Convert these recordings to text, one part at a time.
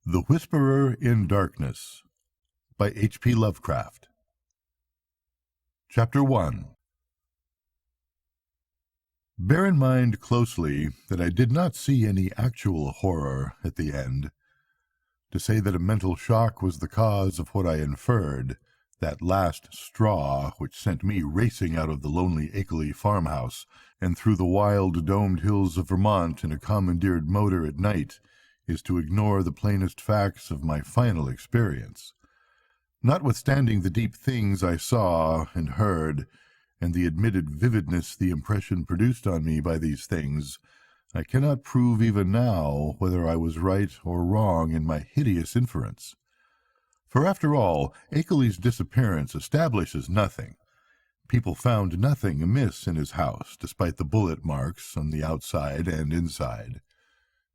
The Whisperer in Darkness by H.P. Lovecraft. Chapter 1. Bear in mind closely that I did not see any actual horror at the end. To say that a mental shock was the cause of what I inferred, that last straw which sent me racing out of the lonely Akeley farmhouse and through the wild domed hills of Vermont in a commandeered motor at night, is to ignore the plainest facts of my final experience. Notwithstanding the deep things I saw and heard, and the admitted vividness the impression produced on me by these things, I cannot prove even now whether I was right or wrong in my hideous inference. For after all, Akeley's disappearance establishes nothing. People found nothing amiss in his house, despite the bullet marks on the outside and inside.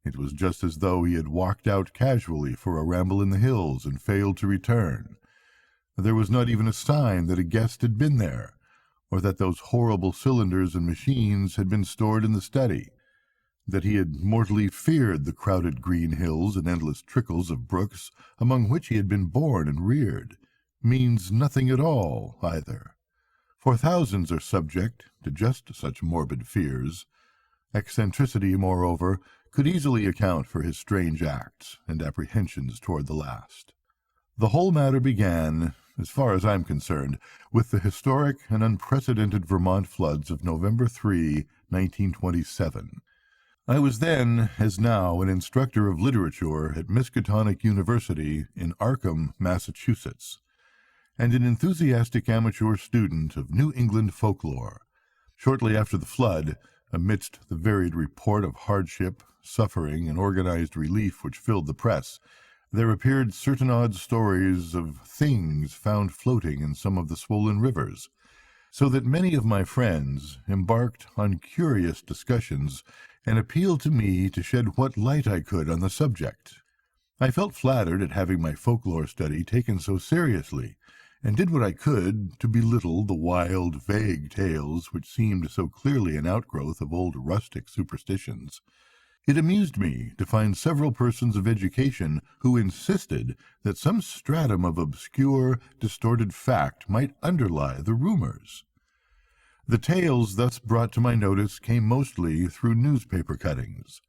It was just as though he had walked out casually for a ramble in the hills and failed to return. There was not even a sign that a guest had been there, or that those horrible cylinders and machines had been stored in the study. That he had mortally feared the crowded green hills and endless trickles of brooks among which he had been born and reared means nothing at all, either. For thousands are subject to just such morbid fears. Eccentricity, moreover, could easily account for his strange acts and apprehensions toward the last. The whole matter began, as far as I'm concerned, with the historic and unprecedented Vermont floods of November 3, 1927. I was then, as now, an instructor of literature at Miskatonic University in Arkham, Massachusetts, and an enthusiastic amateur student of New England folklore. Shortly after the flood, amidst the varied report of hardship, suffering, and organized relief which filled the press, there appeared certain odd stories of things found floating in some of the swollen rivers, so that many of my friends embarked on curious discussions and appealed to me to shed what light I could on the subject. I felt flattered at having my folklore study taken so seriously, and did what I could to belittle the wild, vague tales which seemed so clearly an outgrowth of old rustic superstitions. It amused me to find several persons of education who insisted that some stratum of obscure, distorted fact might underlie the rumors. The tales thus brought to my notice came mostly through newspaper cuttings,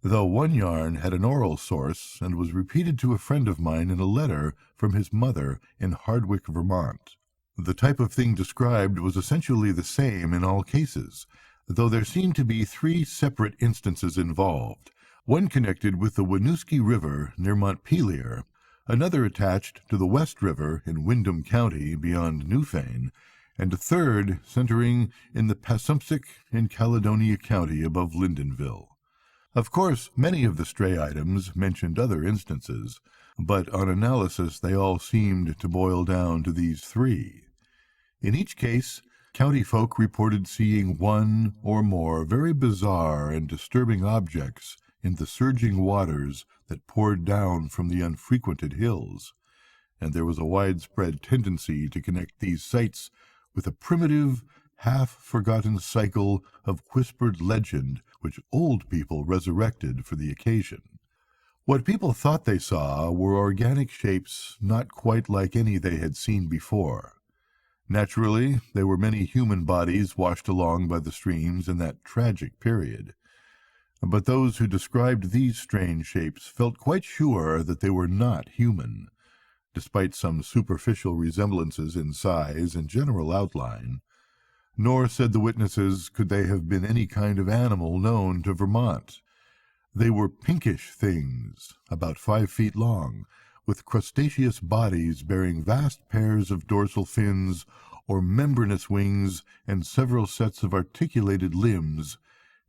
though one yarn had an oral source and was repeated to a friend of mine in a letter from his mother in Hardwick, Vermont. The type of thing described was essentially the same in all cases, though there seemed to be three separate instances involved, one connected with the Winooski River near Montpelier, another attached to the West River in Windham County beyond Newfane, and a third centering in the Passumpsic in Caledonia County above Lyndonville. Of course, many of the stray items mentioned other instances, but on analysis they all seemed to boil down to these three. In each case, county folk reported seeing one or more very bizarre and disturbing objects in the surging waters that poured down from the unfrequented hills, and there was a widespread tendency to connect these sights with a primitive, half-forgotten cycle of whispered legend which old people resurrected for the occasion. What people thought they saw were organic shapes not quite like any they had seen before. Naturally, there were many human bodies washed along by the streams in that tragic period. But those who described these strange shapes felt quite sure that they were not human, despite some superficial resemblances in size and general outline. Nor, said the witnesses, could they have been any kind of animal known to Vermont. They were pinkish things, about 5 feet long, with crustaceous bodies bearing vast pairs of dorsal fins or membranous wings and several sets of articulated limbs,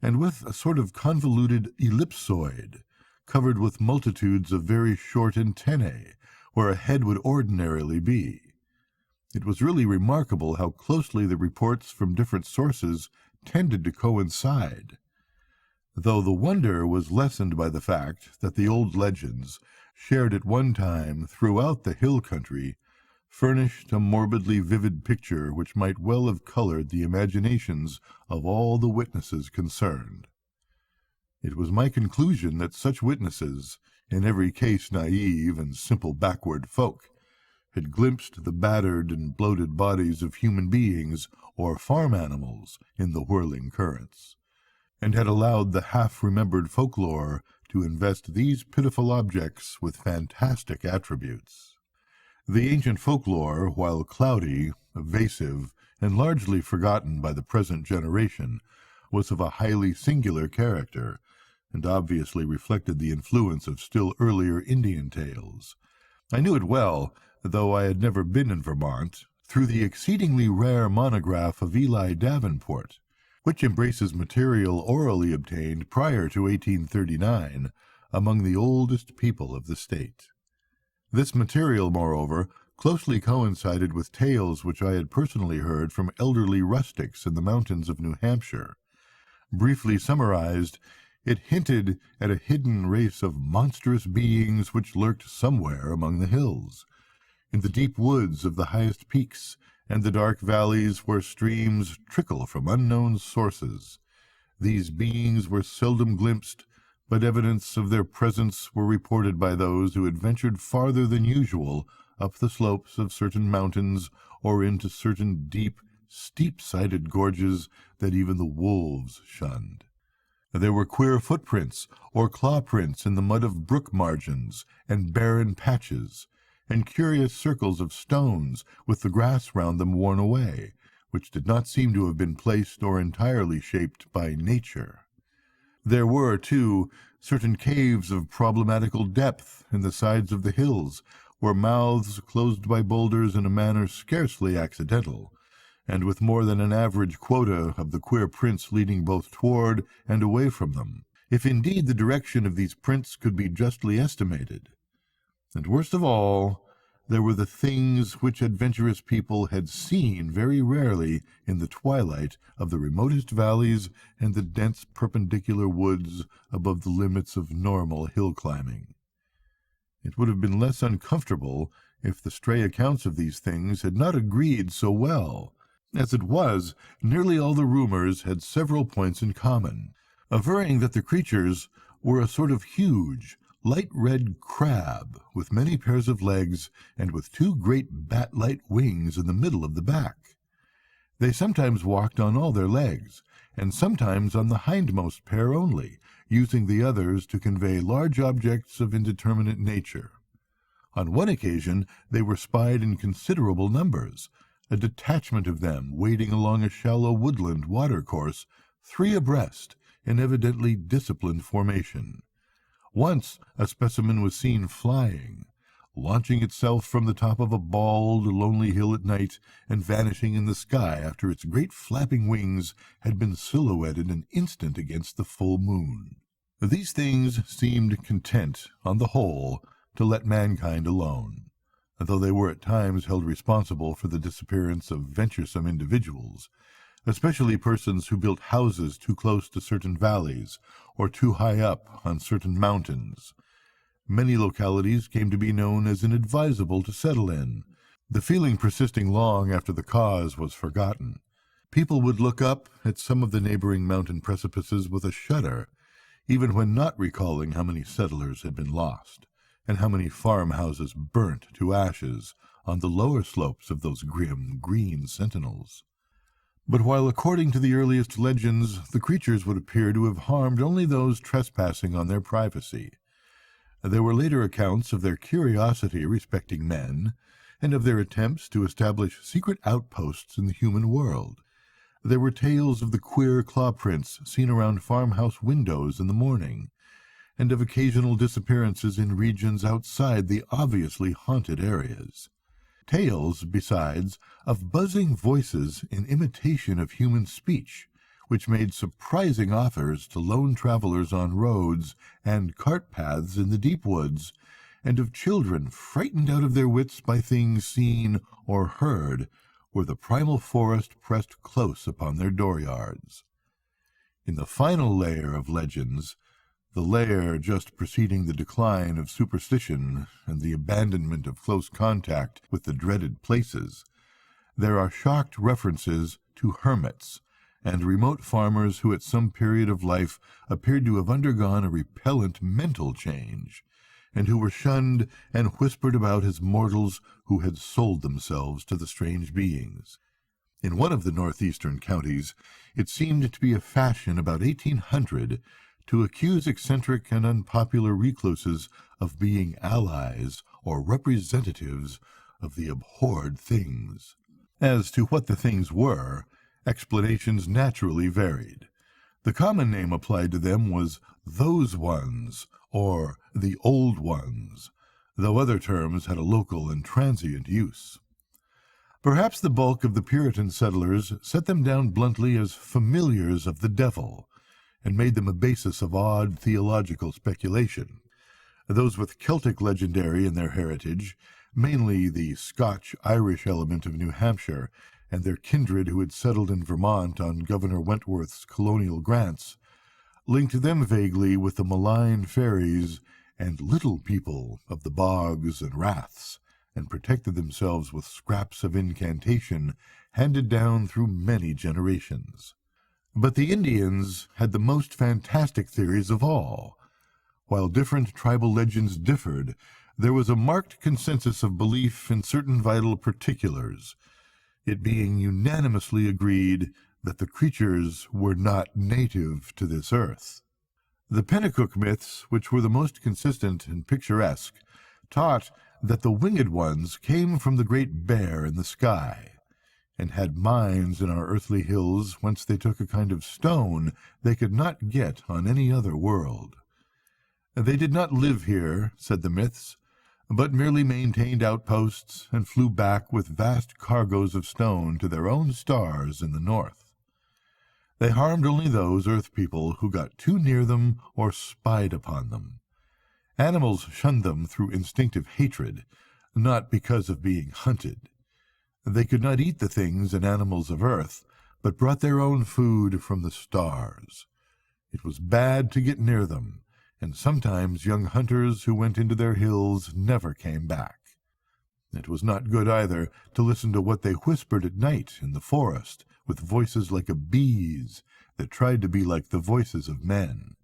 and with a sort of convoluted ellipsoid, covered with multitudes of very short antennae, where a head would ordinarily be. It was really remarkable how closely the reports from different sources tended to coincide, though the wonder was lessened by the fact that the old legends, shared at one time throughout the hill country, furnished a morbidly vivid picture which might well have colored the imaginations of all the witnesses concerned. It was my conclusion that such witnesses, in every case naive and simple backward folk, had glimpsed the battered and bloated bodies of human beings or farm animals in the whirling currents, and had allowed the half-remembered folklore to invest these pitiful objects with fantastic attributes. The ancient folklore, while cloudy, evasive, and largely forgotten by the present generation, was of a highly singular character, and obviously reflected the influence of still earlier Indian tales. I knew it well, though I had never been in Vermont, through the exceedingly rare monograph of Eli Davenport, which embraces material orally obtained prior to 1839 among the oldest people of the state. This material, moreover, closely coincided with tales which I had personally heard from elderly rustics in the mountains of New Hampshire. Briefly summarized, it hinted at a hidden race of monstrous beings which lurked somewhere among the hills, in the deep woods of the highest peaks, and the dark valleys where streams trickle from unknown sources. These beings were seldom glimpsed, but evidence of their presence were reported by those who had ventured farther than usual up the slopes of certain mountains or into certain deep, steep-sided gorges that even the wolves shunned. There were queer footprints or claw prints in the mud of brook margins and barren patches, and curious circles of stones with the grass round them worn away, which did not seem to have been placed or entirely shaped by nature. There were, too, certain caves of problematical depth in the sides of the hills, where mouths closed by boulders in a manner scarcely accidental, and with more than an average quota of the queer prints leading both toward and away from them, if indeed the direction of these prints could be justly estimated. And worst of all, there were the things which adventurous people had seen very rarely in the twilight of the remotest valleys and the dense perpendicular woods above the limits of normal hill climbing. It would have been less uncomfortable if the stray accounts of these things had not agreed so well. As it was, nearly all the rumors had several points in common, averring that the creatures were a sort of huge, light red crab with many pairs of legs and with two great bat-like wings in the middle of the back. They sometimes walked on all their legs, and sometimes on the hindmost pair only, using the others to convey large objects of indeterminate nature. On one occasion they were spied in considerable numbers, a detachment of them wading along a shallow woodland watercourse, 3 abreast, in evidently disciplined formation. Once a specimen was seen flying, launching itself from the top of a bald, lonely hill at night, and vanishing in the sky after its great flapping wings had been silhouetted an instant against the full moon. These things seemed content, on the whole, to let mankind alone, though they were at times held responsible for the disappearance of venturesome individuals, especially persons who built houses too close to certain valleys or too high up on certain mountains. Many localities came to be known as inadvisable to settle in, the feeling persisting long after the cause was forgotten. People would look up at some of the neighboring mountain precipices with a shudder, even when not recalling how many settlers had been lost, and how many farmhouses burnt to ashes on the lower slopes of those grim green sentinels. But while according to the earliest legends the creatures would appear to have harmed only those trespassing on their privacy, there were later accounts of their curiosity respecting men, and of their attempts to establish secret outposts in the human world. There were tales of the queer claw prints seen around farmhouse windows in the morning, and of occasional disappearances in regions outside the obviously haunted areas. Tales, besides, of buzzing voices in imitation of human speech, which made surprising offers to lone travelers on roads and cart paths in the deep woods, and of children frightened out of their wits by things seen or heard where the primal forest pressed close upon their dooryards. In the final layer of legends, the layer just preceding the decline of superstition and the abandonment of close contact with the dreaded places, there are shocked references to hermits, and remote farmers who at some period of life appeared to have undergone a repellent mental change, and who were shunned and whispered about as mortals who had sold themselves to the strange beings. In one of the northeastern counties, it seemed to be a fashion about 1800 to accuse eccentric and unpopular recluses of being allies or representatives of the abhorred things. As to what the things were, explanations naturally varied. The common name applied to them was those ones, or the old ones, though other terms had a local and transient use. Perhaps the bulk of the Puritan settlers set them down bluntly as familiars of the devil, and made them a basis of odd theological speculation. Those with Celtic legendary in their heritage, mainly the Scotch-Irish element of New Hampshire, and their kindred who had settled in Vermont on Governor Wentworth's colonial grants, linked them vaguely with the malign fairies and little people of the bogs and raths, and protected themselves with scraps of incantation handed down through many generations. But the Indians had the most fantastic theories of all. While different tribal legends differed, there was a marked consensus of belief in certain vital particulars, it being unanimously agreed that the creatures were not native to this earth. The Pennacook myths, which were the most consistent and picturesque, taught that the winged ones came from the great bear in the sky, and had mines in our earthly hills whence they took a kind of stone they could not get on any other world. They did not live here, said the myths, but merely maintained outposts and flew back with vast cargoes of stone to their own stars in the north. They harmed only those earth people who got too near them or spied upon them. Animals shunned them through instinctive hatred, not because of being hunted. They could not eat the things and animals of earth, but brought their own food from the stars. It was bad to get near them, and sometimes young hunters who went into their hills never came back. It was not good either to listen to what they whispered at night in the forest, with voices like a bee's that tried to be like the voices of men.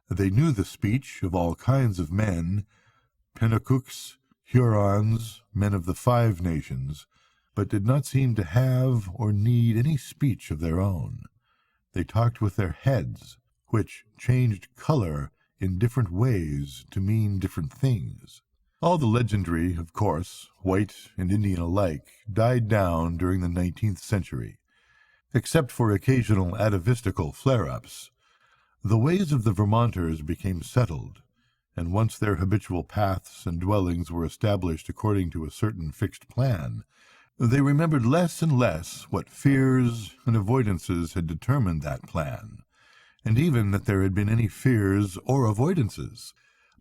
They knew the speech of all kinds of men, Penacooks, Hurons, men of the Five Nations, but did not seem to have or need any speech of their own. They talked with their heads, which changed color in different ways to mean different things. All the legendary, of course, white and Indian alike, died down during the 19th century. Except for occasional atavistical flare-ups, the ways of the Vermonters became settled, and once their habitual paths and dwellings were established according to a certain fixed plan, they remembered less and less what fears and avoidances had determined that plan, and even that there had been any fears or avoidances.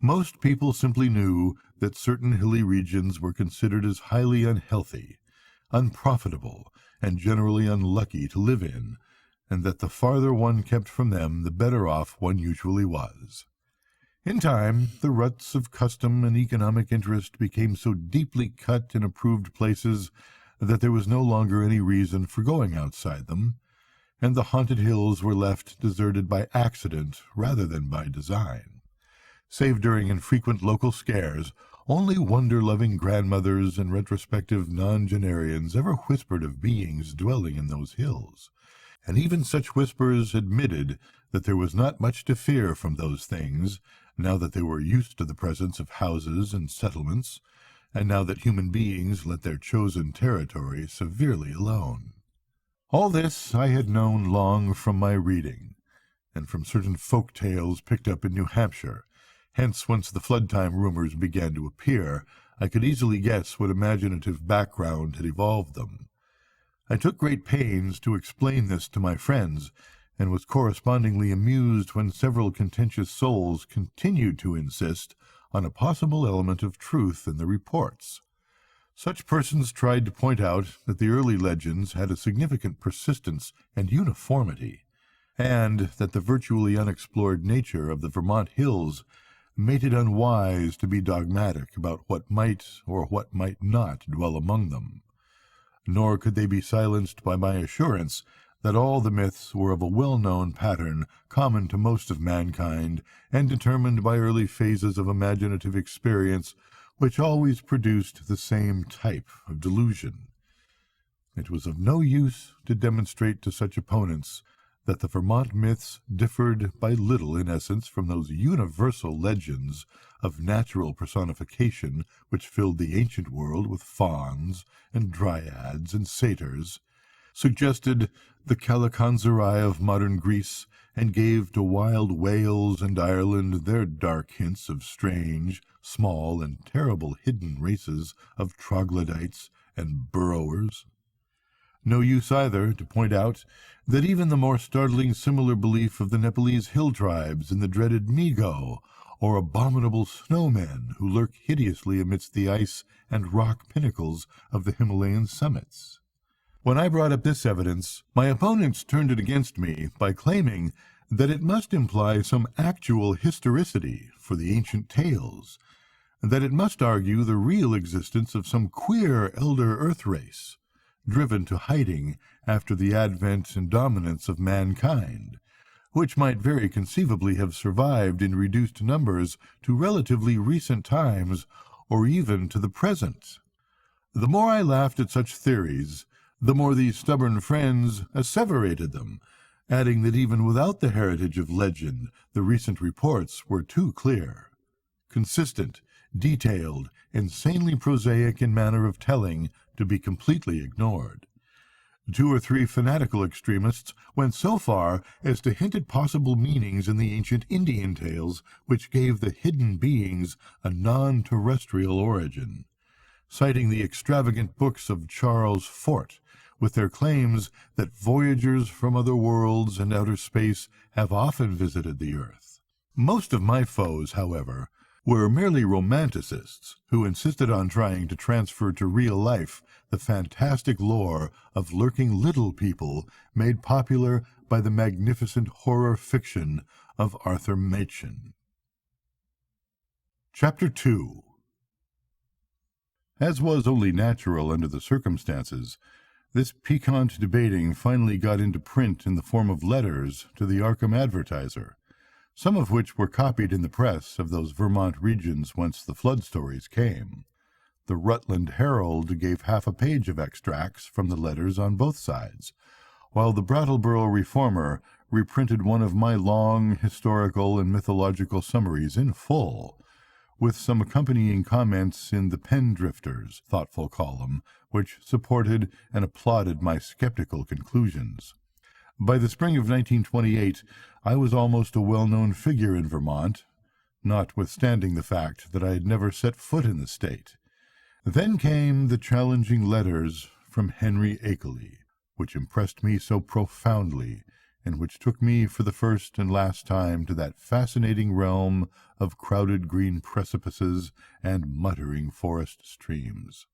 Most people simply knew that certain hilly regions were considered as highly unhealthy, unprofitable, and generally unlucky to live in, and that the farther one kept from them, the better off one usually was. In time, the ruts of custom and economic interest became so deeply cut in approved places that there was no longer any reason for going outside them, and the haunted hills were left deserted by accident rather than by design. Save during infrequent local scares, only wonder-loving grandmothers and retrospective nonagenarians ever whispered of beings dwelling in those hills, and even such whispers admitted that there was not much to fear from those things, now that they were used to the presence of houses and settlements, and now that human beings let their chosen territory severely alone. All this I had known long from my reading, and from certain folk tales picked up in New Hampshire. Hence, once the flood-time rumors began to appear, I could easily guess what imaginative background had evolved them. I took great pains to explain this to my friends, and was correspondingly amused when several contentious souls continued to insist on a possible element of truth in the reports. Such persons tried to point out that the early legends had a significant persistence and uniformity, and that the virtually unexplored nature of the Vermont hills made it unwise to be dogmatic about what might or what might not dwell among them. Nor could they be silenced by my assurance that all the myths were of a well-known pattern common to most of mankind and determined by early phases of imaginative experience which always produced the same type of delusion. It was of no use to demonstrate to such opponents that the Vermont myths differed by little in essence from those universal legends of natural personification which filled the ancient world with fauns and dryads and satyrs, suggested the Calicanzari of modern Greece, and gave to wild Wales and Ireland their dark hints of strange, small, and terrible hidden races of troglodytes and burrowers. No use either to point out that even the more startling similar belief of the Nepalese hill tribes in the dreaded Migo, or abominable snowmen who lurk hideously amidst the ice and rock pinnacles of the Himalayan summits. When I brought up this evidence, my opponents turned it against me by claiming that it must imply some actual historicity for the ancient tales, that it must argue the real existence of some queer elder earth race, driven to hiding after the advent and dominance of mankind, which might very conceivably have survived in reduced numbers to relatively recent times or even to the present. The more I laughed at such theories, the more these stubborn friends asseverated them, adding that even without the heritage of legend, the recent reports were too clear. Consistent, detailed, insanely prosaic in manner of telling, to be completely ignored. 2 or 3 fanatical extremists went so far as to hint at possible meanings in the ancient Indian tales which gave the hidden beings a non-terrestrial origin, citing the extravagant books of Charles Fort, with their claims that voyagers from other worlds and outer space have often visited the earth. Most of my foes, however, were merely romanticists who insisted on trying to transfer to real life the fantastic lore of lurking little people made popular by the magnificent horror fiction of Arthur Machen. Chapter 2. As was only natural under the circumstances, this piquant debating finally got into print in the form of letters to the Arkham Advertiser, some of which were copied in the press of those Vermont regions whence the flood stories came. The Rutland Herald gave half a page of extracts from the letters on both sides, while the Brattleboro Reformer reprinted one of my long historical and mythological summaries in full, with some accompanying comments in the Pendrifters thoughtful column, which supported and applauded my skeptical conclusions. By the spring of 1928, I was almost a well-known figure in Vermont, notwithstanding the fact that I had never set foot in the state. Then came the challenging letters from Henry Akeley, which impressed me so profoundly, and which took me for the first and last time to that fascinating realm of crowded green precipices and muttering forest streams.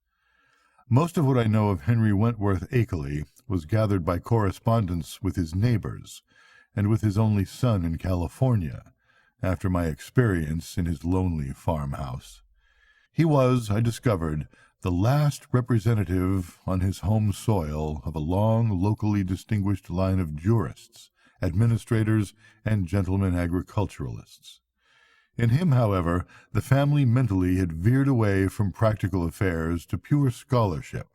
Most of what I know of Henry Wentworth Akeley was gathered by correspondence with his neighbors, and with his only son in California, after my experience in his lonely farmhouse. He was, I discovered, the last representative on his home soil of a long, locally distinguished line of jurists, administrators, and gentlemen agriculturalists. In him, however, the family mentally had veered away from practical affairs to pure scholarship,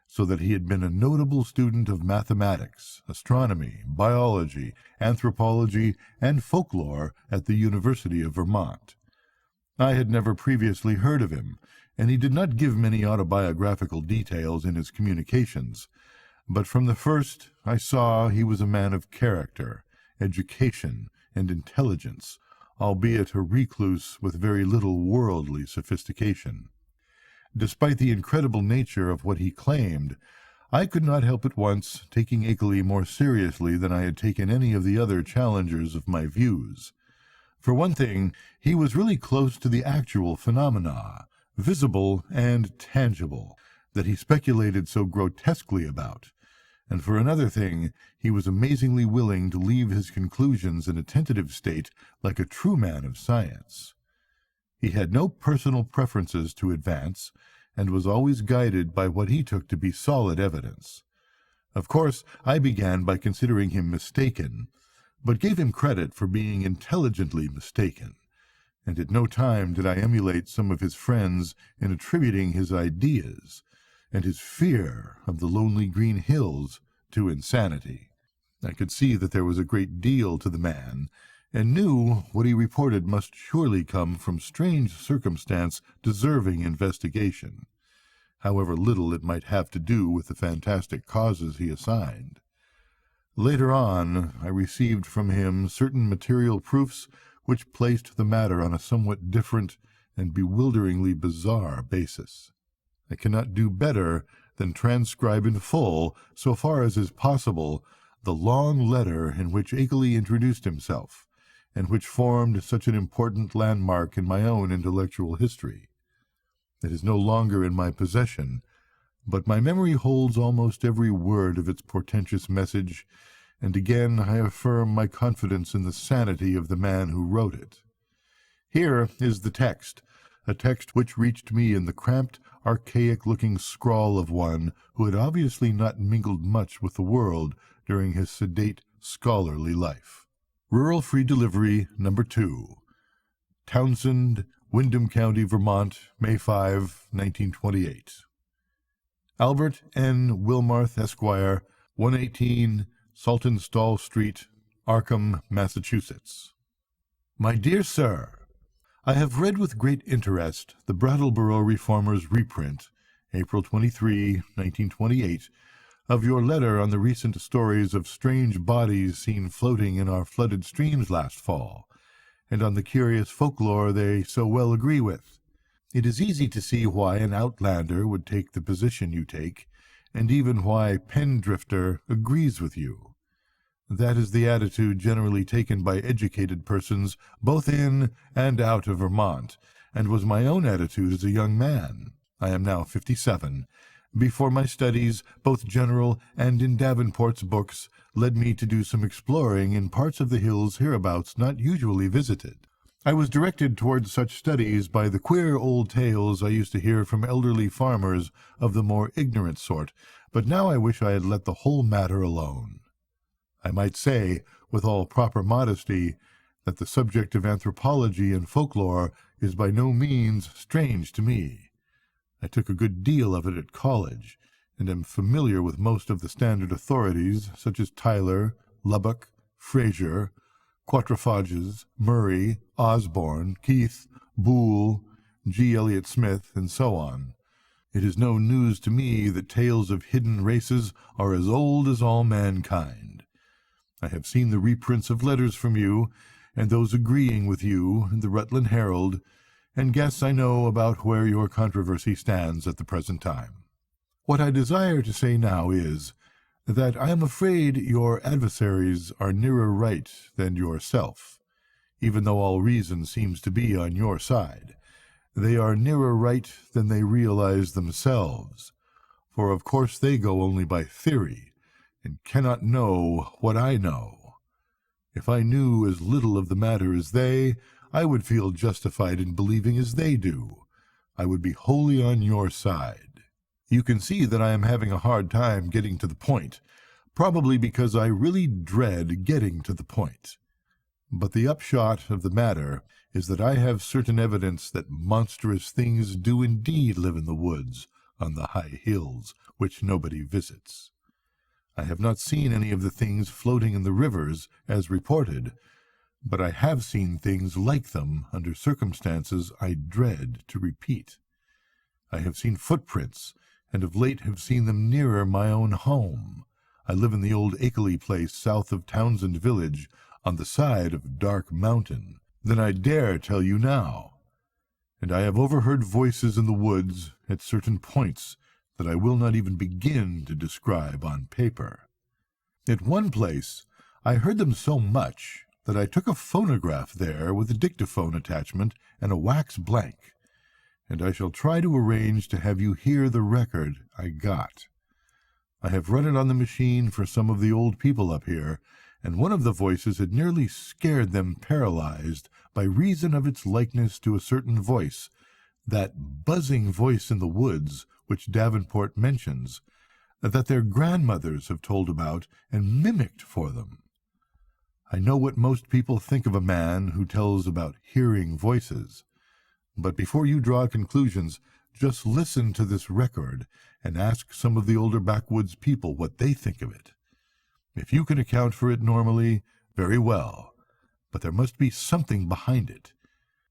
so that he had been a notable student of mathematics, astronomy, biology, anthropology, and folklore at the University of Vermont. I had never previously heard of him, and he did not give many autobiographical details in his communications, but from the first I saw he was a man of character, education, and intelligence, albeit a recluse with very little worldly sophistication. Despite the incredible nature of what he claimed, I could not help at once taking Akeley more seriously than I had taken any of the other challengers of my views. For one thing, he was really close to the actual phenomena, visible and tangible, that he speculated so grotesquely about, and for another thing, he was amazingly willing to leave his conclusions in a tentative state like a true man of science. He had no personal preferences to advance, and was always guided by what he took to be solid evidence. Of course, I began by considering him mistaken, but gave him credit for being intelligently mistaken, and at no time did I emulate some of his friends in attributing his ideas and his fear of the lonely green hills to insanity. I could see that there was a great deal to the man, and knew what he reported must surely come from strange circumstance deserving investigation, however little it might have to do with the fantastic causes he assigned. Later on, I received from him certain material proofs which placed the matter on a somewhat different and bewilderingly bizarre basis. I cannot do better than transcribe in full, so far as is possible, the long letter in which Akeley introduced himself, and which formed such an important landmark in my own intellectual history. It is no longer in my possession, but my memory holds almost every word of its portentous message, and again I affirm my confidence in the sanity of the man who wrote it. Here is the text, a text which reached me in the cramped, archaic-looking scrawl of one who had obviously not mingled much with the world during his sedate, scholarly life. Rural Free Delivery, No. 2, Townsend, Windham County, Vermont, May 5, 1928. Albert N. Wilmarth, Esquire, 118 Saltonstall Street, Arkham, Massachusetts. My dear Sir, I have read with great interest the Brattleboro Reformer's reprint, April 23, 1928, of your letter on the recent stories of strange bodies seen floating in our flooded streams last fall, and on the curious folklore they so well agree with. It is easy to see why an outlander would take the position you take, and even why Pendrifter agrees with you. That is the attitude generally taken by educated persons both in and out of Vermont, and was my own attitude as a young man. I am now 57. Before my studies, both general and in Davenport's books, led me to do some exploring in parts of the hills hereabouts not usually visited. I was directed towards such studies by the queer old tales I used to hear from elderly farmers of the more ignorant sort, but now I wish I had let the whole matter alone. I might say, with all proper modesty, that the subject of anthropology and folklore is by no means strange to me. I took a good deal of it at college, and am familiar with most of the standard authorities, such as Tyler, Lubbock, Fraser, Quatrefages, Murray, Osborne, Keith, Boole, G. Eliot Smith, and so on. It is no news to me that tales of hidden races are as old as all mankind. I have seen the reprints of letters from you, and those agreeing with you in the Rutland Herald, and guess I know about where your controversy stands at the present time. What I desire to say now is, that I am afraid your adversaries are nearer right than yourself. Even though all reason seems to be on your side, they are nearer right than they realize themselves, for of course they go only by theory, and cannot know what I know. If I knew as little of the matter as they, I would feel justified in believing as they do. I would be wholly on your side. You can see that I am having a hard time getting to the point, probably because I really dread getting to the point. But the upshot of the matter is that I have certain evidence that monstrous things do indeed live in the woods, on the high hills, which nobody visits. I have not seen any of the things floating in the rivers, as reported, but I have seen things like them under circumstances I dread to repeat. I have seen footprints, and of late have seen them nearer my own home. I live in the old Akeley place south of Townsend Village, on the side of Dark Mountain, than I dare tell you now. And I have overheard voices in the woods at certain points that I will not even begin to describe on paper. At one place I heard them so much that I took a phonograph there with a dictaphone attachment and a wax blank, and I shall try to arrange to have you hear the record I got. I have run it on the machine for some of the old people up here, and one of the voices had nearly scared them paralyzed by reason of its likeness to a certain voice, that buzzing voice in the woods which Davenport mentions, that their grandmothers have told about and mimicked for them. I know what most people think of a man who tells about hearing voices, but before you draw conclusions, just listen to this record and ask some of the older backwoods people what they think of it. If you can account for it normally, very well, but there must be something behind it.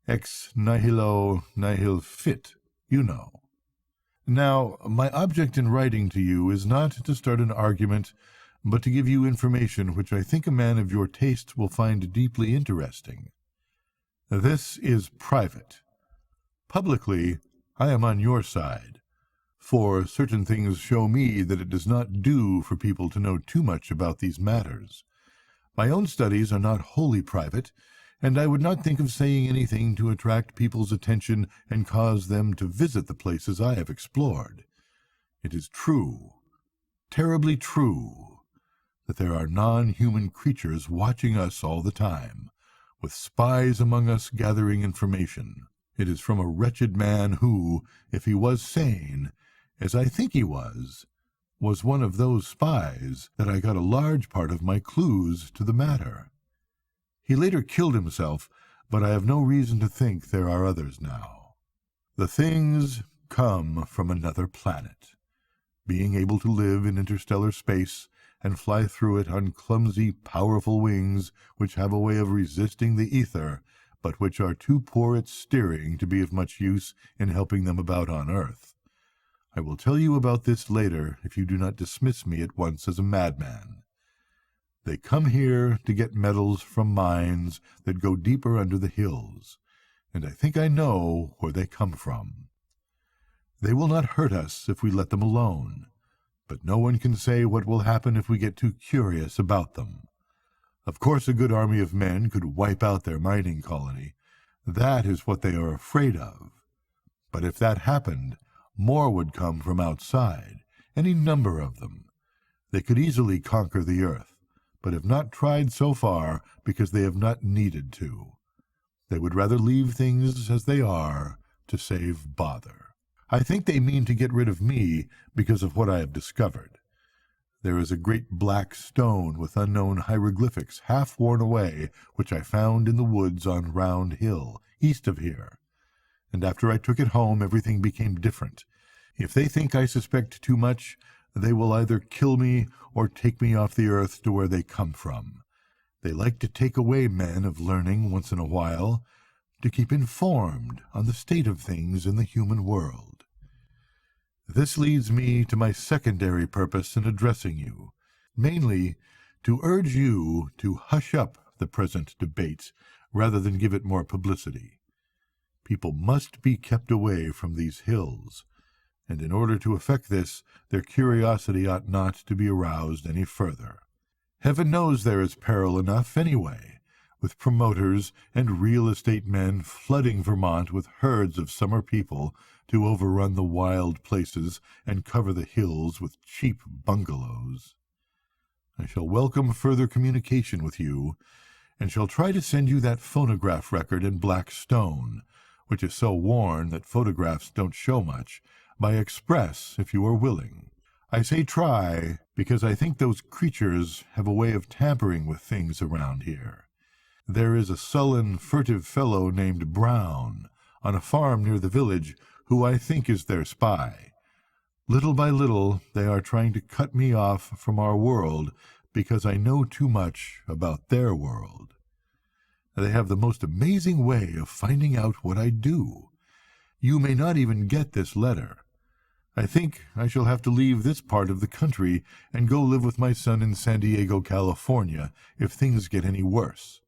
Ex nihilo nihil fit, you know. Now, my object in writing to you is not to start an argument, but to give you information which I think a man of your tastes will find deeply interesting. This is private. Publicly, I am on your side, for certain things show me that it does not do for people to know too much about these matters. My own studies are not wholly private, and I would not think of saying anything to attract people's attention and cause them to visit the places I have explored. It is true, terribly true, that there are non-human creatures watching us all the time, with spies among us gathering information. It is from a wretched man who, if he was sane, as I think he was one of those spies, that I got a large part of my clues to the matter. He later killed himself, but I have no reason to think there are others now. The things come from another planet. Being able to live in interstellar space and fly through it on clumsy, powerful wings which have a way of resisting the ether, but which are too poor at steering to be of much use in helping them about on Earth. I will tell you about this later if you do not dismiss me at once as a madman. They come here to get metals from mines that go deeper under the hills, and I think I know where they come from. They will not hurt us if we let them alone, but no one can say what will happen if we get too curious about them. Of course, a good army of men could wipe out their mining colony. That is what they are afraid of. But if that happened, more would come from outside, any number of them. They could easily conquer the earth, but have not tried so far because they have not needed to. They would rather leave things as they are to save bother. I think they mean to get rid of me because of what I have discovered. There is a great black stone with unknown hieroglyphics half worn away, which I found in the woods on Round Hill, east of here. And after I took it home, everything became different. If they think I suspect too much, they will either kill me or take me off the earth to where they come from. They like to take away men of learning once in a while, to keep informed on the state of things in the human world. This leads me to my secondary purpose in addressing you, mainly to urge you to hush up the present debate rather than give it more publicity. People must be kept away from these hills, and in order to effect this, their curiosity ought not to be aroused any further. Heaven knows there is peril enough anyway, with promoters and real estate men flooding Vermont with herds of summer people to overrun the wild places and cover the hills with cheap bungalows. I shall welcome further communication with you, and shall try to send you that phonograph record in black stone, which is so worn that photographs don't show much, by express if you are willing. I say try because I think those creatures have a way of tampering with things around here. There is a sullen, furtive fellow named Brown on a farm near the village who I think is their spy. Little by little, they are trying to cut me off from our world because I know too much about their world. They have the most amazing way of finding out what I do. You may not even get this letter. I think I shall have to leave this part of the country and go live with my son in San Diego, California, if things get any worse.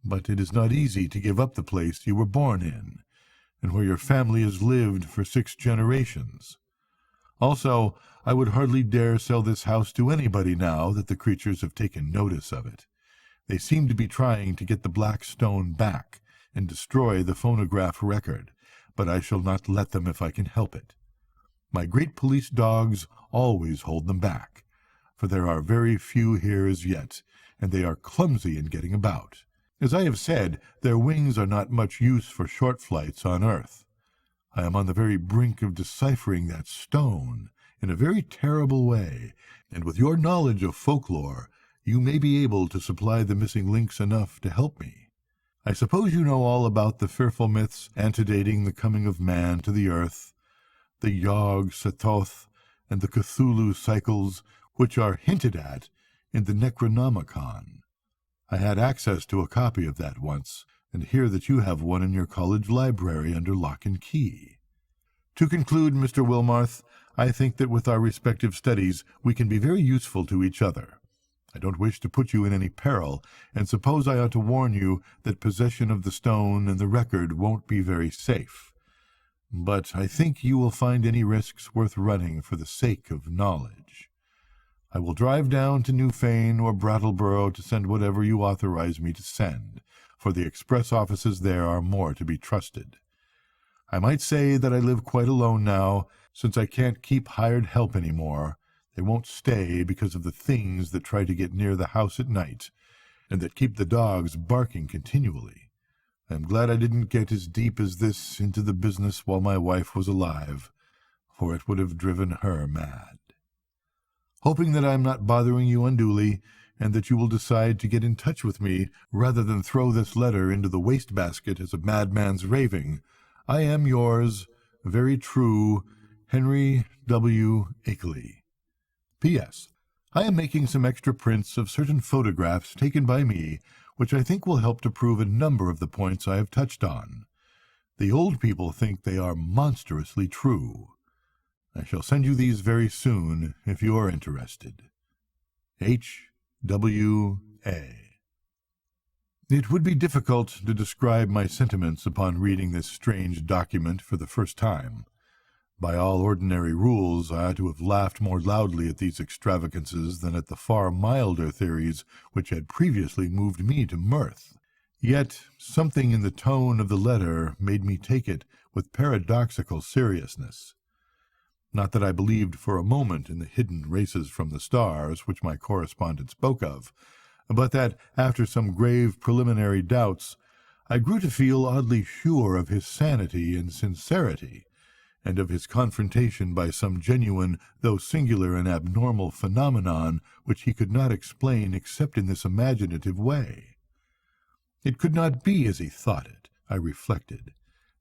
But it is not easy to give up the place you were born in, and where your family has lived for 6 generations. Also, I would hardly dare sell this house to anybody now that the creatures have taken notice of it. They seem to be trying to get the black stone back and destroy the phonograph record, but I shall not let them if I can help it. My great police dogs always hold them back, for there are very few here as yet, and they are clumsy in getting about. As I have said, their wings are not much use for short flights on Earth. I am on the very brink of deciphering that stone, in a very terrible way, and with your knowledge of folklore, you may be able to supply the missing links enough to help me. I suppose you know all about the fearful myths antedating the coming of man to the earth, the Yog-Sothoth and the Cthulhu cycles, which are hinted at in the Necronomicon. I had access to a copy of that once, and hear that you have one in your college library under lock and key. To conclude, Mr. Wilmarth, I think that with our respective studies we can be very useful to each other. I don't wish to put you in any peril, and suppose I ought to warn you that possession of the stone and the record won't be very safe. But I think you will find any risks worth running for the sake of knowledge. I will drive down to Newfane or Brattleboro to send whatever you authorize me to send, for the express offices there are more to be trusted. I might say that I live quite alone now, since I can't keep hired help any more. They won't stay because of the things that try to get near the house at night, and that keep the dogs barking continually. I am glad I didn't get as deep as this into the business while my wife was alive, for it would have driven her mad. Hoping that I am not bothering you unduly, and that you will decide to get in touch with me rather than throw this letter into the wastebasket as a madman's raving, I am yours, very true, Henry W. Akeley. P.S. I am making some extra prints of certain photographs taken by me, which I think will help to prove a number of the points I have touched on. The old people think they are monstrously true. I shall send you these very soon, if you are interested. H.W.A. It would be difficult to describe my sentiments upon reading this strange document for the first time. By all ordinary rules, I ought to have laughed more loudly at these extravagances than at the far milder theories which had previously moved me to mirth. Yet something in the tone of the letter made me take it with paradoxical seriousness. Not that I believed for a moment in the hidden races from the stars which my correspondent spoke of, but that, after some grave preliminary doubts, I grew to feel oddly sure of his sanity and sincerity, and of his confrontation by some genuine, though singular and abnormal phenomenon which he could not explain except in this imaginative way. It could not be as he thought it, I reflected.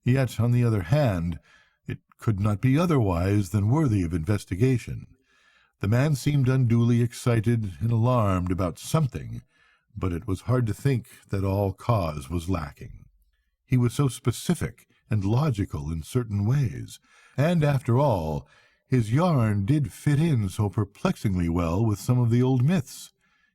Yet, on the other hand, it could not be otherwise than worthy of investigation. The man seemed unduly excited and alarmed about something, but it was hard to think that all cause was lacking. He was so specific and logical in certain ways, and after all, his yarn did fit in so perplexingly well with some of the old myths,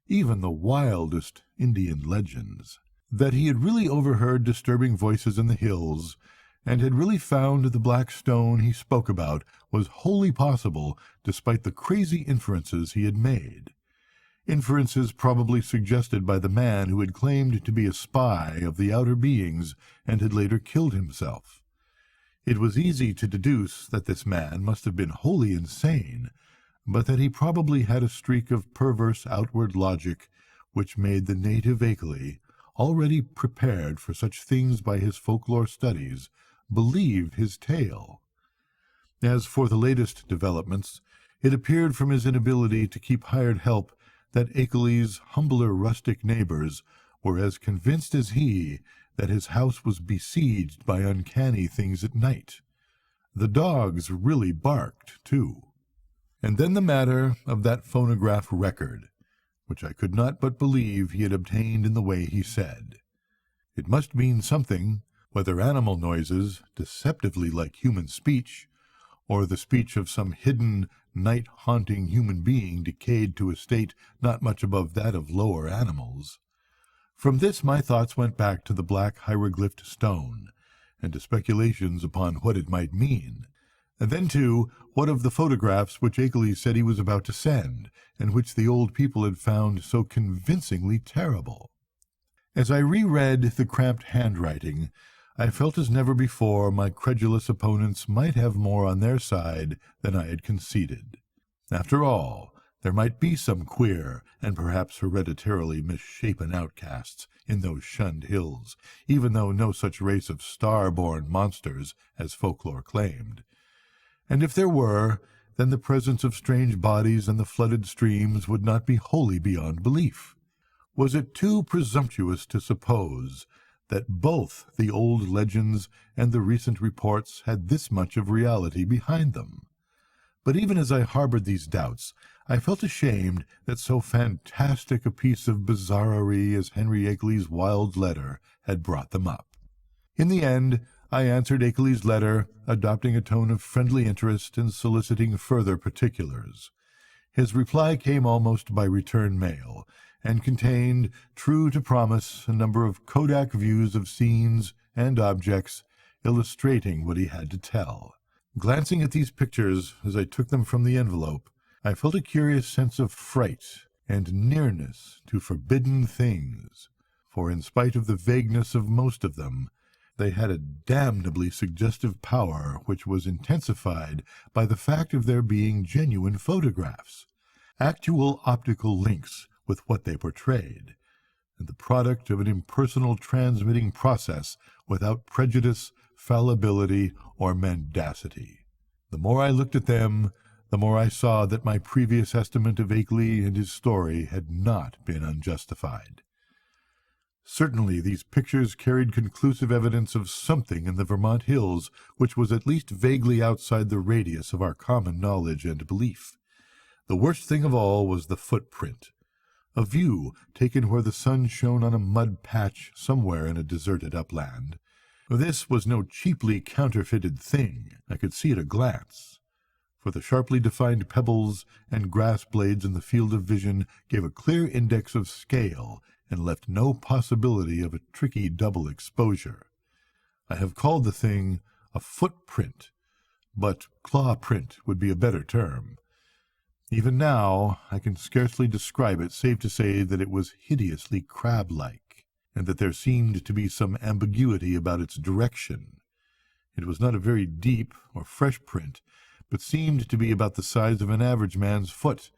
even the wildest Indian legends, that he had really overheard disturbing voices in the hills, and had really found the black stone he spoke about was wholly possible despite the crazy inferences he had made. Inferences probably suggested by the man who had claimed to be a spy of the outer beings and had later killed himself. It was easy to deduce that this man must have been wholly insane, but that he probably had a streak of perverse outward logic which made the native Akeley, already prepared for such things by his folklore studies, believe his tale. As for the latest developments, it appeared from his inability to keep hired help that Akeley's humbler rustic neighbors were as convinced as he that his house was besieged by uncanny things at night. The dogs really barked, too. And then the matter of that phonograph record, which I could not but believe he had obtained in the way he said. It must mean something, whether animal noises, deceptively like human speech, or the speech of some hidden, night-haunting human being decayed to a state not much above that of lower animals. From this my thoughts went back to the black hieroglyphed stone, and to speculations upon what it might mean. And then, too, what of the photographs which Akeley said he was about to send, and which the old people had found so convincingly terrible? As I reread the cramped handwriting, I felt as never before my credulous opponents might have more on their side than I had conceded. After all, there might be some queer and perhaps hereditarily misshapen outcasts in those shunned hills, even though no such race of star-born monsters as folklore claimed. And if there were, then the presence of strange bodies and the flooded streams would not be wholly beyond belief. Was it too presumptuous to suppose that both the old legends and the recent reports had this much of reality behind them? But even as I harbored these doubts, I felt ashamed that so fantastic a piece of bizarrerie as Henry Akeley's wild letter had brought them up. In the end, I answered Akeley's letter, adopting a tone of friendly interest and soliciting further particulars. His reply came almost by return mail, and contained, true to promise, a number of Kodak views of scenes and objects, illustrating what he had to tell. Glancing at these pictures as I took them from the envelope, I felt a curious sense of fright and nearness to forbidden things, for in spite of the vagueness of most of them, they had a damnably suggestive power which was intensified by the fact of their being genuine photographs, actual optical links with what they portrayed, and the product of an impersonal transmitting process without prejudice, fallibility, or mendacity. The more I looked at them, the more I saw that my previous estimate of Akeley and his story had not been unjustified. Certainly these pictures carried conclusive evidence of something in the Vermont hills which was at least vaguely outside the radius of our common knowledge and belief. The worst thing of all was the footprint, a view taken where the sun shone on a mud patch somewhere in a deserted upland. This was no cheaply counterfeited thing. I could see at a glance, for the sharply defined pebbles and grass blades in the field of vision gave a clear index of scale and left no possibility of a tricky double exposure. I have called the thing a footprint, but claw print would be a better term. Even now I can scarcely describe it save to say that it was hideously crab-like, and that there seemed to be some ambiguity about its direction. It was not a very deep or fresh print, but seemed to be about the size of an average man's foot.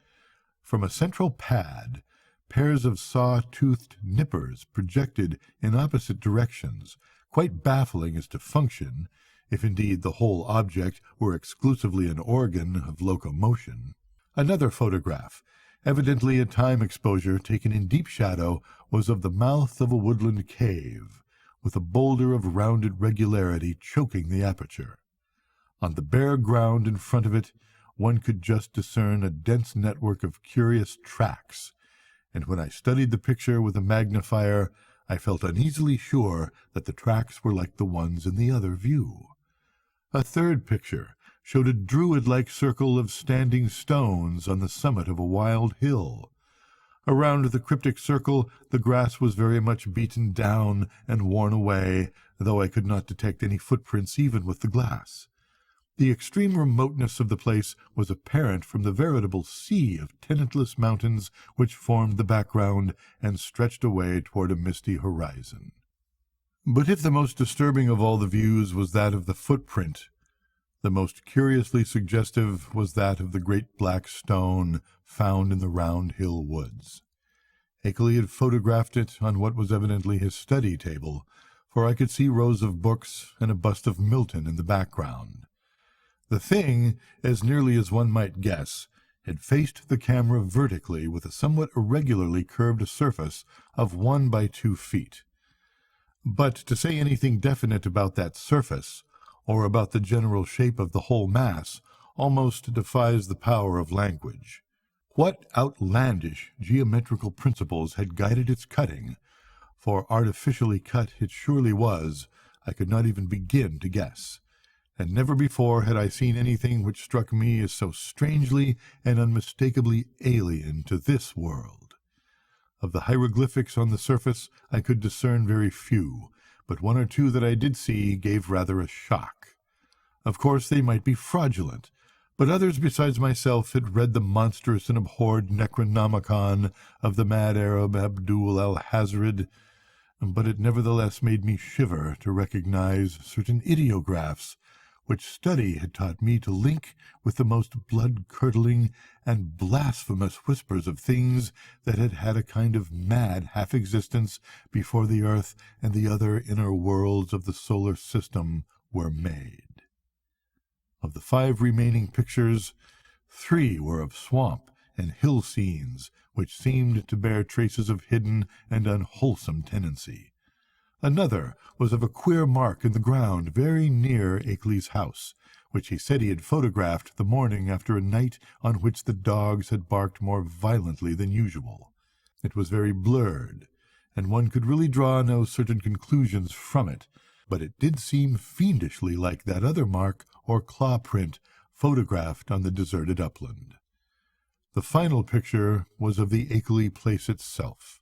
From a central pad, pairs of saw-toothed nippers projected in opposite directions, quite baffling as to function, if indeed the whole object were exclusively an organ of locomotion. Another photograph, evidently a time exposure taken in deep shadow, was of the mouth of a woodland cave, with a boulder of rounded regularity choking the aperture. On the bare ground in front of it, one could just discern a dense network of curious tracks, and when I studied the picture with a magnifier, I felt uneasily sure that the tracks were like the ones in the other view. A third picture showed a druid-like circle of standing stones on the summit of a wild hill. Around the cryptic circle the grass was very much beaten down and worn away, though I could not detect any footprints even with the glass. The extreme remoteness of the place was apparent from the veritable sea of tenantless mountains which formed the background and stretched away toward a misty horizon. But if the most disturbing of all the views was that of the footprint, the most curiously suggestive was that of the great black stone found in the Round Hill woods. Akeley had photographed it on what was evidently his study table, for I could see rows of books and a bust of Milton in the background. The thing, as nearly as one might guess, had faced the camera vertically with a somewhat irregularly curved surface of 1 by 2 feet. But to say anything definite about that surface, or about the general shape of the whole mass, almost defies the power of language. What outlandish geometrical principles had guided its cutting, for artificially cut it surely was, I could not even begin to guess. And never before had I seen anything which struck me as so strangely and unmistakably alien to this world. Of the hieroglyphics on the surface I could discern very few, but one or two that I did see gave rather a shock. Of course they might be fraudulent, but others besides myself had read the monstrous and abhorred Necronomicon of the mad Arab Abdul al-Hazred, but it nevertheless made me shiver to recognize certain ideographs which study had taught me to link with the most blood-curdling and blasphemous whispers of things that had had a kind of mad half-existence before the earth and the other inner worlds of the solar system were made. Of the 5 remaining pictures, 3 were of swamp and hill scenes, which seemed to bear traces of hidden and unwholesome tenancy. Another was of a queer mark in the ground very near Akeley's house, which he said he had photographed the morning after a night on which the dogs had barked more violently than usual. It was very blurred, and one could really draw no certain conclusions from it, but it did seem fiendishly like that other mark or claw print photographed on the deserted upland. The final picture was of the Akeley place itself,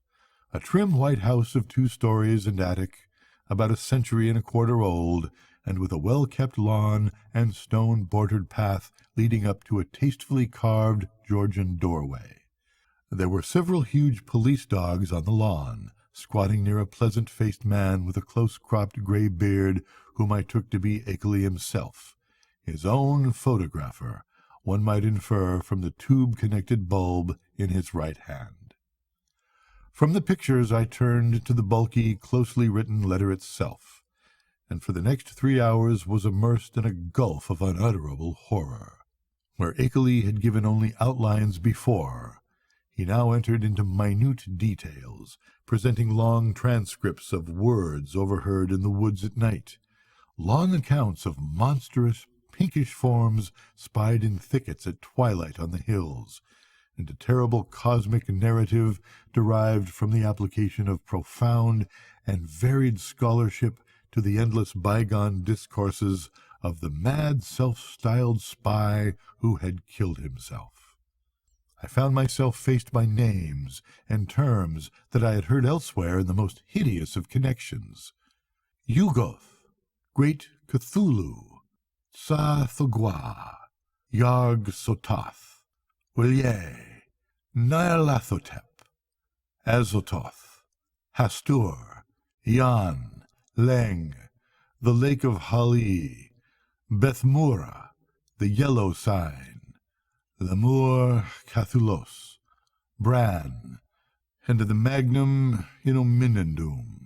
a trim white house of 2 stories and attic, about a century and a quarter old, and with a well-kept lawn and stone-bordered path leading up to a tastefully carved Georgian doorway. There were several huge police dogs on the lawn, squatting near a pleasant-faced man with a close-cropped gray beard, whom I took to be Akeley himself, his own photographer, one might infer from the tube-connected bulb in his right hand. From the pictures I turned to the bulky, closely written letter itself, and for the next 3 hours was immersed in a gulf of unutterable horror. Where Akeley had given only outlines before, he now entered into minute details, presenting long transcripts of words overheard in the woods at night, long accounts of monstrous, pinkish forms spied in thickets at twilight on the hills, and a terrible cosmic narrative derived from the application of profound and varied scholarship to the endless bygone discourses of the mad self-styled spy who had killed himself. I found myself faced by names and terms that I had heard elsewhere in the most hideous of connections. Yugoth, Great Cthulhu, Sa-Thogwa, Yarg-Sothoth, Wilye, Nyarlathotep, Azothoth, Hastur, Yan, Leng, the Lake of Hali, Bethmura, the Yellow Sign, Lemur Cathulos, Bran, and the Magnum Inominendum.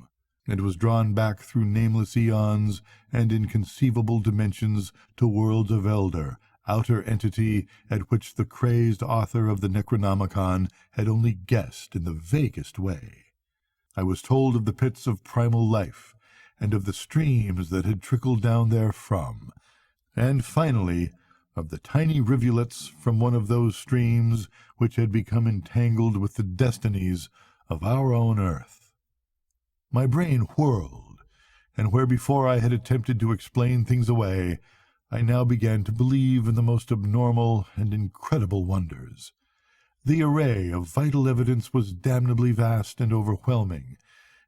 It was drawn back through nameless eons and inconceivable dimensions to worlds of elder, outer entity at which the crazed author of the Necronomicon had only guessed in the vaguest way. I was told of the pits of primal life, and of the streams that had trickled down therefrom, and finally of the tiny rivulets from one of those streams which had become entangled with the destinies of our own earth. My brain whirled, and where before I had attempted to explain things away, I now began to believe in the most abnormal and incredible wonders. The array of vital evidence was damnably vast and overwhelming,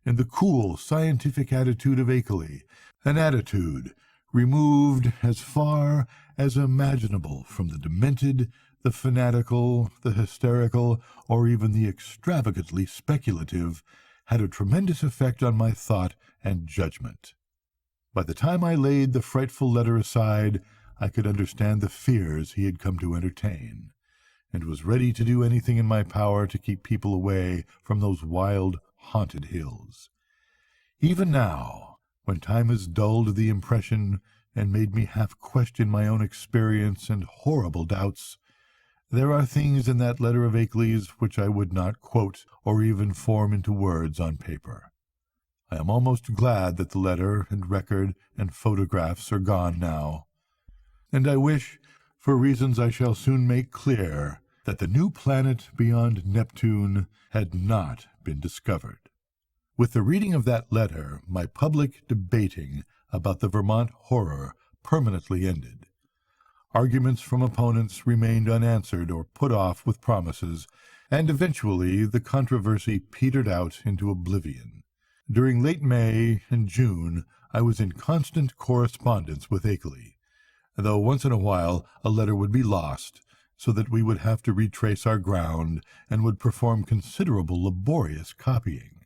and the cool, scientific attitude of Akeley, an attitude removed as far as imaginable from the demented, the fanatical, the hysterical, or even the extravagantly speculative, had a tremendous effect on my thought and judgment. By the time I laid the frightful letter aside, I could understand the fears he had come to entertain, and was ready to do anything in my power to keep people away from those wild, haunted hills. Even now, when time has dulled the impression and made me half question my own experience and horrible doubts, there are things in that letter of Akeley's which I would not quote or even form into words on paper. I am almost glad that the letter and record and photographs are gone now, and I wish, for reasons I shall soon make clear, that the new planet beyond Neptune had not been discovered. With the reading of that letter, my public debating about the Vermont horror permanently ended. Arguments from opponents remained unanswered or put off with promises, and eventually the controversy petered out into oblivion. During late May and June I was in constant correspondence with Akeley, though once in a while a letter would be lost, so that we would have to retrace our ground and would perform considerable laborious copying.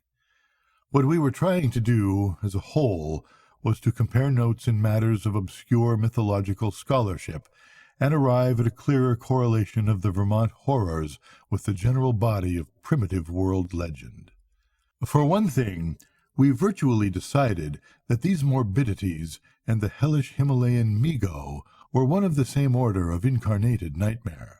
What we were trying to do, as a whole, was to compare notes in matters of obscure mythological scholarship, and arrive at a clearer correlation of the Vermont horrors with the general body of primitive world legend. For one thing, we virtually decided that these morbidities and the hellish Himalayan Migo were one of the same order of incarnated nightmare,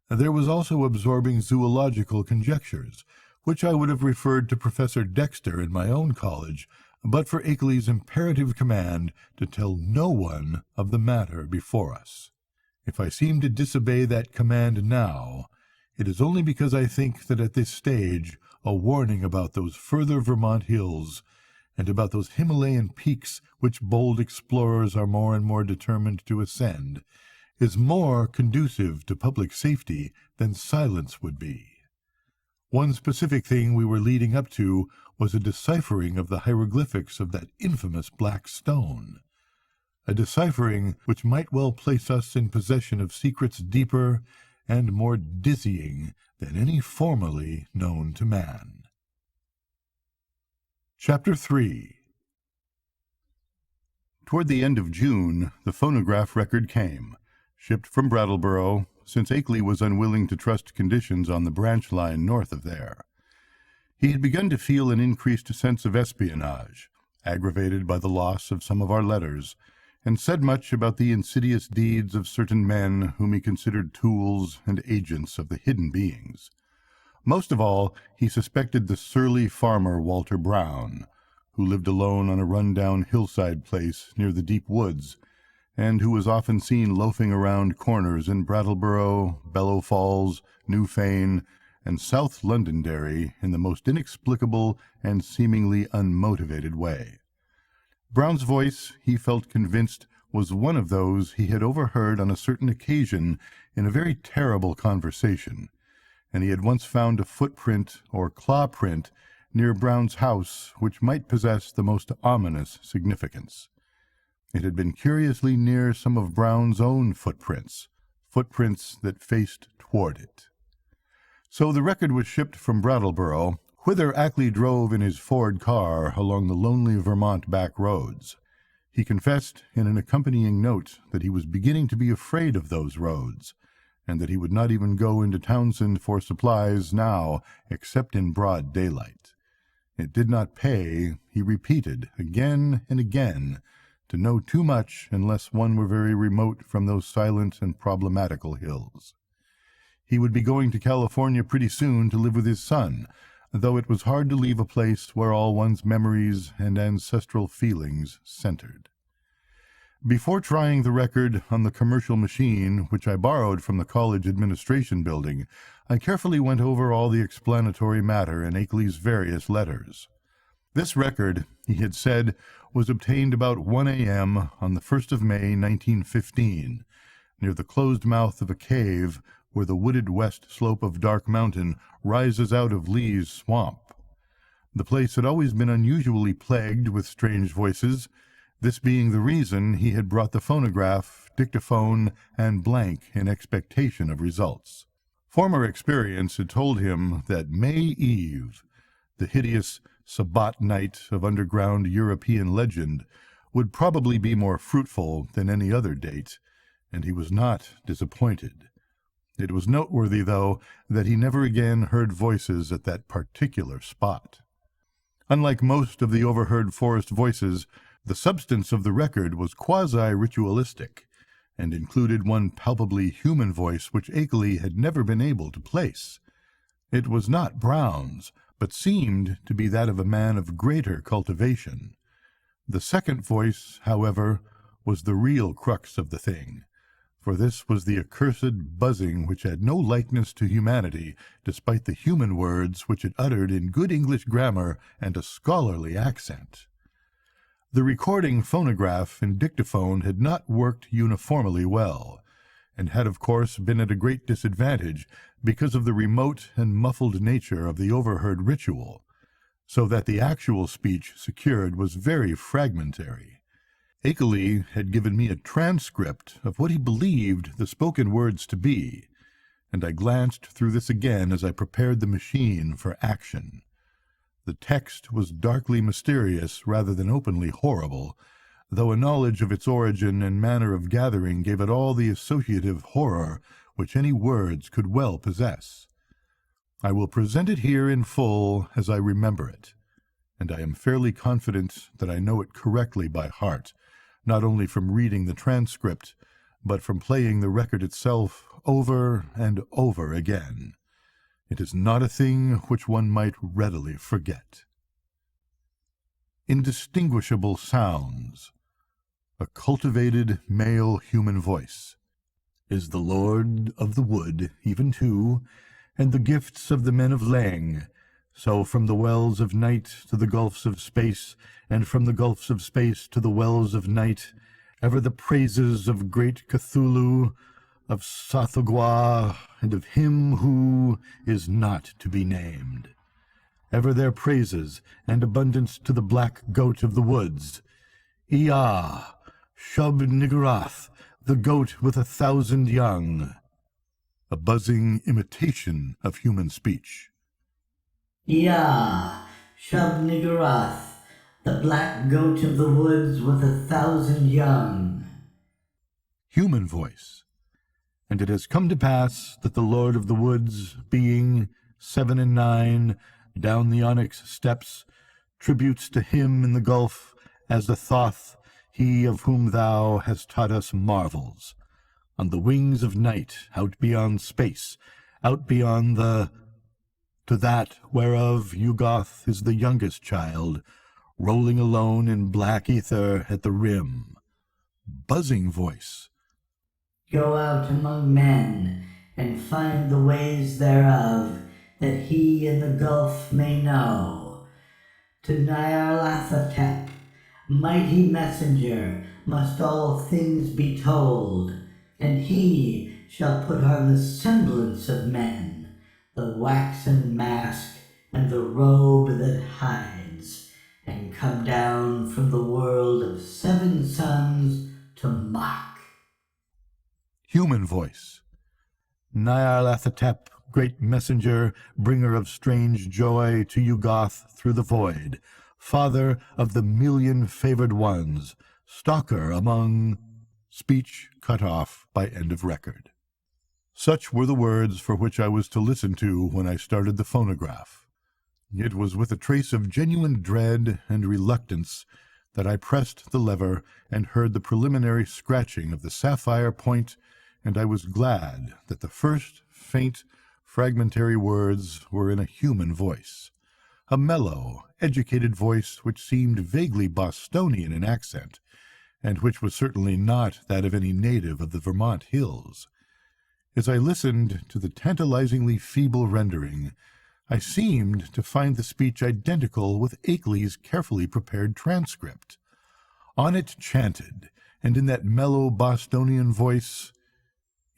There was also absorbing zoological conjectures, which I would have referred to Professor Dexter in my own college, but for Akeley's imperative command to tell no one of the matter before us. If I seem to disobey that command now, it is only because I think that at this stage a warning about those further Vermont hills, and about those Himalayan peaks which bold explorers are more and more determined to ascend, is more conducive to public safety than silence would be. One specific thing we were leading up to was a deciphering of the hieroglyphics of that infamous black stone, a deciphering which might well place us in possession of secrets deeper and more dizzying than any formerly known to man. Chapter 3. Toward the end of June, the phonograph record came, shipped from Brattleboro, since Akeley was unwilling to trust conditions on the branch line north of there. He had begun to feel an increased sense of espionage, aggravated by the loss of some of our letters, and said much about the insidious deeds of certain men whom he considered tools and agents of the hidden beings. Most of all, he suspected the surly farmer Walter Brown, who lived alone on a run-down hillside place near the deep woods, and who was often seen loafing around corners in Brattleboro, Bellow Falls, Newfane, and South Londonderry in the most inexplicable and seemingly unmotivated way. Brown's voice, he felt convinced, was one of those he had overheard on a certain occasion in a very terrible conversation, and he had once found a footprint or claw print near Brown's house which might possess the most ominous significance. It had been curiously near some of Brown's own footprints that faced toward it. So the record was shipped from Brattleboro, whither Akeley drove in his Ford car along the lonely Vermont back roads. He confessed in an accompanying note that he was beginning to be afraid of those roads, and that he would not even go into Townsend for supplies now except in broad daylight. It did not pay, he repeated again and again, to know too much unless one were very remote from those silent and problematical hills. He would be going to California pretty soon to live with his son, though it was hard to leave a place where all one's memories and ancestral feelings centered. Before trying the record on the commercial machine, which I borrowed from the college administration building, I carefully went over all the explanatory matter in Akeley's various letters. This record, he had said, was obtained about 1 a.m. on the 1st of May, 1915, near the closed mouth of a cave where the wooded west slope of Dark Mountain rises out of Lee's swamp. The place had always been unusually plagued with strange voices, this being the reason he had brought the phonograph, dictaphone, and blank in expectation of results. Former experience had told him that May Eve, the hideous Sabbat night of underground European legend, would probably be more fruitful than any other date, and he was not disappointed. It was noteworthy, though, that he never again heard voices at that particular spot. Unlike most of the overheard forest voices, the substance of the record was quasi-ritualistic, and included one palpably human voice which Akeley had never been able to place. It was not Brown's, but seemed to be that of a man of greater cultivation. The second voice, however, was the real crux of the thing, for this was the accursed buzzing which had no likeness to humanity, despite the human words which it uttered in good English grammar and a scholarly accent. The recording phonograph and dictaphone had not worked uniformly well, and had of course been at a great disadvantage because of the remote and muffled nature of the overheard ritual, so that the actual speech secured was very fragmentary. Akeley had given me a transcript of what he believed the spoken words to be, and I glanced through this again as I prepared the machine for action. The text was darkly mysterious rather than openly horrible, though a knowledge of its origin and manner of gathering gave it all the associative horror which any words could well possess. I will present it here in full as I remember it, and I am fairly confident that I know it correctly by heart, not only from reading the transcript, but from playing the record itself over and over again. It is not a thing which one might readily forget. Indistinguishable sounds. A cultivated male human voice is the lord of the wood, even too, and the gifts of the men of Lang. So from the wells of night to the gulfs of space, and from the gulfs of space to the wells of night, ever the praises of great Cthulhu, of Sathagwa, and of him who is not to be named. Ever their praises and abundance to the black goat of the woods. Ea, Shub-Niggurath, the goat with 1,000 young. A buzzing imitation of human speech. Ea, Shub-Niggurath, the black goat of the woods with 1,000 young. Human voice. And it has come to pass that the Lord of the Woods, being 7 and 9, down the onyx steps, tributes to him in the gulf, as the Thoth, he of whom thou hast taught us marvels. On the wings of night, out beyond space, out beyond to that whereof Yugoth is the youngest child, rolling alone in black ether at the rim. Buzzing voice. Go out among men, and find the ways thereof, that he in the gulf may know. To Nyarlathotep, mighty messenger, must all things be told, and he shall put on the semblance of men, the waxen mask and the robe that hides, and come down from the world of 7 suns to mock. Human voice. Nyarlathotep, great messenger, bringer of strange joy to Yugoth through the void, father of the 1,000,000 favored ones, stalker among... Speech cut off by end of record. Such were the words for which I was to listen to when I started the phonograph. It was with a trace of genuine dread and reluctance that I pressed the lever and heard the preliminary scratching of the sapphire point, and I was glad that the first faint, fragmentary words were in a human voice, a mellow, educated voice which seemed vaguely Bostonian in accent, and which was certainly not that of any native of the Vermont hills. As I listened to the tantalizingly feeble rendering, I seemed to find the speech identical with Akeley's carefully prepared transcript. On it chanted, and in that mellow Bostonian voice,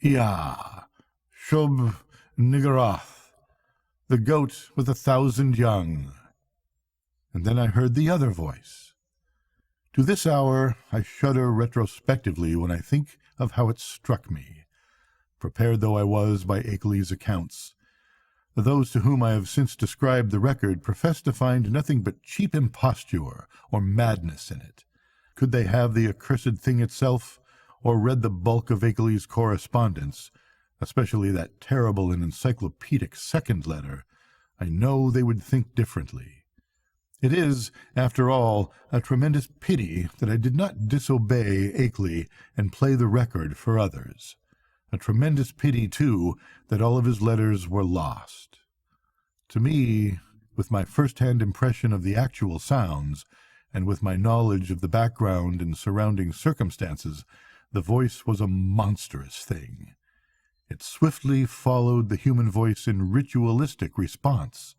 Ea, Shub-Niggurath, the goat with 1,000 young. And then I heard the other voice. To this hour I shudder retrospectively when I think of how it struck me, prepared though I was by Akeley's accounts. Those to whom I have since described the record profess to find nothing but cheap imposture or madness in it. Could they have the accursed thing itself, or read the bulk of Akeley's correspondence, especially that terrible and encyclopedic second letter, I know they would think differently. It is, after all, a tremendous pity that I did not disobey Akeley and play the record for others. A tremendous pity, too, that all of his letters were lost. To me, with my first-hand impression of the actual sounds, and with my knowledge of the background and surrounding circumstances, the voice was a monstrous thing. It swiftly followed the human voice in ritualistic response,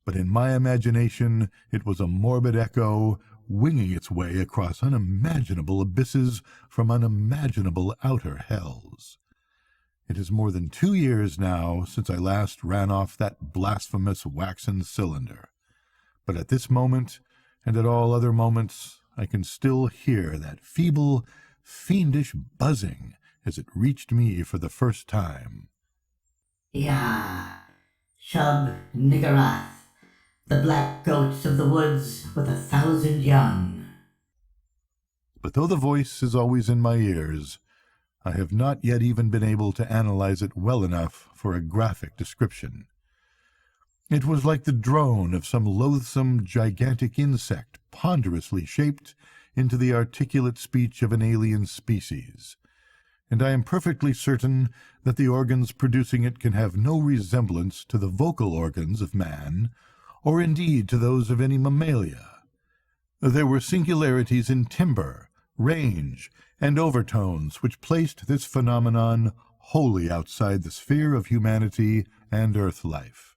but in my imagination it was a morbid echo, winging its way across unimaginable abysses from unimaginable outer hells. It is more than 2 years now since I last ran off that blasphemous waxen cylinder, but at this moment, and at all other moments, I can still hear that feeble, fiendish buzzing as it reached me for the first time. Ea, Shub-Niggurath, the black goats of the woods with 1,000 young. But though the voice is always in my ears, I have not yet even been able to analyze it well enough for a graphic description. It was like the drone of some loathsome, gigantic insect, ponderously shaped into the articulate speech of an alien species. and I am perfectly certain that the organs producing it can have no resemblance to the vocal organs of man, or indeed to those of any mammalia. There were singularities in timbre, range, and overtones which placed this phenomenon wholly outside the sphere of humanity and earth life.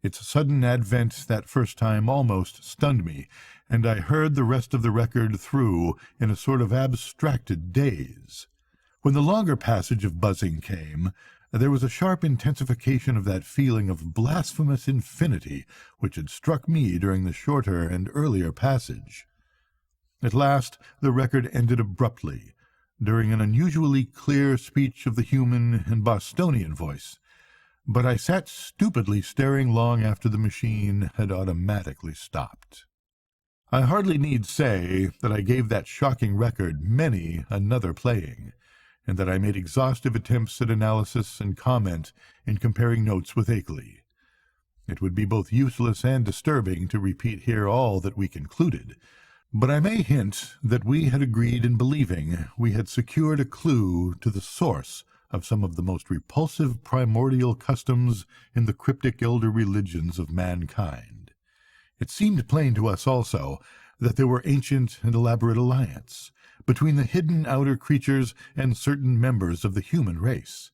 Its sudden advent that first time almost stunned me, and I heard the rest of the record through in a sort of abstracted daze. When the longer passage of buzzing came, there was a sharp intensification of that feeling of blasphemous infinity which had struck me during the shorter and earlier passage. At last the record ended abruptly, during an unusually clear speech of the human and Bostonian voice, but I sat stupidly staring long after the machine had automatically stopped. I hardly need say that I gave that shocking record many another playing, and that I made exhaustive attempts at analysis and comment in comparing notes with Akeley. It would be both useless and disturbing to repeat here all that we concluded, but I may hint that we had agreed in believing we had secured a clue to the source of some of the most repulsive primordial customs in the cryptic elder religions of mankind. It seemed plain to us also that there were ancient and elaborate alliance between the hidden outer creatures and certain members of the human race.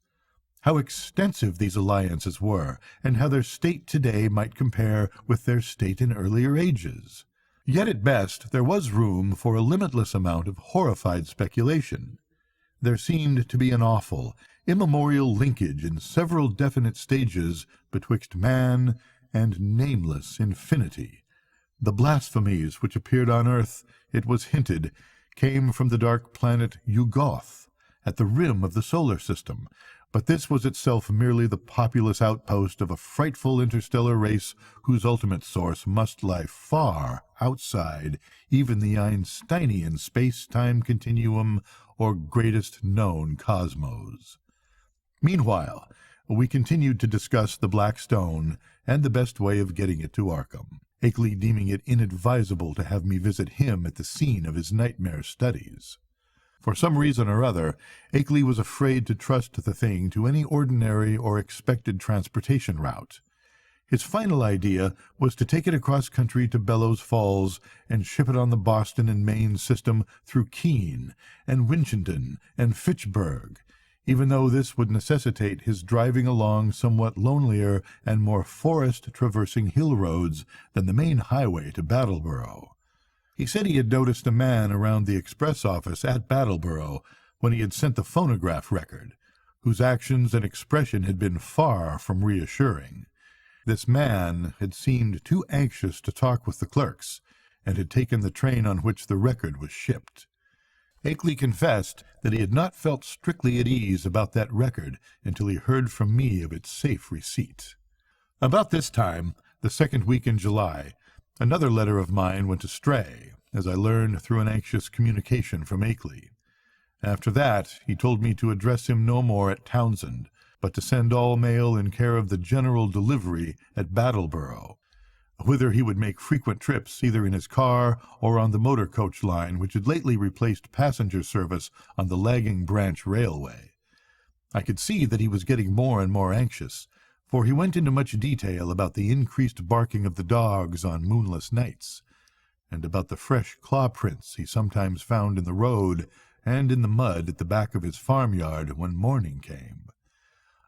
How extensive these alliances were, and how their state today might compare with their state in earlier ages. Yet at best there was room for a limitless amount of horrified speculation. There seemed to be an awful, immemorial linkage in several definite stages betwixt man and nameless infinity. The blasphemies which appeared on earth, it was hinted, came from the dark planet Yugoth, at the rim of the solar system, but this was itself merely the populous outpost of a frightful interstellar race whose ultimate source must lie far outside even the Einsteinian space-time continuum or greatest known cosmos. Meanwhile, we continued to discuss the Black Stone and the best way of getting it to Arkham, Akeley deeming it inadvisable to have me visit him at the scene of his nightmare studies. For some reason or other, Akeley was afraid to trust the thing to any ordinary or expected transportation route. His final idea was to take it across country to Bellows Falls and ship it on the Boston and Maine system through Keene and Winchendon and Fitchburg, even though this would necessitate his driving along somewhat lonelier and more forest-traversing hill roads than the main highway to Battleboro. He said he had noticed a man around the express office at Battleboro when he had sent the phonograph record, whose actions and expression had been far from reassuring. This man had seemed too anxious to talk with the clerks, and had taken the train on which the record was shipped. Akeley confessed that he had not felt strictly at ease about that record until he heard from me of its safe receipt. About this time, the second week in July, another letter of mine went astray, as I learned through an anxious communication from Akeley. After that, he told me to address him no more at Townsend, but to send all mail in care of the general delivery at Battleboro, whither he would make frequent trips either in his car or on the motor coach line which had lately replaced passenger service on the lagging branch railway. I could see that he was getting more and more anxious, for he went into much detail about the increased barking of the dogs on moonless nights, and about the fresh claw prints he sometimes found in the road and in the mud at the back of his farmyard when morning came.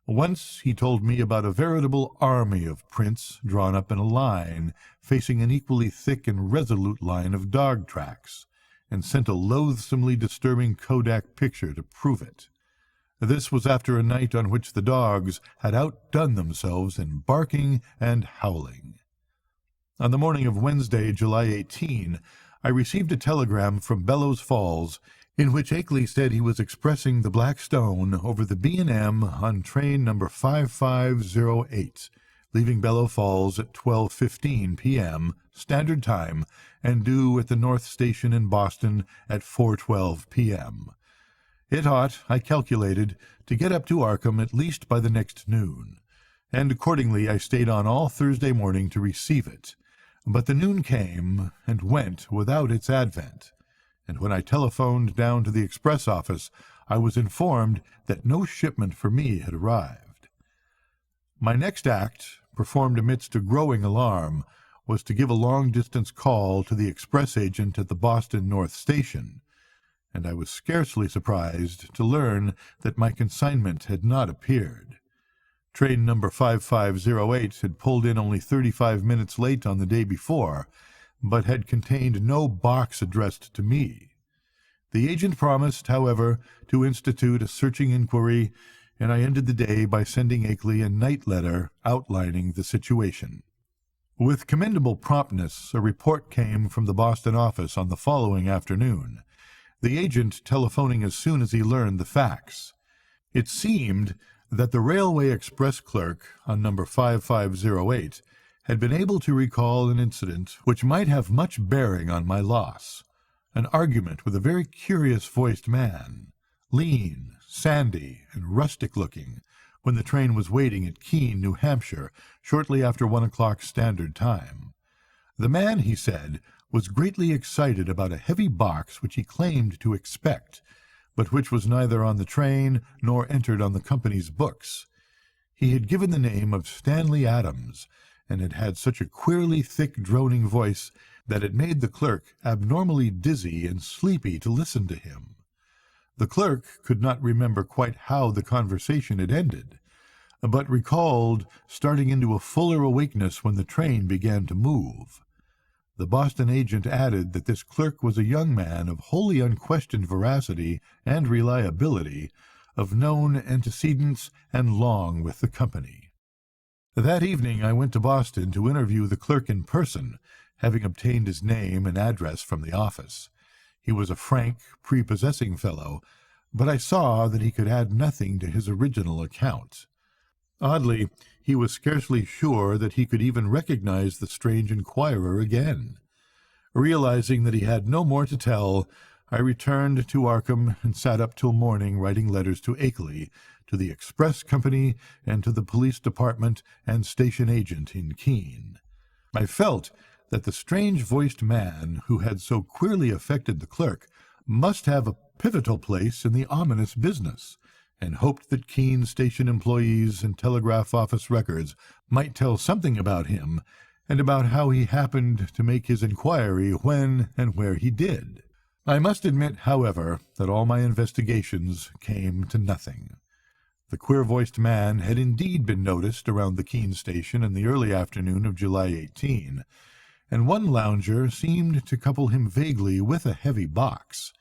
Once he told me about a veritable army of prints drawn up in a line, facing an equally thick and resolute line of dog tracks, and sent a loathsomely disturbing Kodak picture to prove it. This was after a night on which the dogs had outdone themselves in barking and howling. On the morning of Wednesday, July 18, I received a telegram from Bellows Falls in which Akeley said he was expressing the Black Stone over the B&M on train number 5508, leaving Bellows Falls at 12:15 p.m. Standard Time and due at the North Station in Boston at 4:12 p.m. It ought, I calculated, to get up to Arkham at least by the next noon, and accordingly I stayed on all Thursday morning to receive it. But the noon came and went without its advent, and when I telephoned down to the express office, I was informed that no shipment for me had arrived. My next act, performed amidst a growing alarm, was to give a long-distance call to the express agent at the Boston North Station, and I was scarcely surprised to learn that my consignment had not appeared. Train number 5508 had pulled in only 35 minutes late on the day before, but had contained no box addressed to me. The agent promised, however, to institute a searching inquiry, and I ended the day by sending Akeley a night letter outlining the situation. With commendable promptness, a report came from the Boston office on the following afternoon, the agent telephoning as soon as he learned the facts. It seemed that the railway express clerk on number 5508 had been able to recall an incident which might have much bearing on my loss, an argument with a very curious-voiced man, lean, sandy, and rustic-looking, when the train was waiting at Keene, New Hampshire, shortly after 1 o'clock Standard Time. The man, he said, was greatly excited about a heavy box which he claimed to expect, but which was neither on the train nor entered on the company's books. He had given the name of Stanley Adams, and had had such a queerly thick, droning voice that it made the clerk abnormally dizzy and sleepy to listen to him. The clerk could not remember quite how the conversation had ended, but recalled starting into a fuller awakeness when the train began to move. The Boston agent added that this clerk was a young man of wholly unquestioned veracity and reliability, of known antecedents and long with the company. That evening I went to Boston to interview the clerk in person, having obtained his name and address from the office. He was a frank, prepossessing fellow, but I saw that he could add nothing to his original account. Oddly, he was scarcely sure that he could even recognize the strange inquirer again. Realizing that he had no more to tell, I returned to Arkham and sat up till morning writing letters to Akeley, to the express company, and to the police department and station agent in Keene. I felt that the strange-voiced man who had so queerly affected the clerk must have a pivotal place in the ominous business, and hoped that Keene station employees and telegraph office records might tell something about him, and about how he happened to make his inquiry when and where he did. I must admit, however, that all my investigations came to nothing. The queer-voiced man had indeed been noticed around the Keene station in the early afternoon of July 18, and one lounger seemed to couple him vaguely with a heavy box,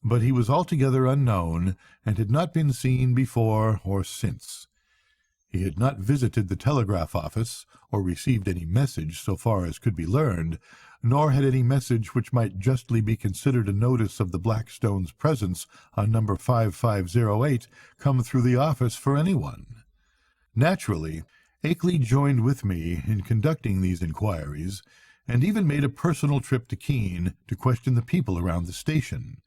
but he was altogether unknown, and had not been seen before or since. He had not visited the telegraph office, or received any message so far as could be learned, nor had any message which might justly be considered a notice of the Blackstone's presence on number 5508 come through the office for anyone. Naturally, Akeley joined with me in conducting these inquiries, and even made a personal trip to Keene to question the people around the station.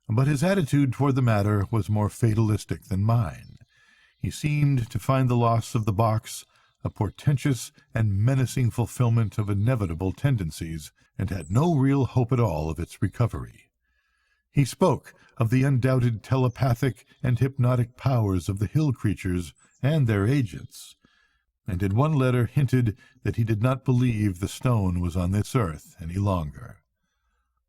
But his attitude toward the matter was more fatalistic than mine. He seemed to find the loss of the box a portentous and menacing fulfillment of inevitable tendencies, and had no real hope at all of its recovery. He spoke of the undoubted telepathic and hypnotic powers of the hill creatures and their agents, and in one letter hinted that he did not believe the stone was on this earth any longer.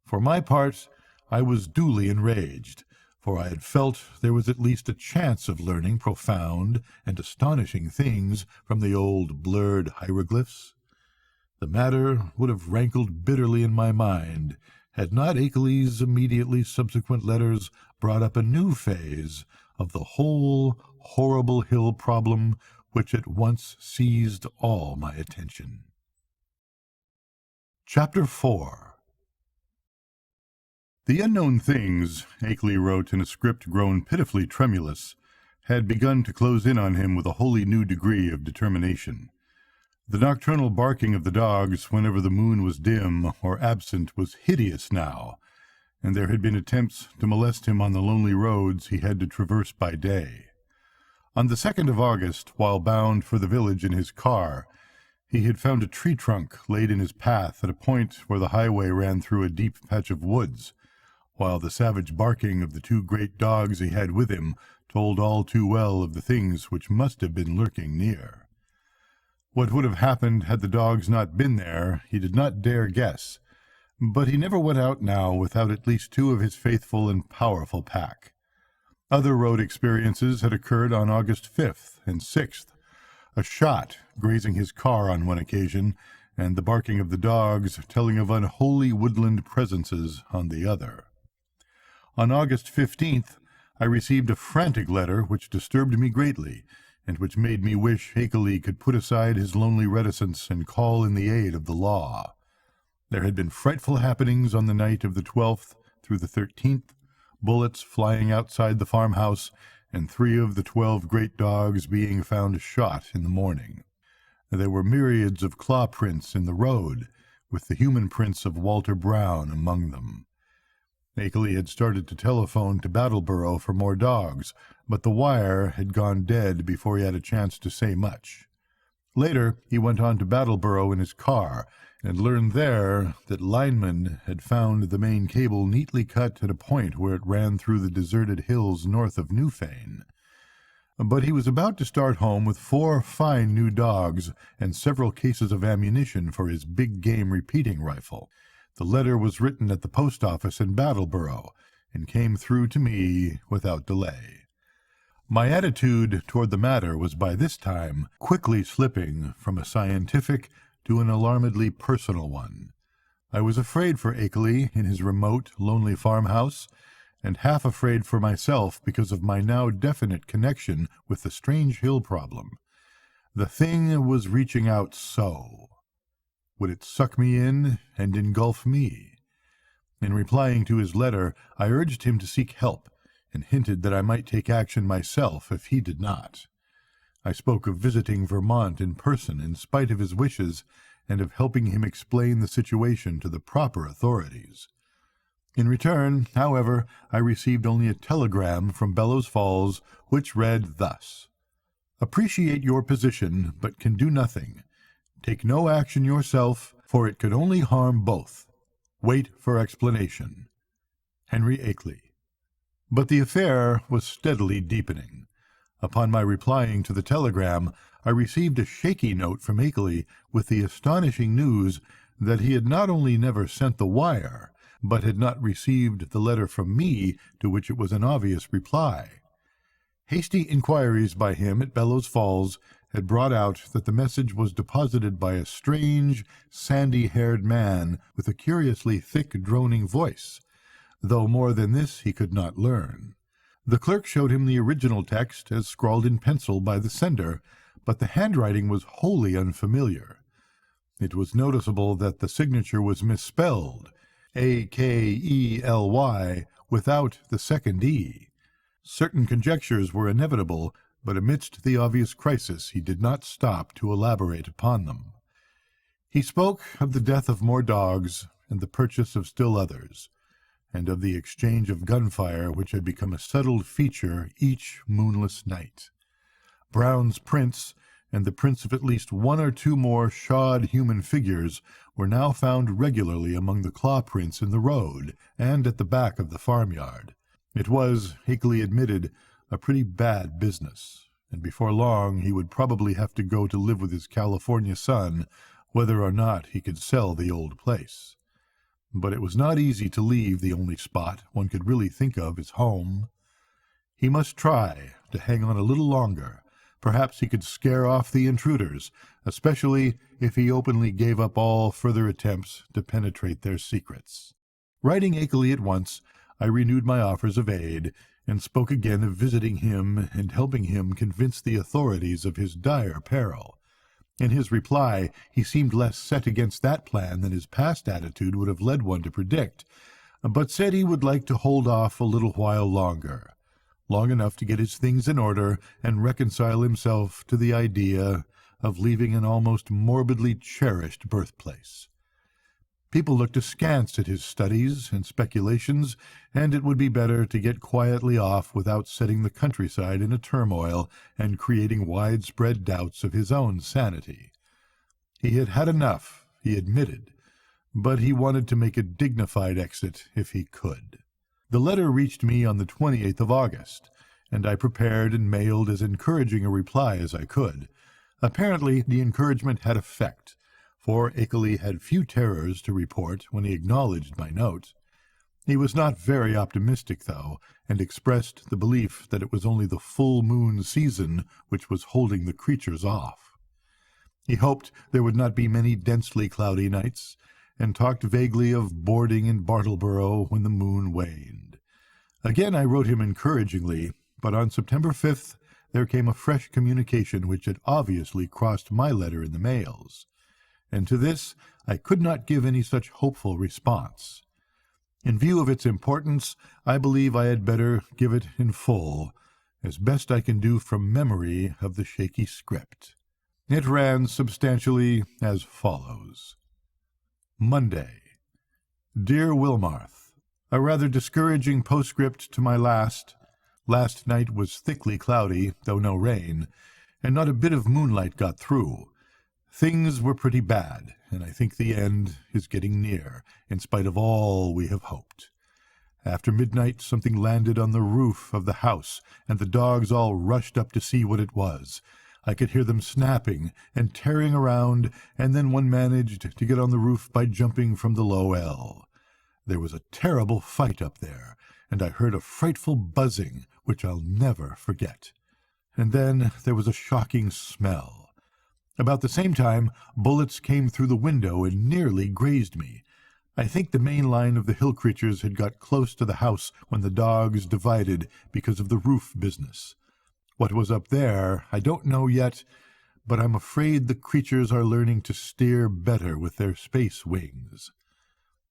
For my part, I was duly enraged, for I had felt there was at least a chance of learning profound and astonishing things from the old blurred hieroglyphs. The matter would have rankled bitterly in my mind had not Akeley's immediately subsequent letters brought up a new phase of the whole horrible hill problem which at once seized all my attention. Chapter 4. The unknown things, Akeley wrote in a script grown pitifully tremulous, had begun to close in on him with a wholly new degree of determination. The nocturnal barking of the dogs whenever the moon was dim or absent was hideous now, and there had been attempts to molest him on the lonely roads he had to traverse by day. On the 2nd of August, while bound for the village in his car, he had found a tree trunk laid in his path at a point where the highway ran through a deep patch of woods, while the savage barking of the two great dogs he had with him told all too well of the things which must have been lurking near. What would have happened had the dogs not been there, he did not dare guess, but he never went out now without at least two of his faithful and powerful pack. Other road experiences had occurred on August 5th and 6th, a shot grazing his car on one occasion, and the barking of the dogs telling of unholy woodland presences on the other. On August 15th, I received a frantic letter which disturbed me greatly, and which made me wish Hakeley could put aside his lonely reticence and call in the aid of the law. There had been frightful happenings on the night of the 12th through the 13th, bullets flying outside the farmhouse, and 3 of the 12 great dogs being found shot in the morning. There were myriads of claw prints in the road, with the human prints of Walter Brown among them. Hakeley had started to telephone to Brattleboro for more dogs, but the wire had gone dead before he had a chance to say much. Later, he went on to Brattleboro in his car, and learned there that linemen had found the main cable neatly cut at a point where it ran through the deserted hills north of Newfane. But he was about to start home with 4 fine new dogs and several cases of ammunition for his big game repeating rifle. The letter was written at the post office in Brattleboro, and came through to me without delay. My attitude toward the matter was by this time quickly slipping from a scientific to an alarmedly personal one. I was afraid for Hakeley in his remote, lonely farmhouse, and half afraid for myself because of my now definite connection with the strange hill problem. The thing was reaching out so. Would it suck me in and engulf me? In replying to his letter, I urged him to seek help, and hinted that I might take action myself if he did not. I spoke of visiting Vermont in person in spite of his wishes, and of helping him explain the situation to the proper authorities. In return, however, I received only a telegram from Bellows Falls, which read thus: "Appreciate your position, but can do nothing. Take no action yourself, for it could only harm both. Wait for explanation. Henry Hakeley." But the affair was steadily deepening. Upon my replying to the telegram, I received a shaky note from Hakeley with the astonishing news that he had not only never sent the wire, but had not received the letter from me to which it was an obvious reply. Hasty inquiries by him at Bellows Falls had brought out that the message was deposited by a strange, sandy-haired man with a curiously thick, droning voice, though more than this he could not learn. The clerk showed him the original text as scrawled in pencil by the sender, but the handwriting was wholly unfamiliar. It was noticeable that the signature was misspelled, Akeley, without the second E. Certain conjectures were inevitable, but amidst the obvious crisis he did not stop to elaborate upon them. He spoke of the death of more dogs and the purchase of still others, and of the exchange of gunfire which had become a settled feature each moonless night. Brown's prints, and the prints of at least 1 or 2 more shod human figures, were now found regularly among the claw prints in the road and at the back of the farmyard. It was, Hakeley admitted, a pretty bad business, and before long he would probably have to go to live with his California son, whether or not he could sell the old place. But it was not easy to leave the only spot one could really think of as home. He must try to hang on a little longer. Perhaps he could scare off the intruders, especially if he openly gave up all further attempts to penetrate their secrets. Writing Hakeley at once, I renewed my offers of aid, and spoke again of visiting him and helping him convince the authorities of his dire peril. In his reply, he seemed less set against that plan than his past attitude would have led one to predict, but said he would like to hold off a little while longer, long enough to get his things in order and reconcile himself to the idea of leaving an almost morbidly cherished birthplace. People looked askance at his studies and speculations, and it would be better to get quietly off without setting the countryside in a turmoil and creating widespread doubts of his own sanity. He had had enough, he admitted, but he wanted to make a dignified exit if he could. The letter reached me on the 28th of August, and I prepared and mailed as encouraging a reply as I could. Apparently, the encouragement had effect, for Akeley had few terrors to report when he acknowledged my note. He was not very optimistic, though, and expressed the belief that it was only the full moon season which was holding the creatures off. He hoped there would not be many densely cloudy nights, and talked vaguely of boarding in Bartleboro when the moon waned. Again I wrote him encouragingly, but on September 5th there came a fresh communication which had obviously crossed my letter in the mails, and to this I could not give any such hopeful response. In view of its importance, I believe I had better give it in full, as best I can do from memory of the shaky script. It ran substantially as follows. Monday. Dear Wilmarth, a rather discouraging postscript to my last. Last night was thickly cloudy, though no rain, and not a bit of moonlight got through. Things were pretty bad, and I think the end is getting near, in spite of all we have hoped. After midnight something landed on the roof of the house, and the dogs all rushed up to see what it was. I could hear them snapping and tearing around, and then one managed to get on the roof by jumping from the low L. There was a terrible fight up there, and I heard a frightful buzzing, which I'll never forget. And then there was a shocking smell. About the same time, bullets came through the window and nearly grazed me. I think the main line of the hill creatures had got close to the house when the dogs divided because of the roof business. What was up there, I don't know yet, but I'm afraid the creatures are learning to steer better with their space wings.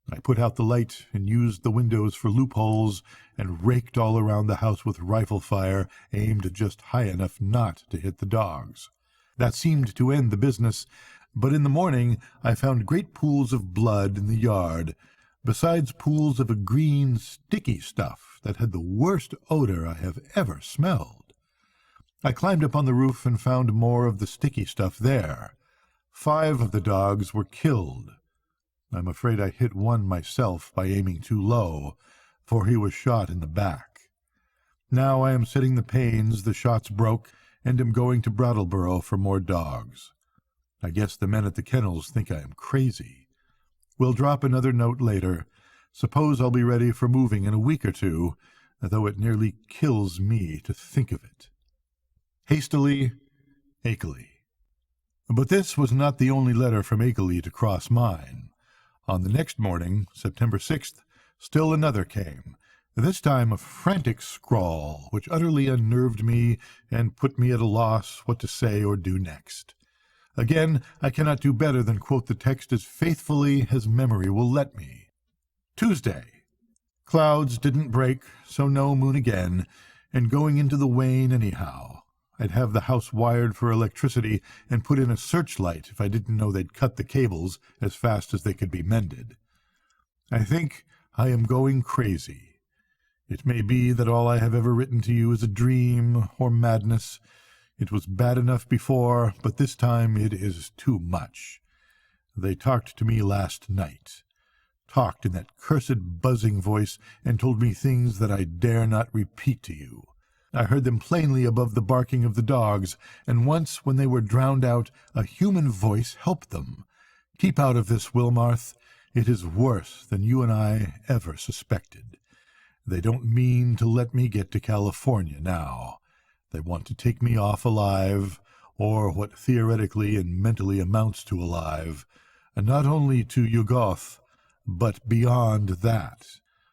I put out the light and used the windows for loopholes and raked all around the house with rifle fire aimed just high enough not to hit the dogs. That seemed to end the business, but in the morning I found great pools of blood in the yard, besides pools of a green, sticky stuff that had the worst odor I have ever smelled. I climbed up on the roof and found more of the sticky stuff there. 5 of the dogs were killed. I'm afraid I hit one myself by aiming too low, for he was shot in the back. Now I am setting the panes the shots broke, and am going to Brattleboro for more dogs. I guess the men at the kennels think I am crazy. We'll drop another note later. Suppose I'll be ready for moving in a week or two, though it nearly kills me to think of it. Hastily, Akeley. But this was not the only letter from Akeley to cross mine. On the next morning, September 6th, still another came, this time a frantic scrawl which utterly unnerved me and put me at a loss what to say or do next. Again, I cannot do better than quote the text as faithfully as memory will let me. Tuesday. Clouds didn't break, so no moon again, and going into the wane anyhow. I'd have the house wired for electricity and put in a searchlight if I didn't know they'd cut the cables as fast as they could be mended. I think I am going crazy. It may be that all I have ever written to you is a dream or madness. It was bad enough before, but this time it is too much. They talked to me last night, talked in that cursed buzzing voice, and told me things that I dare not repeat to you. I heard them plainly above the barking of the dogs, and once, when they were drowned out, a human voice helped them. Keep out of this, Wilmarth. It is worse than you and I ever suspected. They don't mean to let me get to California now. They want to take me off alive, or what theoretically and mentally amounts to alive, and not only to Yugoth, but beyond that,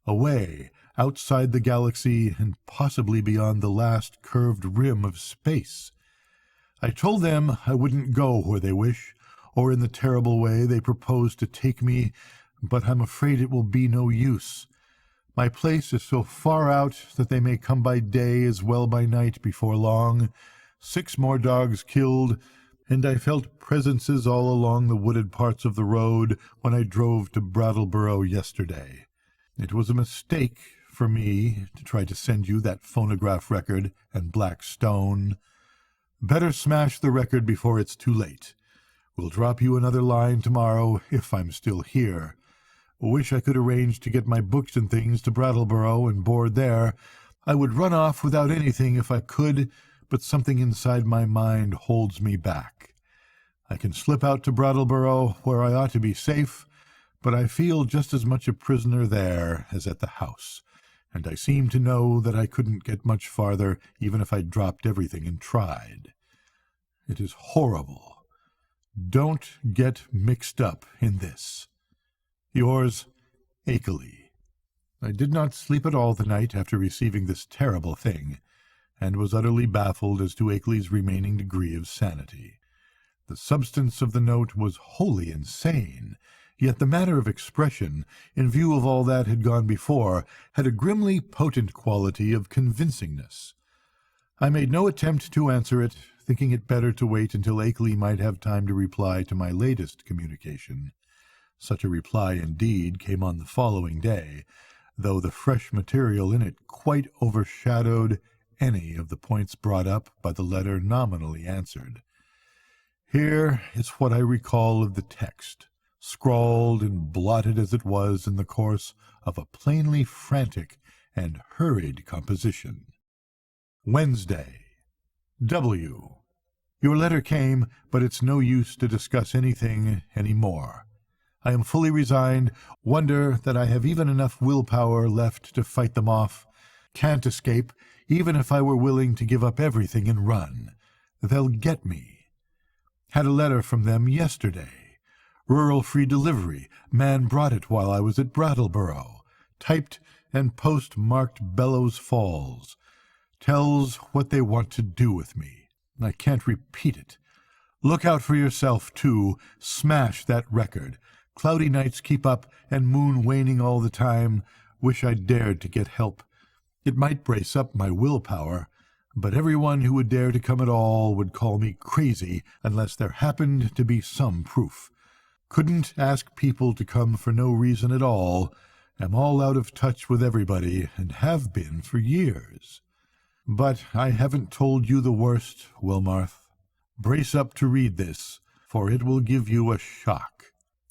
away, outside the galaxy, and possibly beyond the last curved rim of space. I told them I wouldn't go where they wish, or in the terrible way they propose to take me, but I'm afraid it will be no use. My place is so far out that they may come by day as well by night before long. 6 more dogs killed, and I felt presences all along the wooded parts of the road when I drove to Brattleboro yesterday. It was a mistake for me to try to send you that phonograph record and black stone. Better smash the record before it's too late. We'll drop you another line tomorrow if I'm still here. Wish I could arrange to get my books and things to Brattleboro and board there. I would run off without anything if I could, but something inside my mind holds me back. I can slip out to Brattleboro, where I ought to be safe, but I feel just as much a prisoner there as at the house, and I seem to know that I couldn't get much farther even if I dropped everything and tried. It is horrible. Don't get mixed up in this. Yours, Akeley. I did not sleep at all the night after receiving this terrible thing, and was utterly baffled as to Akeley's remaining degree of sanity. The substance of the note was wholly insane, yet the manner of expression, in view of all that had gone before, had a grimly potent quality of convincingness. I made no attempt to answer it, thinking it better to wait until Akeley might have time to reply to my latest communication. Such a reply, indeed, came on the following day, though the fresh material in it quite overshadowed any of the points brought up by the letter nominally answered. Here is what I recall of the text, scrawled and blotted as it was in the course of a plainly frantic and hurried composition. Wednesday. W. Your letter came, but it's no use to discuss anything any more. I am fully resigned, wonder that I have even enough willpower left to fight them off. Can't escape, even if I were willing to give up everything and run. They'll get me. Had a letter from them yesterday. Rural free delivery. Man brought it while I was at Brattleboro. Typed and postmarked Bellows Falls. Tells what they want to do with me. I can't repeat it. Look out for yourself, too. Smash that record. Cloudy nights keep up, and moon waning all the time. Wish I dared to get help. It might brace up my willpower, but everyone who would dare to come at all would call me crazy unless there happened to be some proof. Couldn't ask people to come for no reason at all. Am all out of touch with everybody, and have been for years. But I haven't told you the worst, Wilmarth. Brace up to read this, for it will give you a shock.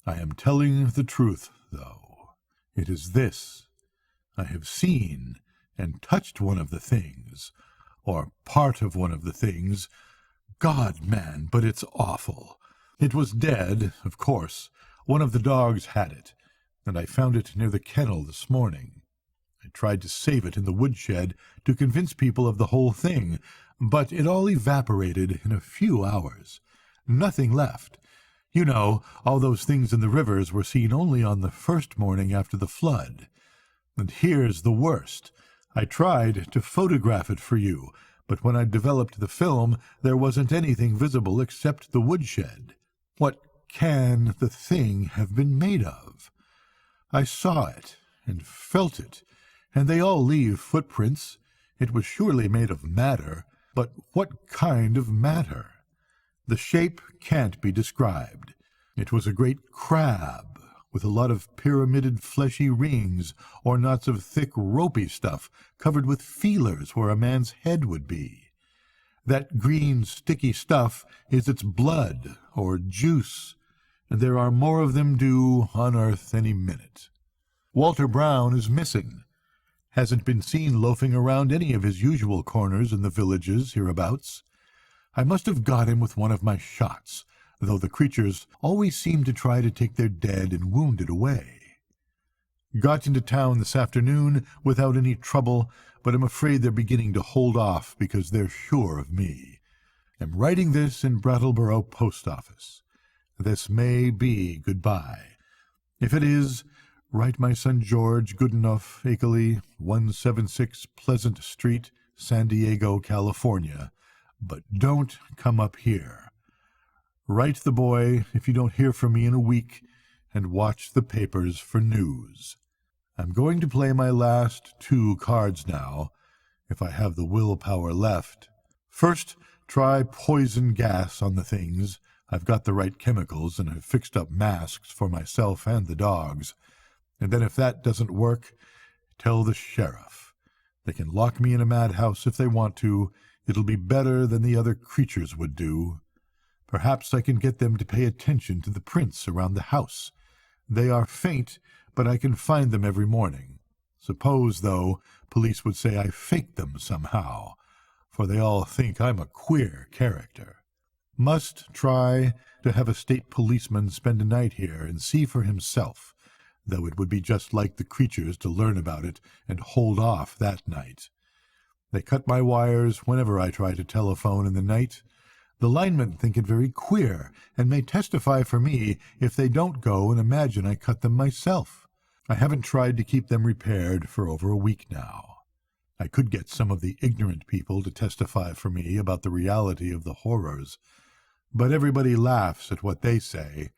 I am telling the truth, though. It is this. I have seen and touched one of the things, or part of one of the things. God, man, but it's awful. It was dead, of course. One of the dogs had it, and I found it near the kennel this morning. I tried to save it in the woodshed to convince people of the whole thing, but it all evaporated in a few hours. Nothing left. You know, all those things in the rivers were seen only on the first morning after the flood. And here's the worst. I tried to photograph it for you, but when I developed the film, there wasn't anything visible except the woodshed. What can the thing have been made of? I saw it and felt it, and they all leave footprints. It was surely made of matter, but what kind of matter? The shape can't be described. It was a great crab, with a lot of pyramided fleshy rings, or knots of thick ropey stuff covered with feelers where a man's head would be. That green sticky stuff is its blood, or juice, and there are more of them due on Earth any minute. Walter Brown is missing. Hasn't been seen loafing around any of his usual corners in the villages hereabouts. I must have got him with one of my shots, though the creatures always seem to try to take their dead and wounded away. Got into town this afternoon without any trouble, but I'm afraid they're beginning to hold off because they're sure of me. Am writing this in Brattleboro Post Office. This may be goodbye. If it is, write my son George Goodenough, Akeley, 176 Pleasant Street, San Diego, California. But don't come up here. Write the boy if you don't hear from me in a week, and watch the papers for news. I'm going to play my last 2 cards now, if I have the willpower left. First, try poison gas on the things. I've got the right chemicals, and have fixed up masks for myself and the dogs. And then if that doesn't work, tell the sheriff. They can lock me in a madhouse if they want to. It'll be better than the other creatures would do. Perhaps I can get them to pay attention to the prints around the house. They are faint, but I can find them every morning. Suppose, though, police would say I faked them somehow, for they all think I'm a queer character. Must try to have a state policeman spend a night here and see for himself, though it would be just like the creatures to learn about it and hold off that night. They cut my wires whenever I try to telephone in the night. The linemen think it very queer, and may testify for me if they don't go and imagine I cut them myself. I haven't tried to keep them repaired for over a week now. I could get some of the ignorant people to testify for me about the reality of the horrors, but everybody laughs at what they say,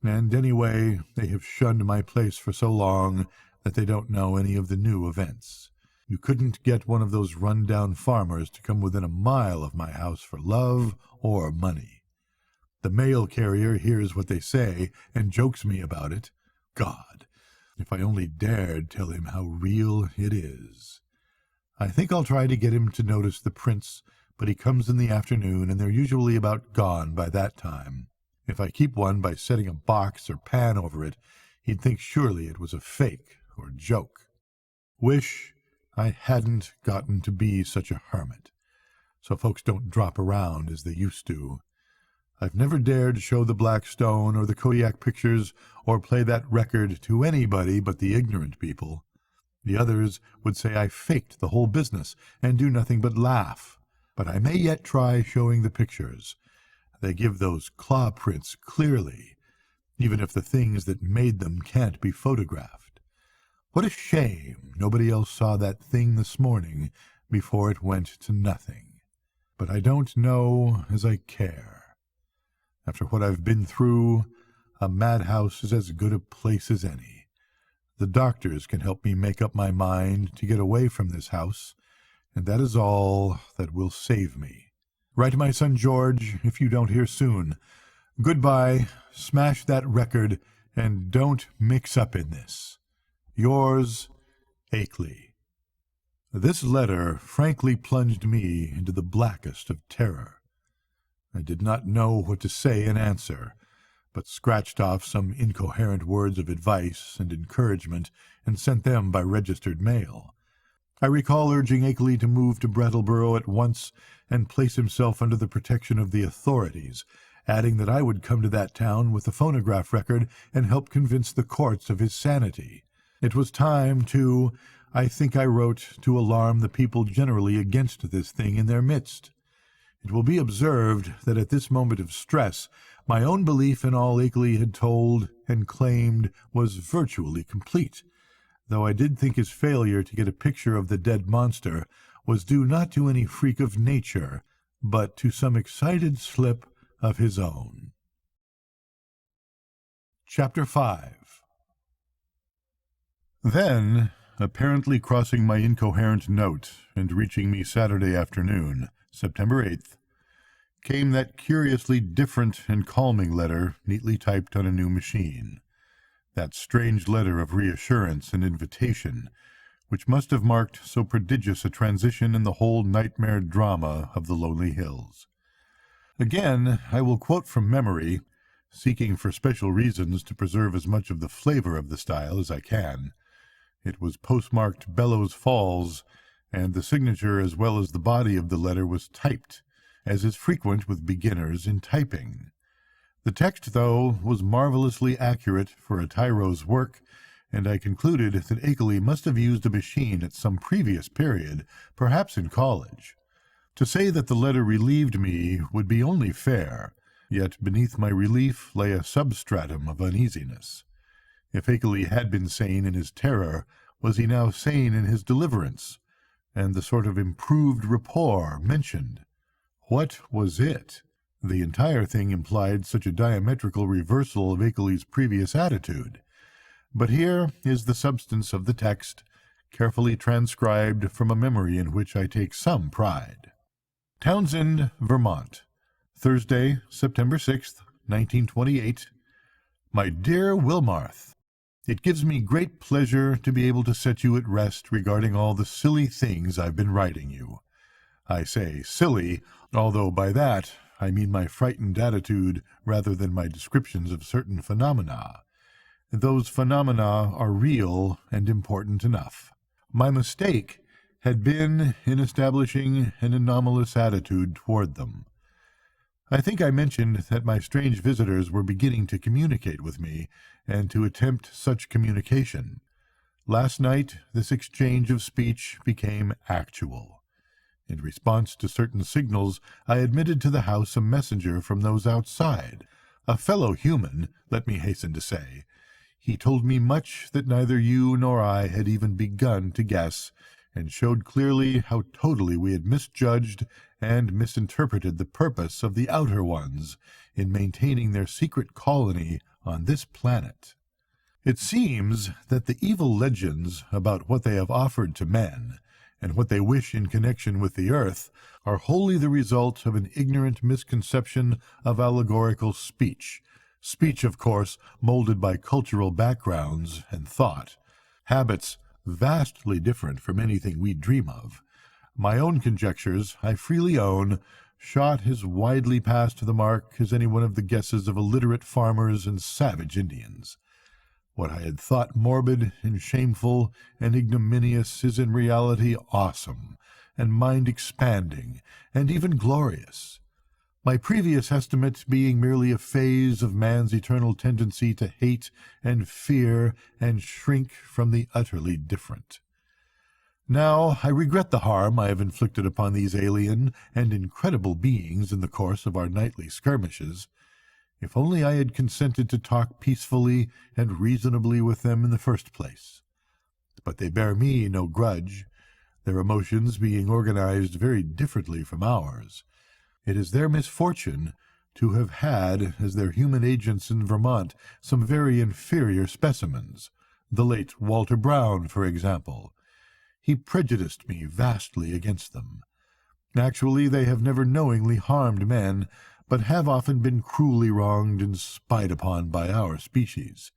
and anyway, they have shunned my place for so long that they don't know any of the new events. You couldn't get one of those run-down farmers to come within a mile of my house for love or money. The mail carrier hears what they say and jokes me about it. God, if I only dared tell him how real it is. I think I'll try to get him to notice the prints, but he comes in the afternoon, and they're usually about gone by that time. If I keep one by setting a box or pan over it, he'd think surely it was a fake or joke. Wish I hadn't gotten to be such a hermit, so folks don't drop around as they used to. I've never dared show the Black Stone or the Kodiak pictures or play that record to anybody but the ignorant people. The others would say I faked the whole business and do nothing but laugh. But I may yet try showing the pictures. They give those claw prints clearly, even if the things that made them can't be photographed. What a shame nobody else saw that thing this morning before it went to nothing. But I don't know as I care. After what I've been through, a madhouse is as good a place as any. The doctors can help me make up my mind to get away from this house, and that is all that will save me. Write my son George if you don't hear soon. Goodbye, smash that record, and don't mix up in this. Yours, Akeley. This letter frankly plunged me into the blackest of terror. I did not know what to say in answer, but scratched off some incoherent words of advice and encouragement and sent them by registered mail. I recall urging Akeley to move to Brattleboro at once and place himself under the protection of the authorities, adding that I would come to that town with the phonograph record and help convince the courts of his sanity. It was time, too, I think I wrote, to alarm the people generally against this thing in their midst. It will be observed that at this moment of stress, my own belief in all Akeley had told and claimed was virtually complete, though I did think his failure to get a picture of the dead monster was due not to any freak of nature, but to some excited slip of his own. Chapter 5. Then, apparently crossing my incoherent note and reaching me Saturday afternoon, September 8th, came that curiously different and calming letter neatly typed on a new machine. That strange letter of reassurance and invitation, which must have marked so prodigious a transition in the whole nightmare drama of the lonely hills. Again, I will quote from memory, seeking for special reasons to preserve as much of the flavor of the style as I can. It was postmarked Bellows Falls, and the signature as well as the body of the letter was typed, as is frequent with beginners in typing. The text, though, was marvelously accurate for a tyro's work, and I concluded that Akeley must have used a machine at some previous period, perhaps in college. To say that the letter relieved me would be only fair, yet beneath my relief lay a substratum of uneasiness. If Akeley had been sane in his terror, was he now sane in his deliverance? And the sort of improved rapport mentioned, what was it? The entire thing implied such a diametrical reversal of Akeley's previous attitude. But here is the substance of the text, carefully transcribed from a memory in which I take some pride. Townsend, Vermont, Thursday, September 6th, 1928. My dear Wilmarth, it gives me great pleasure to be able to set you at rest regarding all the silly things I've been writing you. I say silly, although by that I mean my frightened attitude rather than my descriptions of certain phenomena. Those phenomena are real and important enough. My mistake had been in establishing an anomalous attitude toward them. I think I mentioned that my strange visitors were beginning to communicate with me, and to attempt such communication. Last night, this exchange of speech became actual. In response to certain signals, I admitted to the house a messenger from those outside, a fellow human, let me hasten to say. He told me much that neither you nor I had even begun to guess, and showed clearly how totally we had misjudged and misinterpreted the purpose of the Outer Ones in maintaining their secret colony on this planet. It seems that the evil legends about what they have offered to men, and what they wish in connection with the earth, are wholly the result of an ignorant misconception of allegorical speech, of course, molded by cultural backgrounds and thought, habits vastly different from anything we dream of. My own conjectures, I freely own, shot as widely past the mark as any one of the guesses of illiterate farmers and savage Indians. What I had thought morbid and shameful and ignominious is in reality awesome and mind-expanding and even glorious. My previous estimate being merely a phase of man's eternal tendency to hate and fear and shrink from the utterly different. Now I regret the harm I have inflicted upon these alien and incredible beings in the course of our nightly skirmishes. If only I had consented to talk peacefully and reasonably with them in the first place. But they bear me no grudge, their emotions being organized very differently from ours. It is their misfortune to have had as their human agents in Vermont some very inferior specimens, the late Walter Brown, for example. He prejudiced me vastly against them. Actually, they have never knowingly harmed men, but have often been cruelly wronged and spied upon by our species.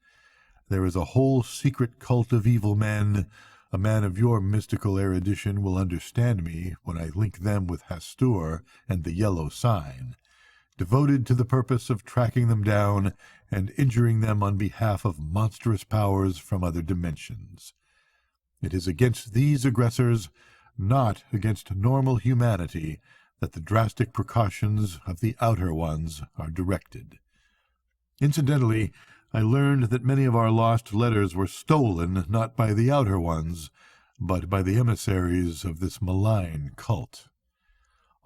There is a whole secret cult of evil men. A man of your mystical erudition will understand me when I link them with Hastur and the Yellow Sign, devoted to the purpose of tracking them down and injuring them on behalf of monstrous powers from other dimensions. It is against these aggressors, not against normal humanity, that the drastic precautions of the Outer Ones are directed. Incidentally, I learned that many of our lost letters were stolen not by the Outer Ones, but by the emissaries of this malign cult.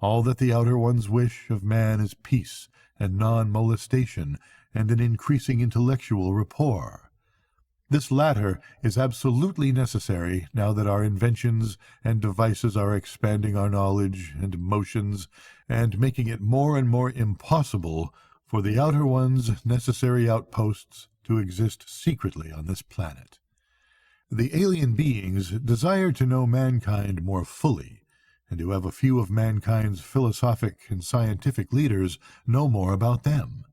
All that the Outer Ones wish of man is peace and non-molestation and an increasing intellectual rapport. This latter is absolutely necessary now that our inventions and devices are expanding our knowledge and emotions and making it more and more impossible for the Outer Ones' necessary outposts to exist secretly on this planet. The alien beings desire to know mankind more fully, and to have a few of mankind's philosophic and scientific leaders know more about them.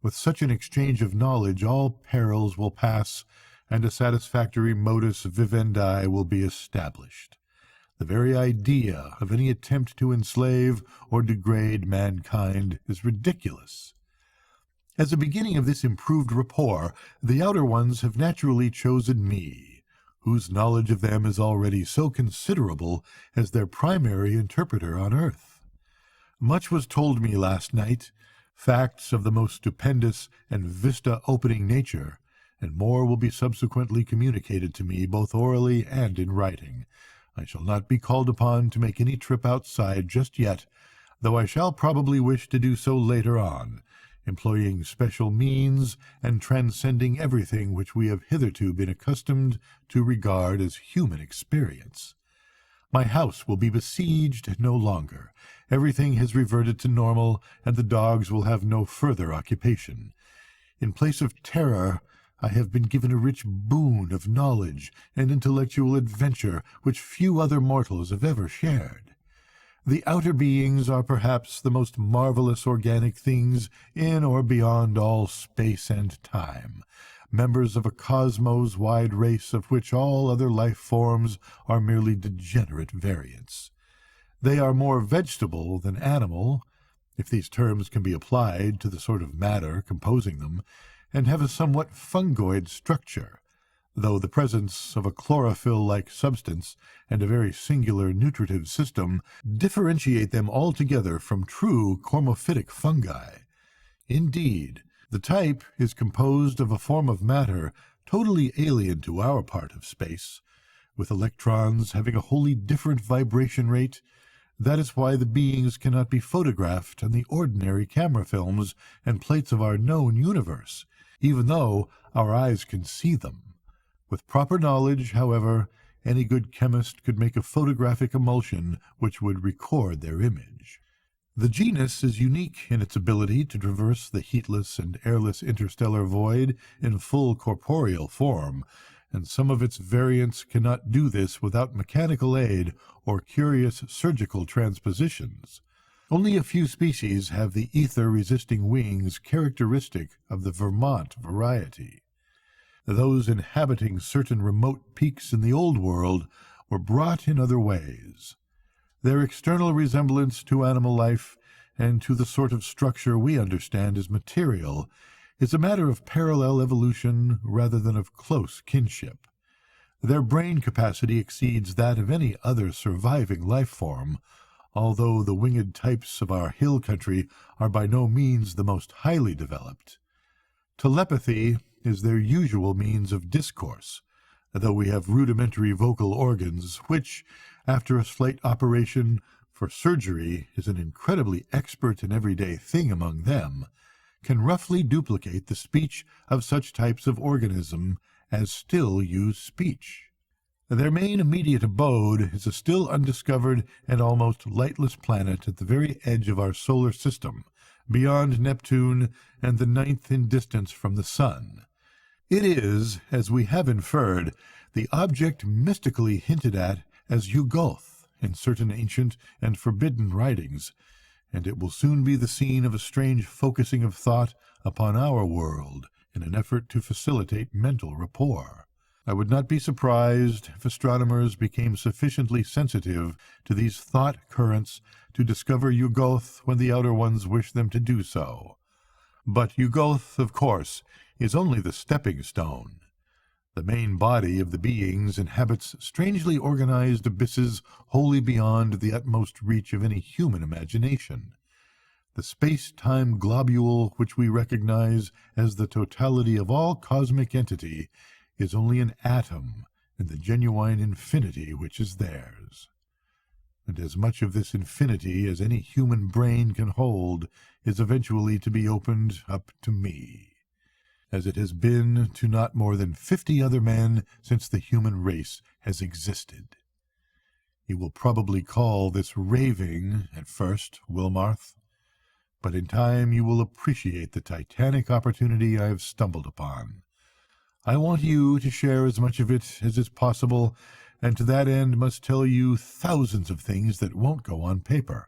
With such an exchange of knowledge, all perils will pass, and a satisfactory modus vivendi will be established. The very idea of any attempt to enslave or degrade mankind is ridiculous. As a beginning of this improved rapport, the Outer Ones have naturally chosen me, whose knowledge of them is already so considerable, as their primary interpreter on earth. Much was told me last night, facts of the most stupendous and vista-opening nature, and more will be subsequently communicated to me both orally and in writing. I shall not be called upon to make any trip outside just yet, though I shall probably wish to do so later on, employing special means and transcending everything which we have hitherto been accustomed to regard as human experience. My house will be besieged no longer. Everything has reverted to normal, and the dogs will have no further occupation. In place of terror, I have been given a rich boon of knowledge and intellectual adventure which few other mortals have ever shared. The outer beings are perhaps the most marvelous organic things in or beyond all space and time, members of a cosmos-wide race of which all other life forms are merely degenerate variants. They are more vegetable than animal, if these terms can be applied to the sort of matter composing them, and have a somewhat fungoid structure, though the presence of a chlorophyll-like substance and a very singular nutritive system differentiate them altogether from true cormophytic fungi. Indeed, the type is composed of a form of matter totally alien to our part of space, with electrons having a wholly different vibration rate. That is why the beings cannot be photographed on the ordinary camera films and plates of our known universe, even though our eyes can see them. With proper knowledge, however, any good chemist could make a photographic emulsion which would record their image. The genus is unique in its ability to traverse the heatless and airless interstellar void in full corporeal form, and some of its variants cannot do this without mechanical aid or curious surgical transpositions. Only a few species have the ether-resisting wings characteristic of the Vermont variety. Those inhabiting certain remote peaks in the Old World were brought in other ways. Their external resemblance to animal life and to the sort of structure we understand as material is a matter of parallel evolution rather than of close kinship. Their brain capacity exceeds that of any other surviving life form, although the winged types of our hill country are by no means the most highly developed. Telepathy is their usual means of discourse, though we have rudimentary vocal organs, which, after a slight operation for surgery is an incredibly expert and everyday thing among them, can roughly duplicate the speech of such types of organism as still use speech. Their main immediate abode is a still undiscovered and almost lightless planet at the very edge of our solar system, beyond Neptune and the 9th in distance from the Sun. It is, as we have inferred, the object mystically hinted at as Yuggoth in certain ancient and forbidden writings, and it will soon be the scene of a strange focusing of thought upon our world in an effort to facilitate mental rapport. I would not be surprised if astronomers became sufficiently sensitive to these thought currents to discover Yuggoth when the outer ones wish them to do so. But Yuggoth, of course, is only the stepping stone. The main body of the beings inhabits strangely organized abysses wholly beyond the utmost reach of any human imagination. The space-time globule which we recognize as the totality of all cosmic entity is only an atom in the genuine infinity which is theirs. And as much of this infinity as any human brain can hold is eventually to be opened up to me, as it has been to not more than 50 other men since the human race has existed. You will probably call this raving at first, Wilmarth, but in time you will appreciate the titanic opportunity I have stumbled upon. I want you to share as much of it as is possible, and to that end must tell you thousands of things that won't go on paper.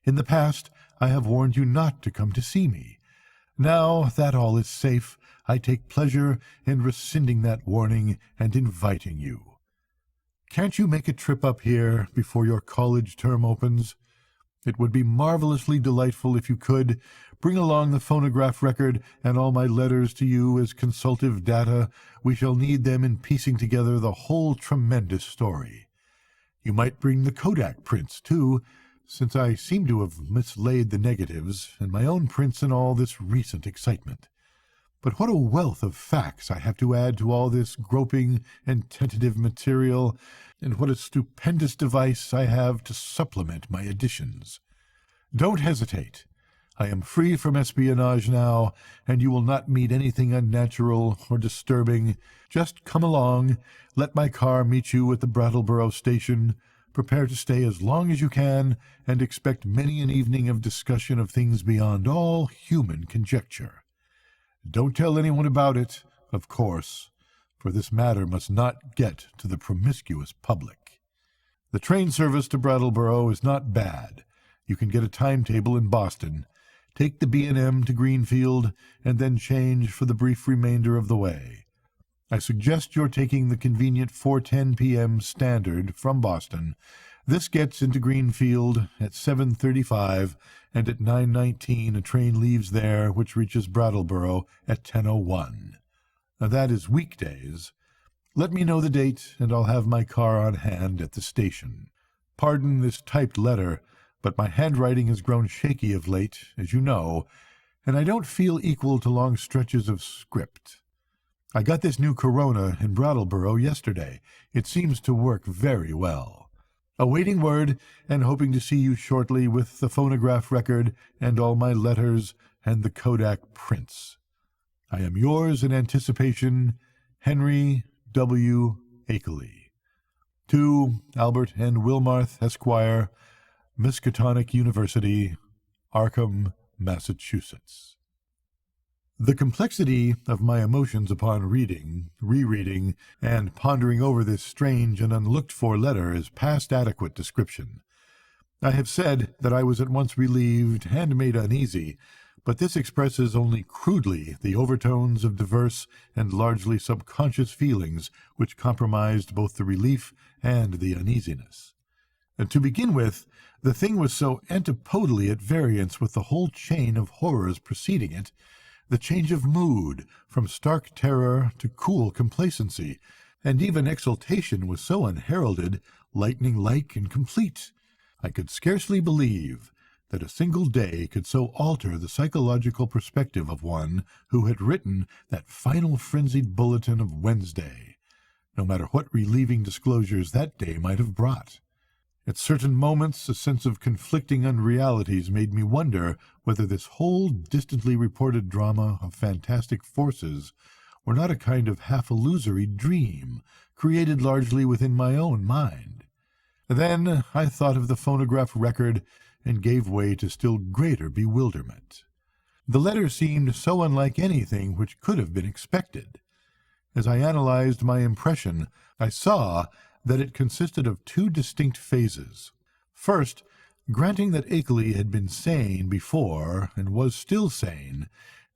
In the past, I have warned you not to come to see me. Now that all is safe, I take pleasure in rescinding that warning and inviting you. Can't you make a trip up here before your college term opens? It would be marvelously delightful if you could. Bring along the phonograph record and all my letters to you as consultive data. We shall need them in piecing together the whole tremendous story. You might bring the Kodak prints, too, since I seem to have mislaid the negatives and my own prints in all this recent excitement. But what a wealth of facts I have to add to all this groping and tentative material, and what a stupendous device I have to supplement my additions. Don't hesitate. I am free from espionage now, and you will not meet anything unnatural or disturbing. Just come along, let my car meet you at the Brattleboro station, prepare to stay as long as you can, and expect many an evening of discussion of things beyond all human conjecture. Don't tell anyone about it, of course, for this matter must not get to the promiscuous public. The train service to Brattleboro is not bad. You can get a timetable in Boston, take the B&M to Greenfield, and then change for the brief remainder of the way. I suggest you're taking the convenient 4:10 p.m. Standard from Boston, This gets into Greenfield at 7:35, and at 9:19 a train leaves there which reaches Brattleboro at 10:01. Now that is weekdays. Let me know the date, and I'll have my car on hand at the station. Pardon this typed letter, but my handwriting has grown shaky of late, as you know, and I don't feel equal to long stretches of script. I got this new Corona in Brattleboro yesterday. It seems to work very well. Awaiting word, and hoping to see you shortly with the phonograph record and all my letters and the Kodak prints. I am yours in anticipation, Henry W. Akeley. To Albert and Wilmarth, Esquire, Miskatonic University, Arkham, Massachusetts. The complexity of my emotions upon reading, rereading, and pondering over this strange and unlooked-for letter is past adequate description. I have said that I was at once relieved and made uneasy, but this expresses only crudely the overtones of diverse and largely subconscious feelings which compromised both the relief and the uneasiness. And to begin with, the thing was so antipodally at variance with the whole chain of horrors preceding it. The change of mood, from stark terror to cool complacency, and even exultation, was so unheralded, lightning-like and complete. I could scarcely believe that a single day could so alter the psychological perspective of one who had written that final frenzied bulletin of Wednesday, no matter what relieving disclosures that day might have brought. At certain moments, a sense of conflicting unrealities made me wonder whether this whole distantly reported drama of fantastic forces were not a kind of half-illusory dream, created largely within my own mind. Then I thought of the phonograph record and gave way to still greater bewilderment. The letter seemed so unlike anything which could have been expected. As I analyzed my impression, I saw that it consisted of two distinct phases. First, granting that Akeley had been sane before and was still sane,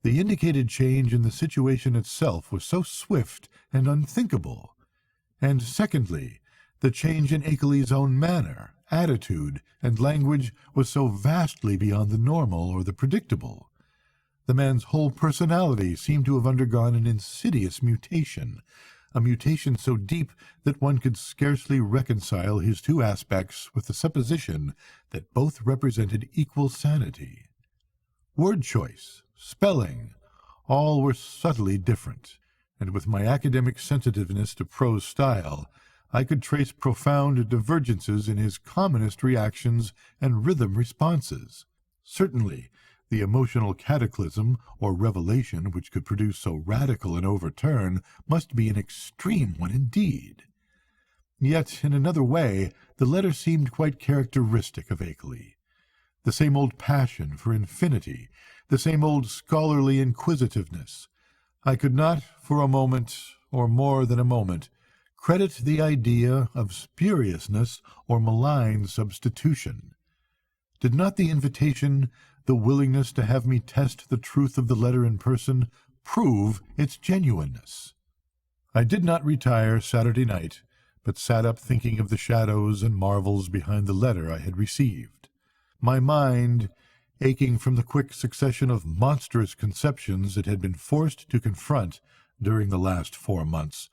the indicated change in the situation itself was so swift and unthinkable. And secondly, the change in Akeley's own manner, attitude, and language was so vastly beyond the normal or the predictable. The man's whole personality seemed to have undergone an insidious mutation, a mutation so deep that one could scarcely reconcile his two aspects with the supposition that both represented equal sanity. Word choice, spelling, all were subtly different, and with my academic sensitiveness to prose style, I could trace profound divergences in his commonest reactions and rhythm responses. Certainly, the emotional cataclysm or revelation which could produce so radical an overturn must be an extreme one indeed. Yet, in another way, the letter seemed quite characteristic of Akeley. The same old passion for infinity, the same old scholarly inquisitiveness. I could not, for a moment, or more than a moment, credit the idea of spuriousness or malign substitution. Did not the invitation, the willingness to have me test the truth of the letter in person, prove its genuineness? I did not retire Saturday night, but sat up thinking of the shadows and marvels behind the letter I had received. My mind, aching from the quick succession of monstrous conceptions it had been forced to confront during the last 4 months,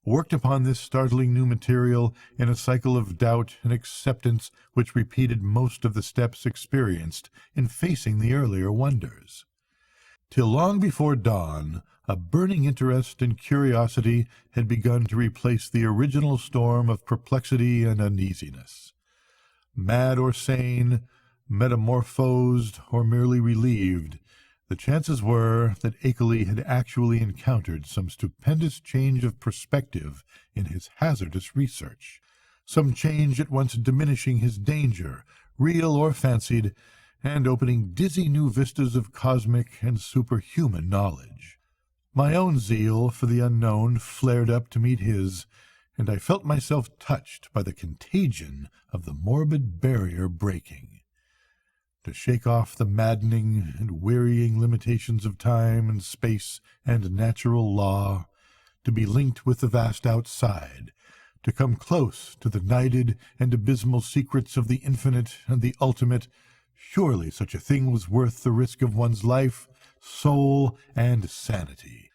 worked upon this startling new material in a cycle of doubt and acceptance which repeated most of the steps experienced in facing the earlier wonders. Till long before dawn, a burning interest and curiosity had begun to replace the original storm of perplexity and uneasiness. Mad or sane, metamorphosed or merely relieved, the chances were that Akeley had actually encountered some stupendous change of perspective in his hazardous research, some change at once diminishing his danger, real or fancied, and opening dizzy new vistas of cosmic and superhuman knowledge. My own zeal for the unknown flared up to meet his, and I felt myself touched by the contagion of the morbid barrier breaking. To shake off the maddening and wearying limitations of time and space and natural law, to be linked with the vast outside, to come close to the nided and abysmal secrets of the infinite and the ultimate, surely such a thing was worth the risk of one's life, soul, and sanity.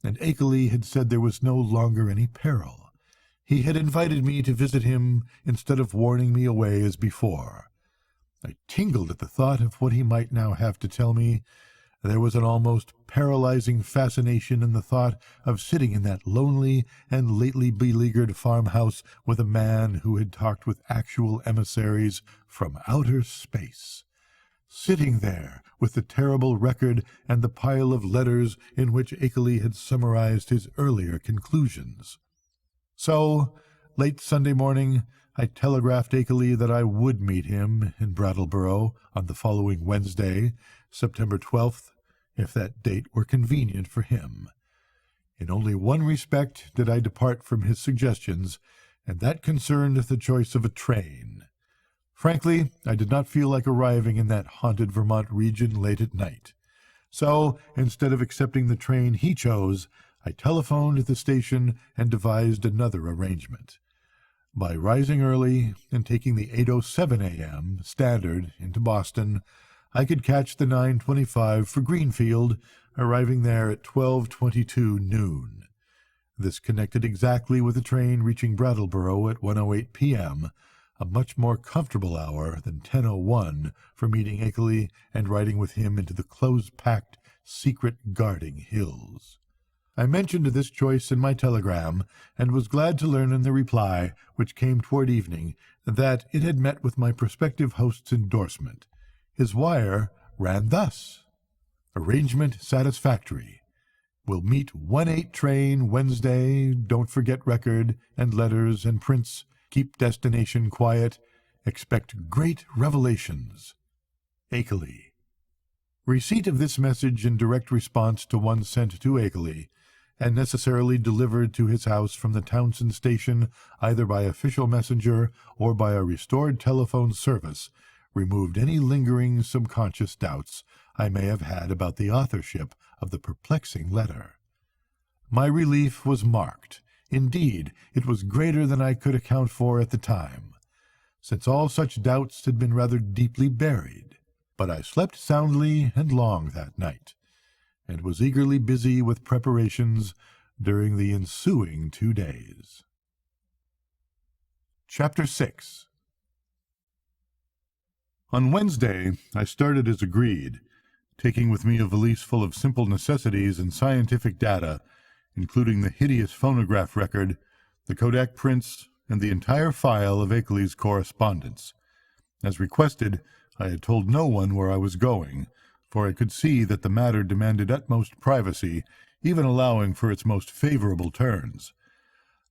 And Akeley had said there was no longer any peril. He had invited me to visit him instead of warning me away as before. I tingled at the thought of what he might now have to tell me. There was an almost paralyzing fascination in the thought of sitting in that lonely and lately beleaguered farmhouse with a man who had talked with actual emissaries from outer space. Sitting there with the terrible record and the pile of letters in which Akeley had summarized his earlier conclusions. So, late Sunday morning, I telegraphed Akeley that I would meet him in Brattleboro on the following Wednesday, September 12th, if that date were convenient for him. In only one respect did I depart from his suggestions, and that concerned the choice of a train. Frankly, I did not feel like arriving in that haunted Vermont region late at night. So, instead of accepting the train he chose, I telephoned the station and devised another arrangement. By rising early and taking the 8:07 a.m. Standard into Boston, I could catch the 9:25 for Greenfield, arriving there at 12:22 noon. This connected exactly with the train reaching Brattleboro at 1:08 p.m., a much more comfortable hour than 10:01 for meeting Akeley and riding with him into the close-packed, secret-guarding hills. I mentioned this choice in my telegram, and was glad to learn in the reply, which came toward evening, that it had met with my prospective host's endorsement. His wire ran thus: "Arrangement satisfactory. Will meet 1:08 train Wednesday. Don't forget record and letters and prints. Keep destination quiet. Expect great revelations. Akeley." Receipt of this message in direct response to one sent to Akeley, and necessarily delivered to his house from the Townsend station either by official messenger or by a restored telephone service, removed any lingering subconscious doubts I may have had about the authorship of the perplexing letter. My relief was marked. Indeed, it was greater than I could account for at the time, since all such doubts had been rather deeply buried. But I slept soundly and long that night, and was eagerly busy with preparations during the ensuing 2 days. Chapter 6. On Wednesday I started as agreed, taking with me a valise full of simple necessities and scientific data, including the hideous phonograph record, the Kodak prints, and the entire file of Akeley's correspondence. As requested, I had told no one where I was going, for I could see that the matter demanded utmost privacy, even allowing for its most favorable turns.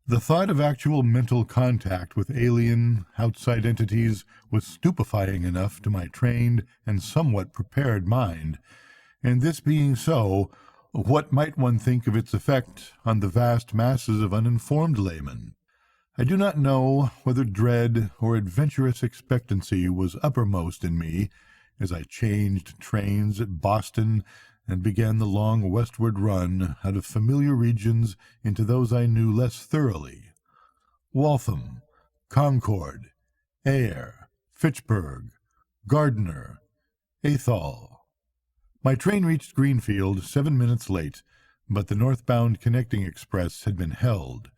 The thought of actual mental contact with alien, outside entities was stupefying enough to my trained and somewhat prepared mind, and this being so, what might one think of its effect on the vast masses of uninformed laymen? I do not know whether dread or adventurous expectancy was uppermost in me as I changed trains at Boston and began the long westward run out of familiar regions into those I knew less thoroughly. Waltham, Concord, Ayr, Fitchburg, Gardiner, Athol. My train reached Greenfield 7 minutes late, but the northbound connecting express had been held.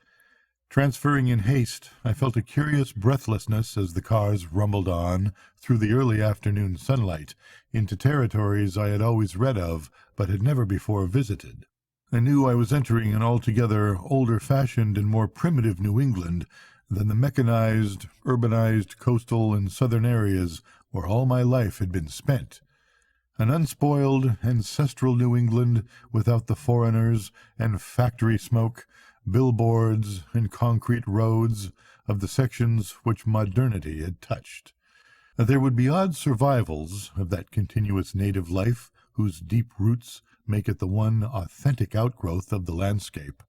Transferring in haste, I felt a curious breathlessness as the cars rumbled on through the early afternoon sunlight into territories I had always read of but had never before visited. I knew I was entering an altogether older-fashioned and more primitive New England than the mechanized, urbanized coastal and southern areas where all my life had been spent. An unspoiled, ancestral New England without the foreigners and factory smoke, billboards and concrete roads of the sections which modernity had touched. There would be odd survivals of that continuous native life whose deep roots make it the one authentic outgrowth of the landscape,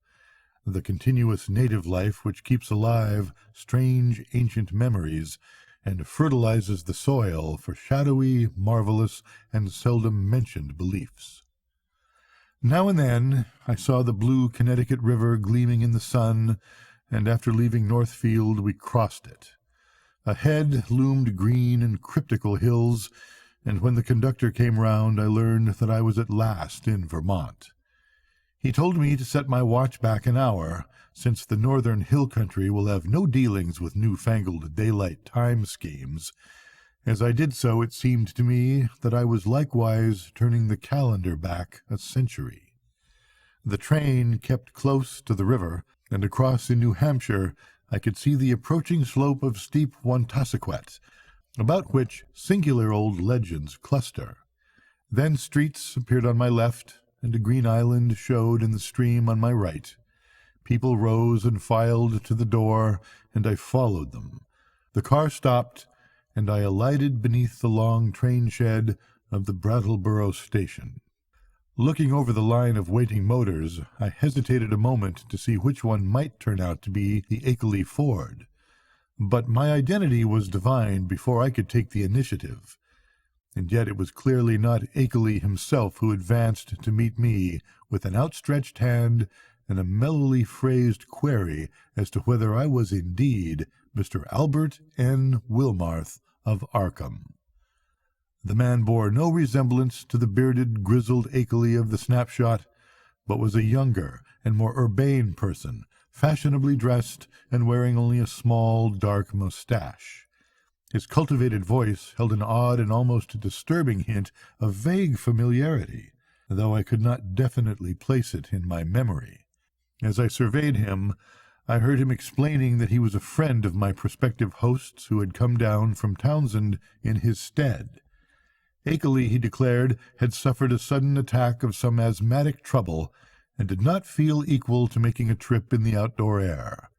the continuous native life which keeps alive strange ancient memories and fertilizes the soil for shadowy, marvelous, and seldom mentioned beliefs. Now and then I saw the blue Connecticut River gleaming in the sun, and after leaving Northfield we crossed it. Ahead loomed green and cryptical hills, and when the conductor came round I learned that I was at last in Vermont. He told me to set my watch back an hour, since the northern hill country will have no dealings with newfangled daylight time schemes. As I did so, it seemed to me that I was likewise turning the calendar back a century. The train kept close to the river, and across in New Hampshire I could see the approaching slope of steep Wantassequet, about which singular old legends cluster. Then streets appeared on my left, and a green island showed in the stream on my right. People rose and filed to the door, and I followed them. The car stopped, and I alighted beneath the long train shed of the Brattleboro station. Looking over the line of waiting motors, I hesitated a moment to see which one might turn out to be the Akeley Ford. But my identity was divined before I could take the initiative. And yet it was clearly not Akeley himself who advanced to meet me with an outstretched hand and a mellowly phrased query as to whether I was indeed Mr. Albert N. Wilmarth of Arkham. The man bore no resemblance to the bearded, grizzled Akeley of the snapshot, but was a younger and more urbane person, fashionably dressed and wearing only a small, dark mustache. His cultivated voice held an odd and almost disturbing hint of vague familiarity, though I could not definitely place it in my memory. As I surveyed him, I heard him explaining that he was a friend of my prospective hosts who had come down from Townsend in his stead. Akeley, he declared, had suffered a sudden attack of some asthmatic trouble and did not feel equal to making a trip in the outdoor air.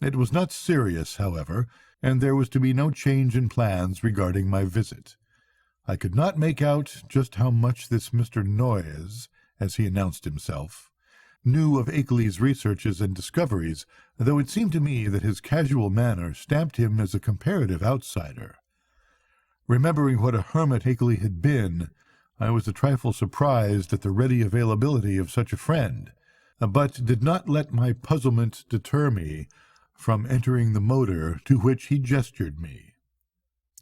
It was not serious, however, and there was to be no change in plans regarding my visit. I could not make out just how much this Mr. Noyes, as he announced himself, knew of Akeley's researches and discoveries, though it seemed to me that his casual manner stamped him as a comparative outsider. Remembering what a hermit Akeley had been, I was a trifle surprised at the ready availability of such a friend, but did not let my puzzlement deter me from entering the motor to which he gestured me.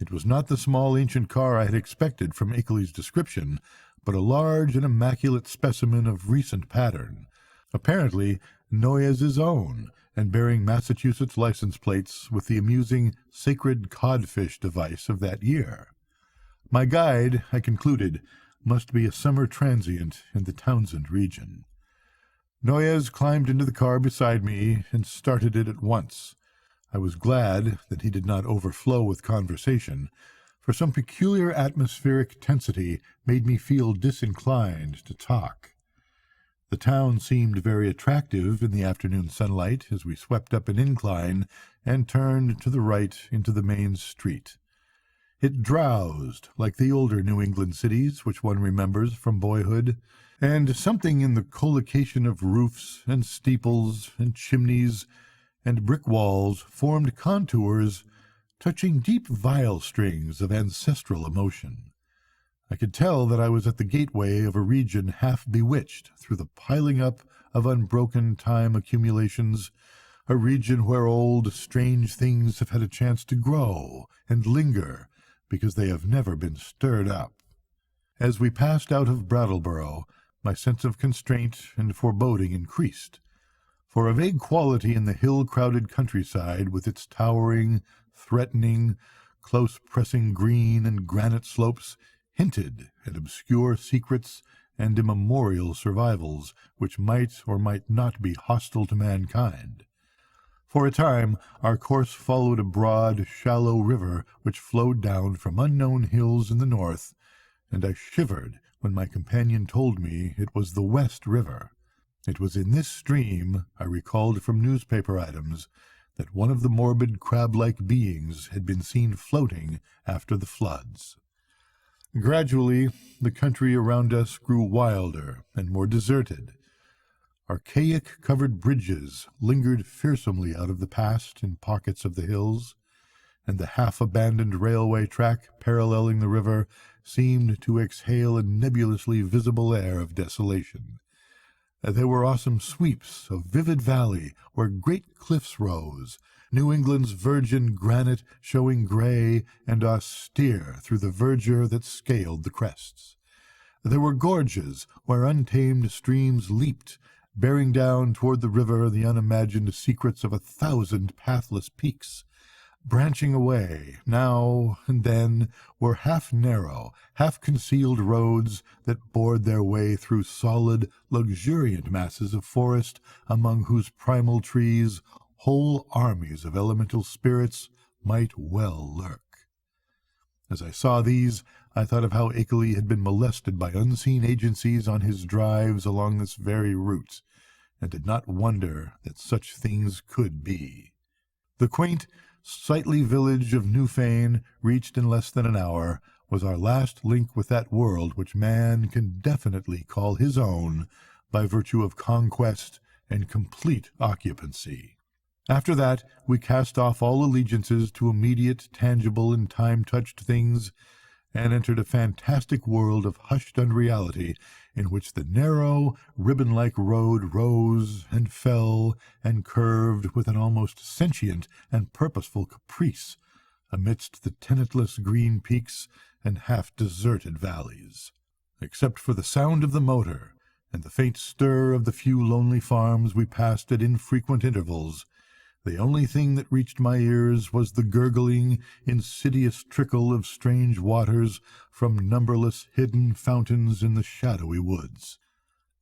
It was not the small ancient car I had expected from Akeley's description, but a large and immaculate specimen of recent pattern, apparently Noyes's own, and bearing Massachusetts license plates with the amusing sacred codfish device of that year. My guide, I concluded, must be a summer transient in the Townsend region. Noyes climbed into the car beside me and started it at once. I was glad that he did not overflow with conversation, for some peculiar atmospheric tensity made me feel disinclined to talk. The town seemed very attractive in the afternoon sunlight as we swept up an incline and turned to the right into the main street. It drowsed like the older New England cities which one remembers from boyhood, and something in the collocation of roofs and steeples and chimneys and brick walls formed contours touching deep viol strings of ancestral emotion. I could tell that I was at the gateway of a region half bewitched through the piling up of unbroken time accumulations, a region where old, strange things have had a chance to grow and linger because they have never been stirred up. As we passed out of Brattleboro, my sense of constraint and foreboding increased, for a vague quality in the hill-crowded countryside with its towering, threatening, close-pressing green and granite slopes hinted at obscure secrets and immemorial survivals which might or might not be hostile to mankind. For a time our course followed a broad, shallow river which flowed down from unknown hills in the north, and I shivered when my companion told me it was the West River. It was in this stream, I recalled from newspaper items, that one of the morbid crab-like beings had been seen floating after the floods. Gradually, the country around us grew wilder and more deserted. Archaic-covered bridges lingered fearsomely out of the past in pockets of the hills, and the half-abandoned railway track paralleling the river seemed to exhale a nebulously visible air of desolation. There were awesome sweeps of vivid valley where great cliffs rose, New England's virgin granite showing gray and austere through the verdure that scaled the crests. There were gorges where untamed streams leaped, bearing down toward the river the unimagined secrets of 1,000 pathless peaks. Branching away, now and then, were half-narrow, half-concealed roads that bored their way through solid, luxuriant masses of forest among whose primal trees whole armies of elemental spirits might well lurk. As I saw these, I thought of how Akeley had been molested by unseen agencies on his drives along this very route, and did not wonder that such things could be. The quaint, sightly village of Newfane, reached in less than an hour, was our last link with that world which man can definitely call his own by virtue of conquest and complete occupancy. After that, we cast off all allegiances to immediate, tangible, and time-touched things, and entered a fantastic world of hushed unreality in which the narrow, ribbon-like road rose and fell and curved with an almost sentient and purposeful caprice amidst the tenantless green peaks and half-deserted valleys. Except for the sound of the motor and the faint stir of the few lonely farms we passed at infrequent intervals, the only thing that reached my ears was the gurgling, insidious trickle of strange waters from numberless hidden fountains in the shadowy woods.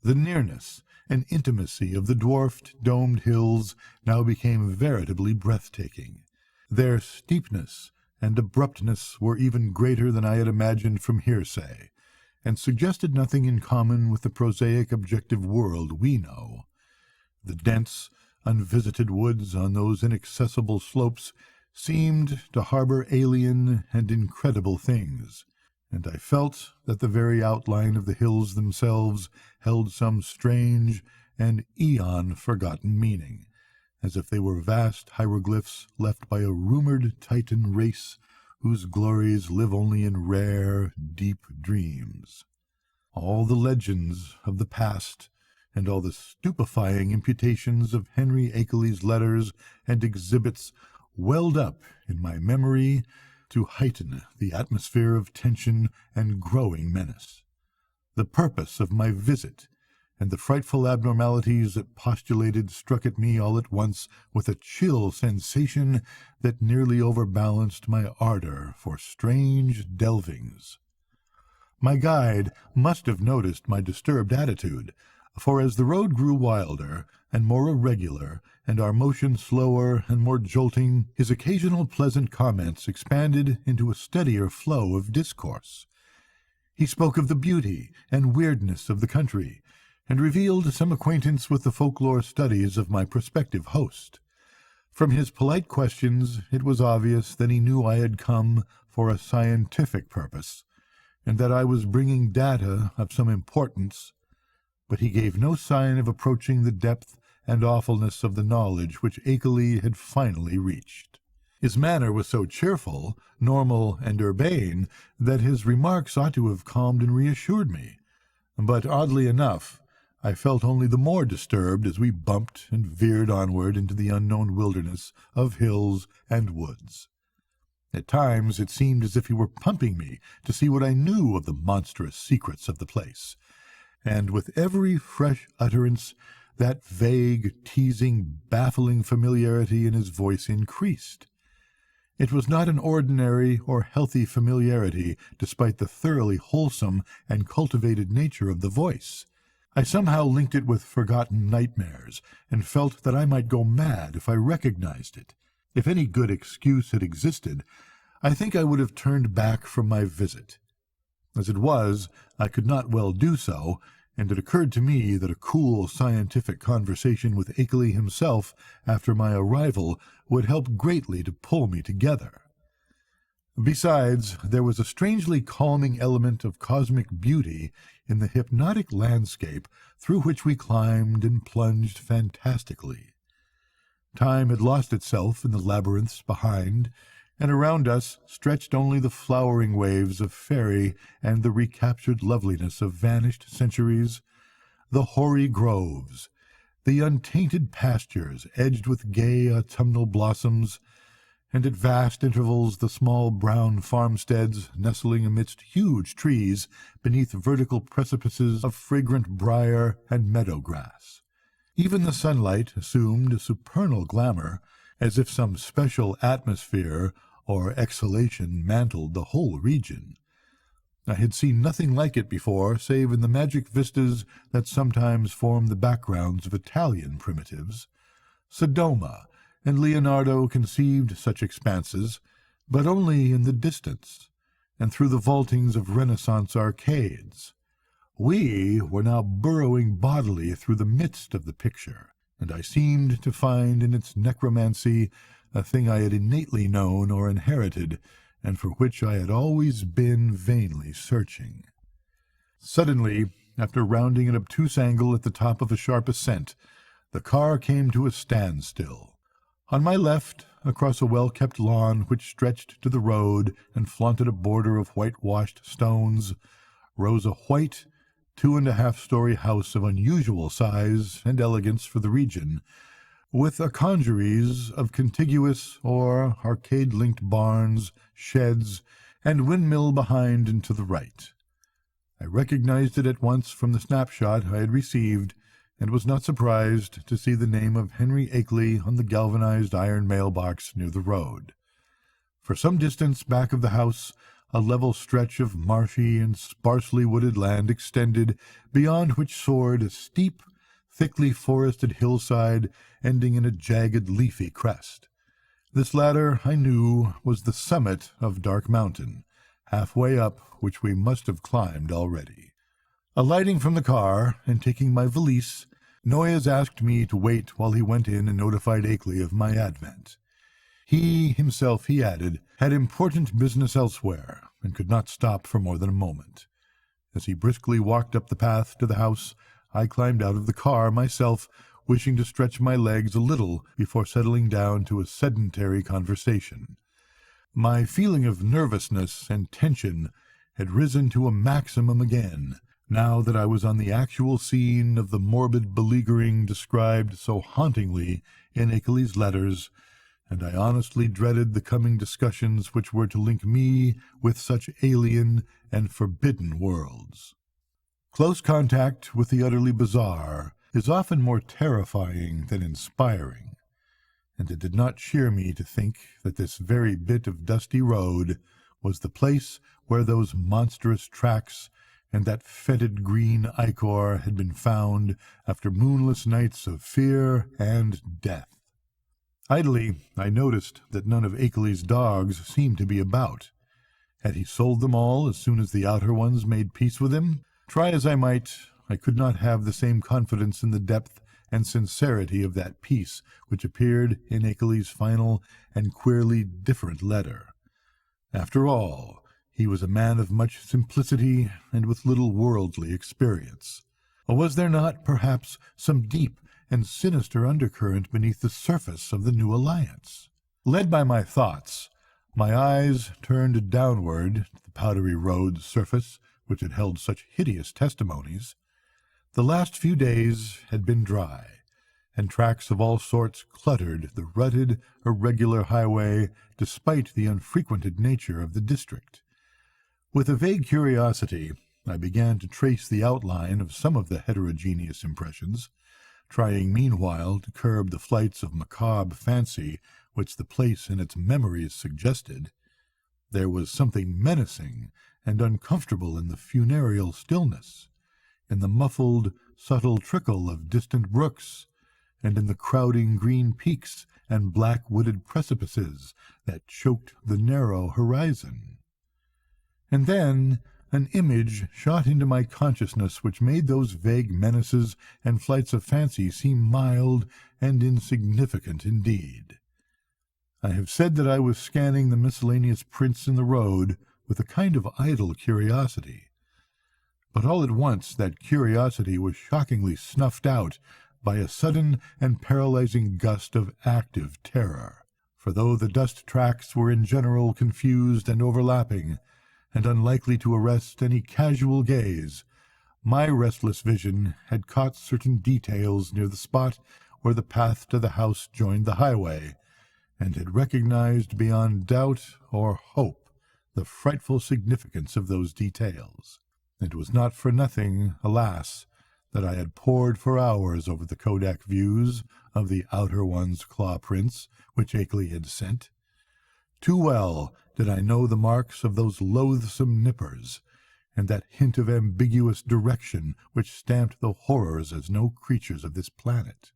The nearness and intimacy of the dwarfed, domed hills now became veritably breathtaking. Their steepness and abruptness were even greater than I had imagined from hearsay, and suggested nothing in common with the prosaic objective world we know. The dense, unvisited woods on those inaccessible slopes seemed to harbor alien and incredible things, and I felt that the very outline of the hills themselves held some strange and eon-forgotten meaning, as if they were vast hieroglyphs left by a rumored Titan race whose glories live only in rare, deep dreams. All the legends of the past and all the stupefying imputations of Henry Akeley's letters and exhibits welled up in my memory to heighten the atmosphere of tension and growing menace. The purpose of my visit and the frightful abnormalities it postulated struck at me all at once with a chill sensation that nearly overbalanced my ardor for strange delvings. My guide must have noticed my disturbed attitude, for as the road grew wilder and more irregular, and our motion slower and more jolting, his occasional pleasant comments expanded into a steadier flow of discourse. He spoke of the beauty and weirdness of the country, and revealed some acquaintance with the folklore studies of my prospective host. From his polite questions it was obvious that he knew I had come for a scientific purpose, and that I was bringing data of some importance, but he gave no sign of approaching the depth and awfulness of the knowledge which Akeley had finally reached. His manner was so cheerful, normal, and urbane that his remarks ought to have calmed and reassured me. But, oddly enough, I felt only the more disturbed as we bumped and veered onward into the unknown wilderness of hills and woods. At times it seemed as if he were pumping me to see what I knew of the monstrous secrets of the place, and with every fresh utterance that vague, teasing, baffling familiarity in his voice increased. It was not an ordinary or healthy familiarity, despite the thoroughly wholesome and cultivated nature of the voice. I somehow linked it with forgotten nightmares, and felt that I might go mad if I recognized it. If any good excuse had existed, I think I would have turned back from my visit. As it was, I could not well do so, and it occurred to me that a cool scientific conversation with Akeley himself after my arrival would help greatly to pull me together. Besides, there was a strangely calming element of cosmic beauty in the hypnotic landscape through which we climbed and plunged fantastically. Time had lost itself in the labyrinths behind, and around us stretched only the flowering waves of fairy and the recaptured loveliness of vanished centuries, the hoary groves, the untainted pastures edged with gay autumnal blossoms, and at vast intervals the small brown farmsteads nestling amidst huge trees beneath vertical precipices of fragrant briar and meadow grass. Even the sunlight assumed a supernal glamour, as if some special atmosphere or exhalation mantled the whole region. I had seen nothing like it before, save in the magic vistas that sometimes form the backgrounds of Italian primitives. Sodoma and Leonardo conceived such expanses, but only in the distance, and through the vaultings of Renaissance arcades. We were now burrowing bodily through the midst of the picture, and I seemed to find in its necromancy a thing I had innately known or inherited, and for which I had always been vainly searching. Suddenly, after rounding an obtuse angle at the top of a sharp ascent, the car came to a standstill. On my left, across a well-kept lawn which stretched to the road and flaunted a border of whitewashed stones, rose a white, 2.5-story house of unusual size and elegance for the region, with a congeries of contiguous or arcade-linked barns, sheds, and windmill behind and to the right. I recognized it at once from the snapshot I had received, and was not surprised to see the name of Henry Akeley on the galvanized iron mailbox near the road. For some distance back of the house, a level stretch of marshy and sparsely wooded land extended, beyond which soared a steep, thickly forested hillside ending in a jagged leafy crest. This latter, I knew, was the summit of Dark Mountain, halfway up which we must have climbed already. Alighting from the car and taking my valise, Noyes asked me to wait while he went in and notified Akeley of my advent. He himself, he added, had important business elsewhere, and could not stop for more than a moment. As he briskly walked up the path to the house, I climbed out of the car myself, wishing to stretch my legs a little before settling down to a sedentary conversation. My feeling of nervousness and tension had risen to a maximum again, now that I was on the actual scene of the morbid beleaguering described so hauntingly in Akeley's letters, and I honestly dreaded the coming discussions which were to link me with such alien and forbidden worlds. Close contact with the utterly bizarre is often more terrifying than inspiring, and it did not cheer me to think that this very bit of dusty road was the place where those monstrous tracks and that fetid green ichor had been found after moonless nights of fear and death. Idly, I noticed that none of Akeley's dogs seemed to be about. Had he sold them all as soon as the outer ones made peace with him? Try as I might, I could not have the same confidence in the depth and sincerity of that peace which appeared in Akeley's final and queerly different letter. After all, he was a man of much simplicity and with little worldly experience. Or was there not, perhaps, some deep and sinister undercurrent beneath the surface of the new alliance? Led by my thoughts, my eyes turned downward to the powdery road's surface, which had held such hideous testimonies. The last few days had been dry, and tracks of all sorts cluttered the rutted, irregular highway despite the unfrequented nature of the district. With a vague curiosity, I began to trace the outline of some of the heterogeneous impressions, trying meanwhile to curb the flights of macabre fancy which the place and its memories suggested. There was something menacing and uncomfortable in the funereal stillness, in the muffled, subtle trickle of distant brooks, and in the crowding green peaks and black wooded precipices that choked the narrow horizon. And then an image shot into my consciousness which made those vague menaces and flights of fancy seem mild and insignificant indeed. I have said that I was scanning the miscellaneous prints in the road with a kind of idle curiosity. But all at once that curiosity was shockingly snuffed out by a sudden and paralyzing gust of active terror. For though the dust tracks were in general confused and overlapping, and unlikely to arrest any casual gaze, My restless vision had caught certain details near the spot where the path to the house joined the highway, and had recognized beyond doubt or hope the frightful significance of those details. It was not for nothing, alas, that I had pored for hours over the Kodak views of the outer one's claw prints which Akeley had sent. Too well did I know the marks of those loathsome nippers, and that hint of ambiguous direction which stamped the horrors as no creatures of this planet.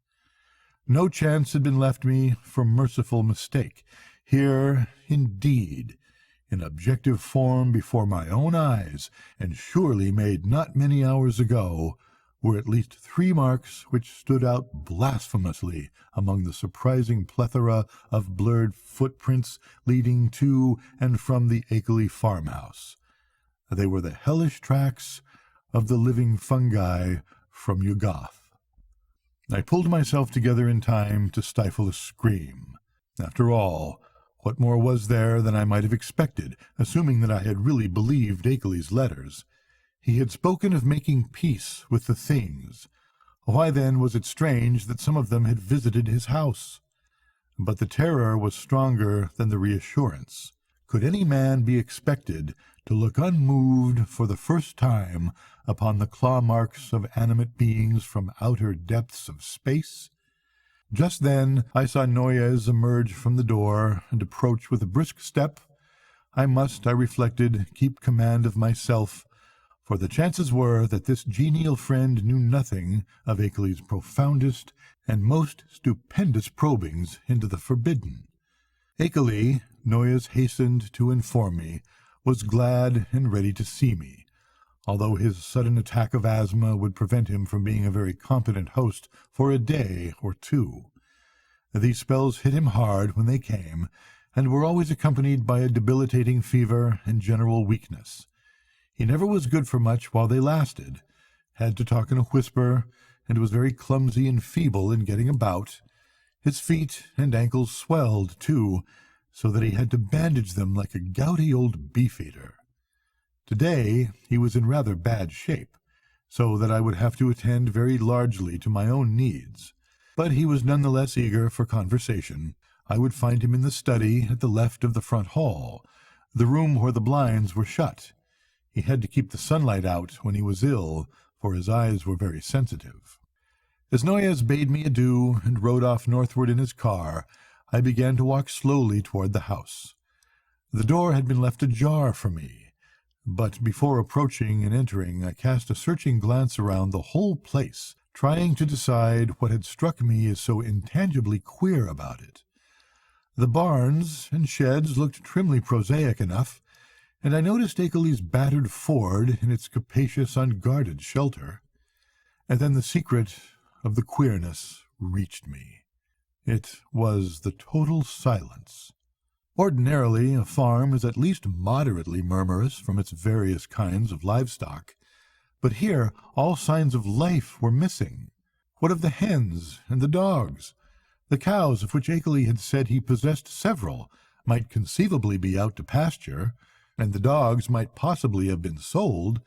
No chance had been left me for merciful mistake. Here, indeed, in objective form before my own eyes, and surely made not many hours ago, were at least 3 marks which stood out blasphemously among the surprising plethora of blurred footprints leading to and from the Akeley farmhouse. They were the hellish tracks of the living fungi from Yugoth. I pulled myself together in time to stifle a scream. After all, what more was there than I might have expected, assuming that I had really believed Akeley's letters? He had spoken of making peace with the things. Why then was it strange that some of them had visited his house? But the terror was stronger than the reassurance. Could any man be expected to look unmoved for the first time upon the claw marks of animate beings from outer depths of space? Just then I saw Noyes emerge from the door and approach with a brisk step. I must, I reflected, keep command of myself, for the chances were that this genial friend knew nothing of Akeley's profoundest and most stupendous probings into the forbidden. Akeley, Noyes hastened to inform me, was glad and ready to see me, although his sudden attack of asthma would prevent him from being a very competent host for a day or 2. These spells hit him hard when they came, and were always accompanied by a debilitating fever and general weakness. He never was good for much while they lasted, had to talk in a whisper, and was very clumsy and feeble in getting about. His feet and ankles swelled, too, so that he had to bandage them like a gouty old beefeater. Today he was in rather bad shape, so that I would have to attend very largely to my own needs. But he was none the less eager for conversation. I would find him in the study at the left of the front hall, the room where the blinds were shut. He had to keep the sunlight out when he was ill, for his eyes were very sensitive. As Noyes bade me adieu and rode off northward in his car, I began to walk slowly toward the house. The door had been left ajar for me, but before approaching and entering I cast a searching glance around the whole place, trying to decide what had struck me as so intangibly queer about it. The barns and sheds looked trimly prosaic enough, and I noticed Akeley's battered Ford in its capacious, unguarded shelter. And then the secret of the queerness reached me. It was the total silence. Ordinarily, a farm is at least moderately murmurous from its various kinds of livestock, but here all signs of life were missing. What of the hens and the dogs? The cows, of which Akeley had said he possessed several, might conceivably be out to pasture, and the dogs might possibly have been sold,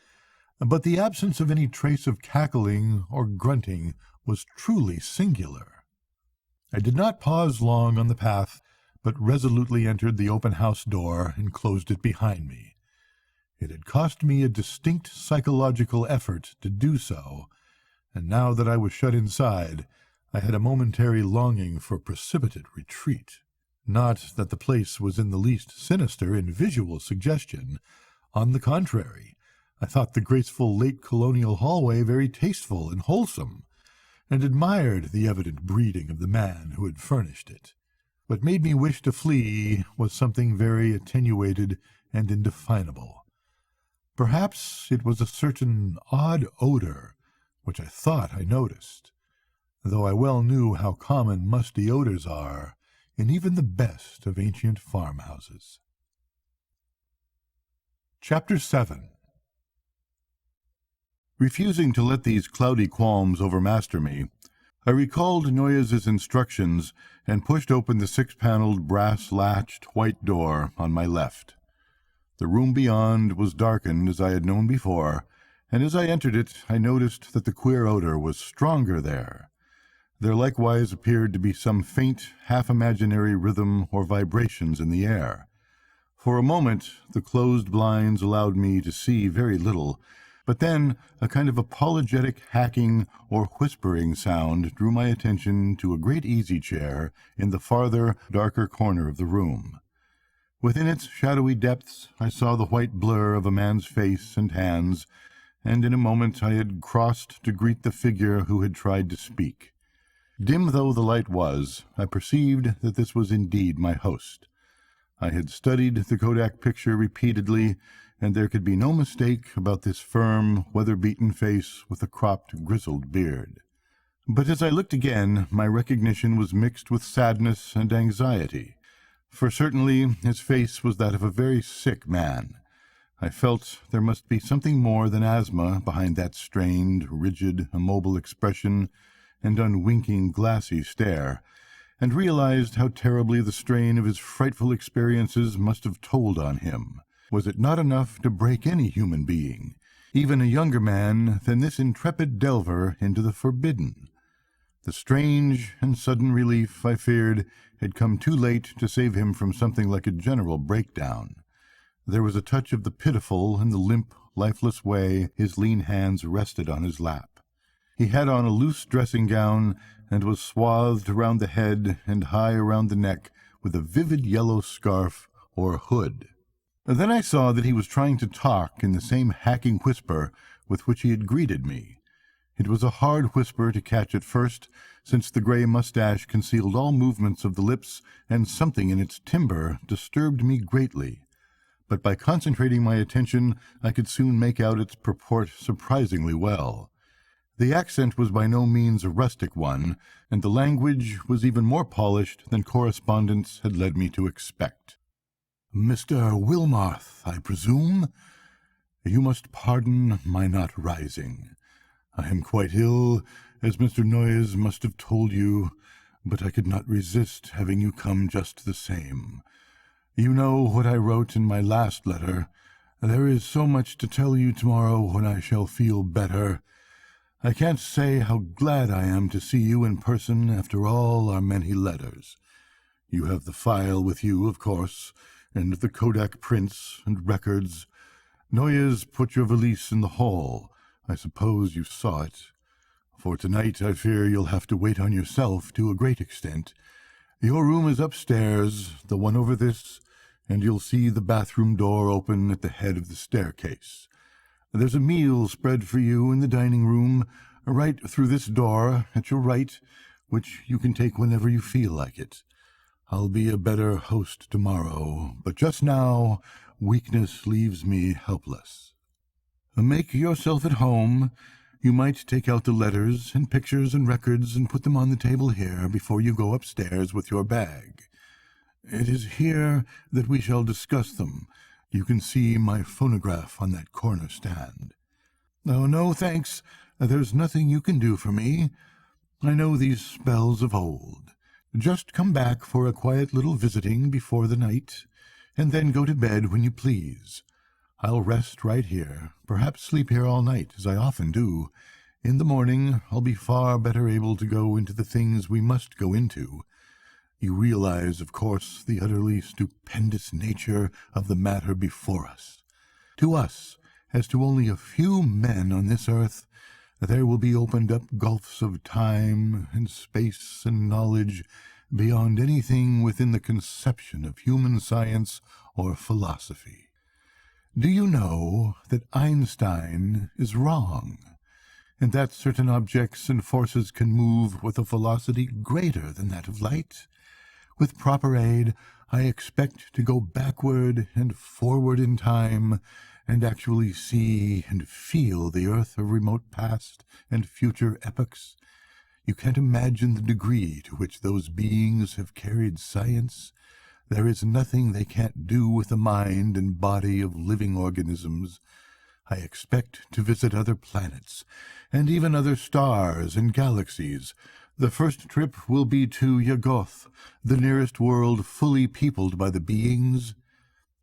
but the absence of any trace of cackling or grunting was truly singular. I did not pause long on the path, but resolutely entered the open house door and closed it behind me. It had cost me a distinct psychological effort to do so, and now that I was shut inside, I had a momentary longing for precipitate retreat. Not that the place was in the least sinister in visual suggestion. On the contrary, I thought the graceful late colonial hallway very tasteful and wholesome, and admired the evident breeding of the man who had furnished it. What made me wish to flee was something very attenuated and indefinable. Perhaps it was a certain odd odor which I thought I noticed, though I well knew how common musty odors are in even the best of ancient farmhouses. Chapter 7. Refusing to let these cloudy qualms overmaster me, I recalled Noyes's instructions and pushed open the 6-paneled, brass-latched white door on my left. The room beyond was darkened as I had known before, and as I entered it, I noticed that the queer odor was stronger there. There likewise appeared to be some faint, half-imaginary rhythm or vibrations in the air. For a moment, the closed blinds allowed me to see very little, but then a kind of apologetic hacking or whispering sound drew my attention to a great easy-chair in the farther, darker corner of the room. Within its shadowy depths I saw the white blur of a man's face and hands, and in a moment I had crossed to greet the figure who had tried to speak. Dim though the light was, I perceived that this was indeed my host. I had studied the Kodak picture repeatedly, and there could be no mistake about this firm, weather-beaten face with a cropped, grizzled beard. But as I looked again, my recognition was mixed with sadness and anxiety, for certainly his face was that of a very sick man. I felt there must be something more than asthma behind that strained, rigid, immobile expression and unwinking, glassy stare, and realized how terribly the strain of his frightful experiences must have told on him. Was it not enough to break any human being, even a younger man than this intrepid delver into the forbidden? The strange and sudden relief, I feared, had come too late to save him from something like a general breakdown. There was a touch of the pitiful in the limp, lifeless way his lean hands rested on his lap. He had on a loose dressing-gown, and was swathed around the head and high around the neck with a vivid yellow scarf or hood. Then I saw that he was trying to talk in the same hacking whisper with which he had greeted me. It was a hard whisper to catch at first, since the grey mustache concealed all movements of the lips, and something in its timbre disturbed me greatly. But by concentrating my attention, I could soon make out its purport surprisingly well. The accent was by no means a rustic one, and the language was even more polished than correspondence had led me to expect. "Mr. Wilmarth, I presume? You must pardon my not rising. I am quite ill, as Mr. Noyes must have told you, but I could not resist having you come just the same. You know what I wrote in my last letter. There is so much to tell you tomorrow when I shall feel better. I can't say how glad I am to see you in person after all our many letters. You have the file with you, of course, and the Kodak prints and records. Noyes put your valise in the hall. I suppose you saw it. For tonight I fear you'll have to wait on yourself to a great extent. Your room is upstairs, the one over this, and you'll see the bathroom door open at the head of the staircase. There's a meal spread for you in the dining room, right through this door at your right, which you can take whenever you feel like it. I'll be a better host tomorrow, but just now weakness leaves me helpless. Make yourself at home. You might take out the letters and pictures and records and put them on the table here before you go upstairs with your bag. It is here that we shall discuss them. You can see my phonograph on that corner stand. Oh, no, thanks. There's nothing you can do for me. I know these spells of old. Just come back for a quiet little visiting before the night, and then go to bed when you please. I'll rest right here, perhaps sleep here all night, as I often do. In the morning I'll be far better able to go into the things we must go into. You realize, of course, the utterly stupendous nature of the matter before us. To us, as to only a few men on this earth, there will be opened up gulfs of time and space and knowledge beyond anything within the conception of human science or philosophy. Do you know that Einstein is wrong, and that certain objects and forces can move with a velocity greater than that of light? With proper aid, I expect to go backward and forward in time, and actually see and feel the earth of remote past and future epochs. You can't imagine the degree to which those beings have carried science. There is nothing they can't do with the mind and body of living organisms. I expect to visit other planets, and even other stars and galaxies. The first trip will be to Yuggoth, the nearest world fully peopled by the beings.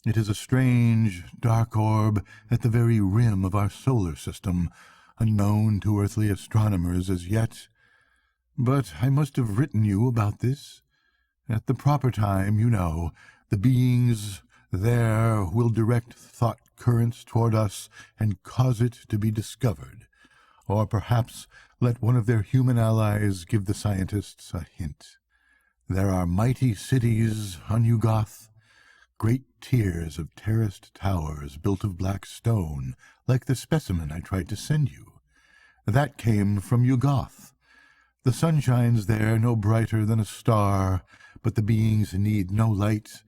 It is a strange, dark orb at the very rim of our solar system, unknown to earthly astronomers as yet. But I must have written you about this. At the proper time, you know, the beings there will direct thought currents toward us and cause it to be discovered. Or perhaps let one of their human allies give the scientists a hint. There are mighty cities on Yugoth, great tiers of terraced towers built of black stone, like the specimen I tried to send you. That came from Yugoth. The sun shines there no brighter than a star, but the beings need no light.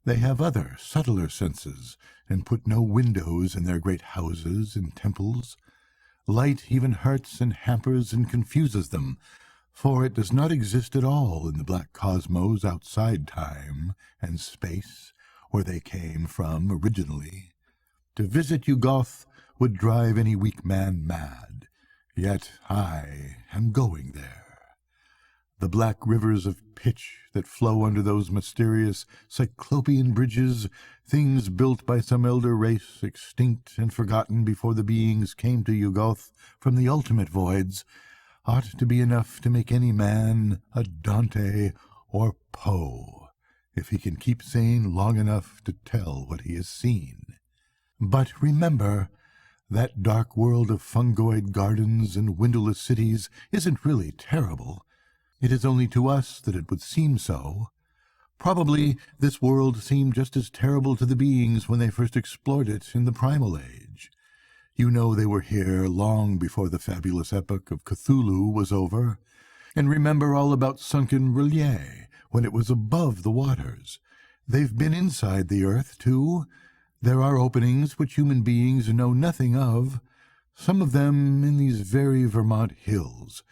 They have other, subtler senses, and put no windows in their great houses and temples. Light even hurts and hampers and confuses them, for it does not exist at all in the black cosmos outside time and space, where they came from originally. To visit Yugoth would drive any weak man mad, yet I am going there. The black rivers of pitch that flow under those mysterious cyclopean bridges, things built by some elder race extinct and forgotten before the beings came to Yugoth from the ultimate voids, ought to be enough to make any man a Dante or Poe, if he can keep sane long enough to tell what he has seen. But remember, that dark world of fungoid gardens and windowless cities isn't really terrible. It is only to us that it would seem so. Probably this world seemed just as terrible to the beings when they first explored it in the Primal Age. You know they were here long before the fabulous epoch of Cthulhu was over. And remember all about sunken Relier, when it was above the waters. They've been inside the earth, too. There are openings which human beings know nothing of, some of them in these very Vermont hills,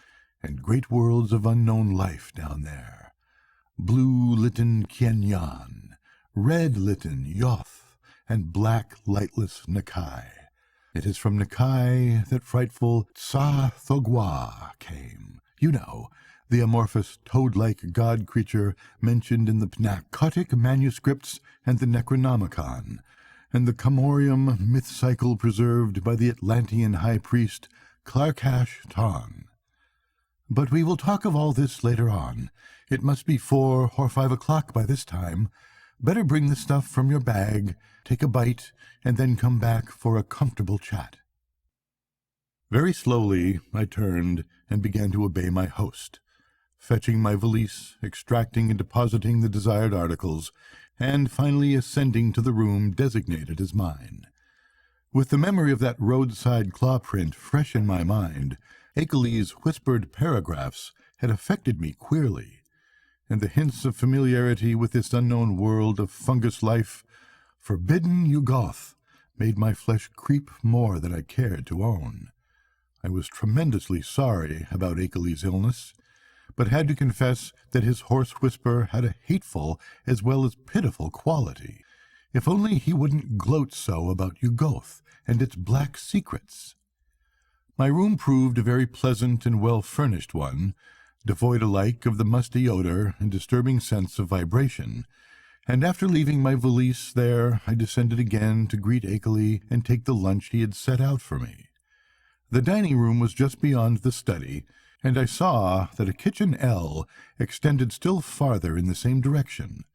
and great worlds of unknown life down there. Blue Litten Kienyan, red Litten Yoth, and black lightless Nakai. It is from Nakai that frightful Tsa-Thogwa came. You know, the amorphous toad-like god-creature mentioned in the Pnakotic manuscripts and the Necronomicon, and the Camorium myth cycle preserved by the Atlantean high priest Clarkash Tong. But we will talk of all this later on. It must be 4 or 5 o'clock by this time. Better bring the stuff from your bag, take a bite, and then come back for a comfortable chat. Very slowly I turned and began to obey my host, fetching my valise, extracting and depositing the desired articles, and finally ascending to the room designated as mine. With the memory of that roadside claw print fresh in my mind, Akeley's whispered paragraphs had affected me queerly, and the hints of familiarity with this unknown world of fungus life, forbidden Yugoth, made my flesh creep more than I cared to own. I was tremendously sorry about Akeley's illness, but had to confess that his hoarse whisper had a hateful as well as pitiful quality. If only he wouldn't gloat so about Yugoth and its black secrets. My room proved a very pleasant and well-furnished one, devoid alike of the musty odor and disturbing sense of vibration, and after leaving my valise there, I descended again to greet Akeley and take the lunch he had set out for me. The dining room was just beyond the study, and I saw that a kitchen L extended still farther in the same direction.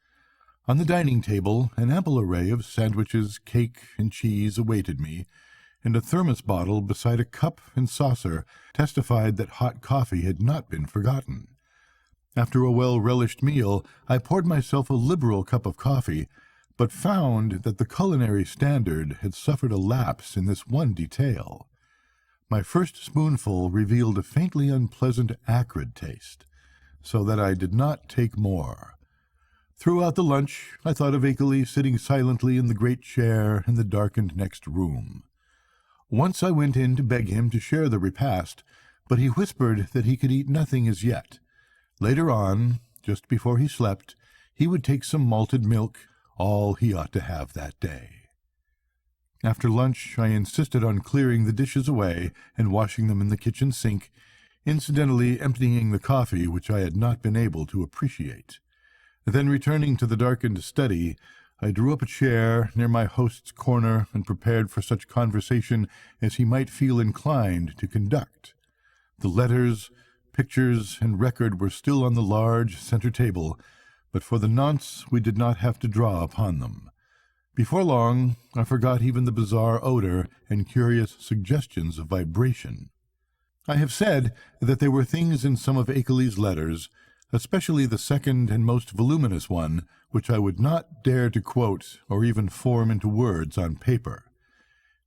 On the dining table, an ample array of sandwiches, cake, and cheese awaited me, and a thermos bottle beside a cup and saucer testified that hot coffee had not been forgotten. After a well-relished meal, I poured myself a liberal cup of coffee, but found that the culinary standard had suffered a lapse in this one detail. My first spoonful revealed a faintly unpleasant acrid taste, so that I did not take more. Throughout the lunch, I thought of Akeley sitting silently in the great chair in the darkened next room. Once I went in to beg him to share the repast, but he whispered that he could eat nothing as yet. Later on, just before he slept, he would take some malted milk, all he ought to have that day. After lunch, I insisted on clearing the dishes away and washing them in the kitchen sink, incidentally emptying the coffee which I had not been able to appreciate. Then, returning to the darkened study, I drew up a chair near my host's corner and prepared for such conversation as he might feel inclined to conduct. The letters, pictures, and record were still on the large center table, but for the nonce we did not have to draw upon them. Before long, I forgot even the bizarre odor and curious suggestions of vibration. I have said that there were things in some of Akeley's letters, especially the second and most voluminous one, which I would not dare to quote or even form into words on paper.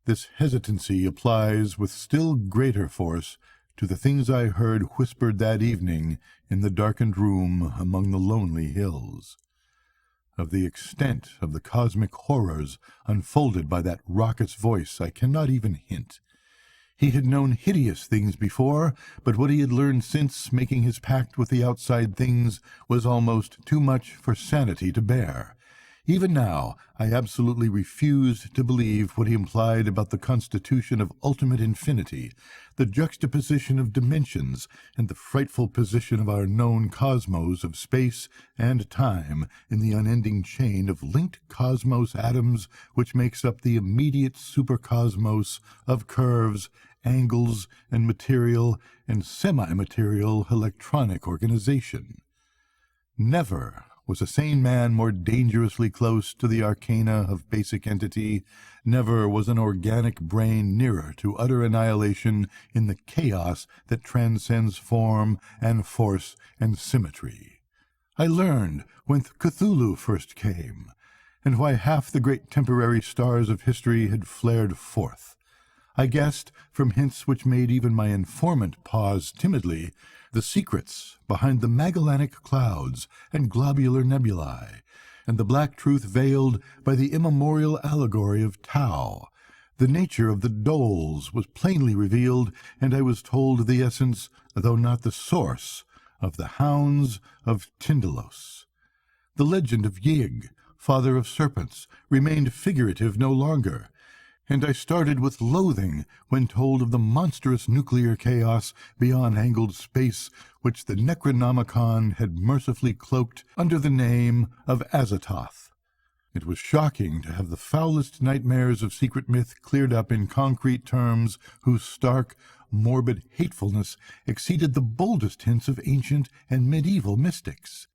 This hesitancy applies with still greater force to the things I heard whispered that evening in the darkened room among the lonely hills. Of the extent of the cosmic horrors unfolded by that raucous voice I cannot even hint. He had known hideous things before, but what he had learned since making his pact with the outside things was almost too much for sanity to bear. Even now, I absolutely refused to believe what he implied about the constitution of ultimate infinity, the juxtaposition of dimensions, and the frightful position of our known cosmos of space and time in the unending chain of linked cosmos atoms which makes up the immediate supercosmos of curves, angles, and material and semi-material electronic organization. Never was a sane man more dangerously close to the arcana of basic entity. Never was an organic brain nearer to utter annihilation in the chaos that transcends form and force and symmetry. I learned when Cthulhu first came, and why half the great temporary stars of history had flared forth. I guessed, from hints which made even my informant pause timidly, the secrets behind the Magellanic clouds and globular nebulae, and the black truth veiled by the immemorial allegory of Tau. The nature of the doles was plainly revealed, and I was told the essence, though not the source, of the hounds of Tyndalos. The legend of Yig, father of serpents, remained figurative no longer, and I started with loathing when told of the monstrous nuclear chaos beyond angled space which the Necronomicon had mercifully cloaked under the name of Azathoth. It was shocking to have the foulest nightmares of secret myth cleared up in concrete terms whose stark, morbid hatefulness exceeded the boldest hints of ancient and medieval mystics.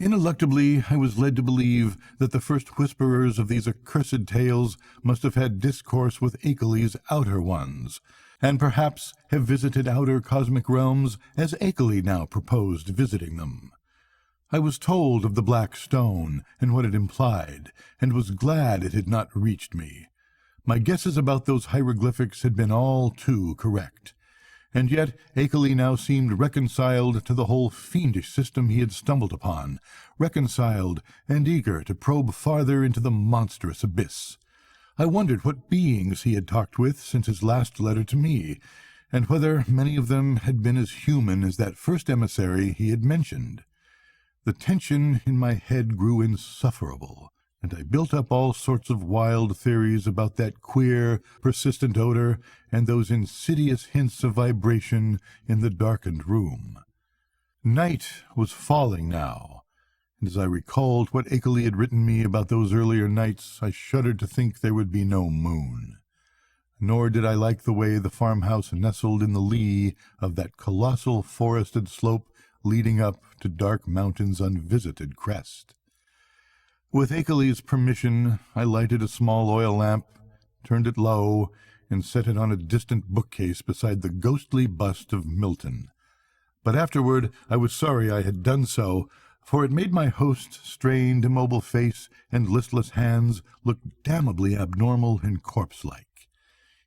Ineluctably, I was led to believe that the first whisperers of these accursed tales must have had discourse with Akeley's outer ones, and perhaps have visited outer cosmic realms as Akeley now proposed visiting them. I was told of the black stone and what it implied, and was glad it had not reached me. My guesses about those hieroglyphics had been all too correct. And yet Akeley now seemed reconciled to the whole fiendish system he had stumbled upon, reconciled and eager to probe farther into the monstrous abyss. I wondered what beings he had talked with since his last letter to me, and whether many of them had been as human as that first emissary he had mentioned. The tension in my head grew insufferable, and I built up all sorts of wild theories about that queer, persistent odor and those insidious hints of vibration in the darkened room. Night was falling now, and as I recalled what Akeley had written me about those earlier nights, I shuddered to think there would be no moon. Nor did I like the way the farmhouse nestled in the lee of that colossal forested slope leading up to dark mountain's unvisited crest. With Akeley's permission, I lighted a small oil lamp, turned it low, and set it on a distant bookcase beside the ghostly bust of Milton. But afterward I was sorry I had done so, for it made my host's strained, immobile face and listless hands look damnably abnormal and corpse-like.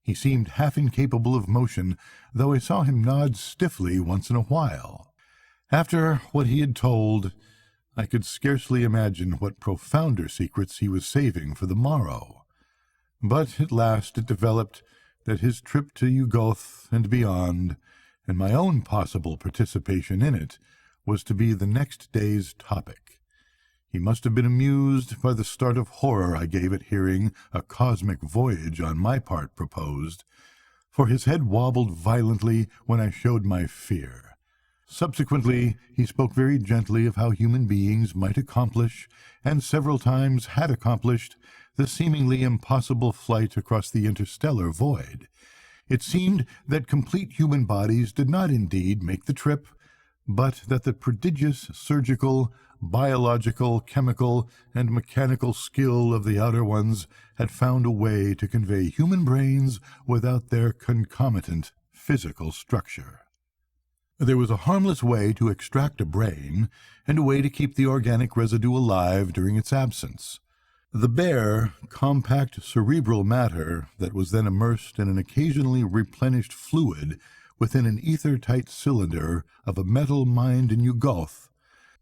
He seemed half incapable of motion, though I saw him nod stiffly once in a while. After what he had told, I could scarcely imagine what profounder secrets he was saving for the morrow. But at last it developed that his trip to Yuggoth and beyond, and my own possible participation in it, was to be the next day's topic. He must have been amused by the start of horror I gave at hearing a cosmic voyage on my part proposed, for his head wobbled violently when I showed my fear. Subsequently, he spoke very gently of how human beings might accomplish, and several times had accomplished, the seemingly impossible flight across the interstellar void. It seemed that complete human bodies did not indeed make the trip, but that the prodigious surgical, biological, chemical, and mechanical skill of the outer ones had found a way to convey human brains without their concomitant physical structure. There was a harmless way to extract a brain, and a way to keep the organic residue alive during its absence. The bare, compact cerebral matter that was then immersed in an occasionally replenished fluid within an ether-tight cylinder of a metal mined in Yuggoth,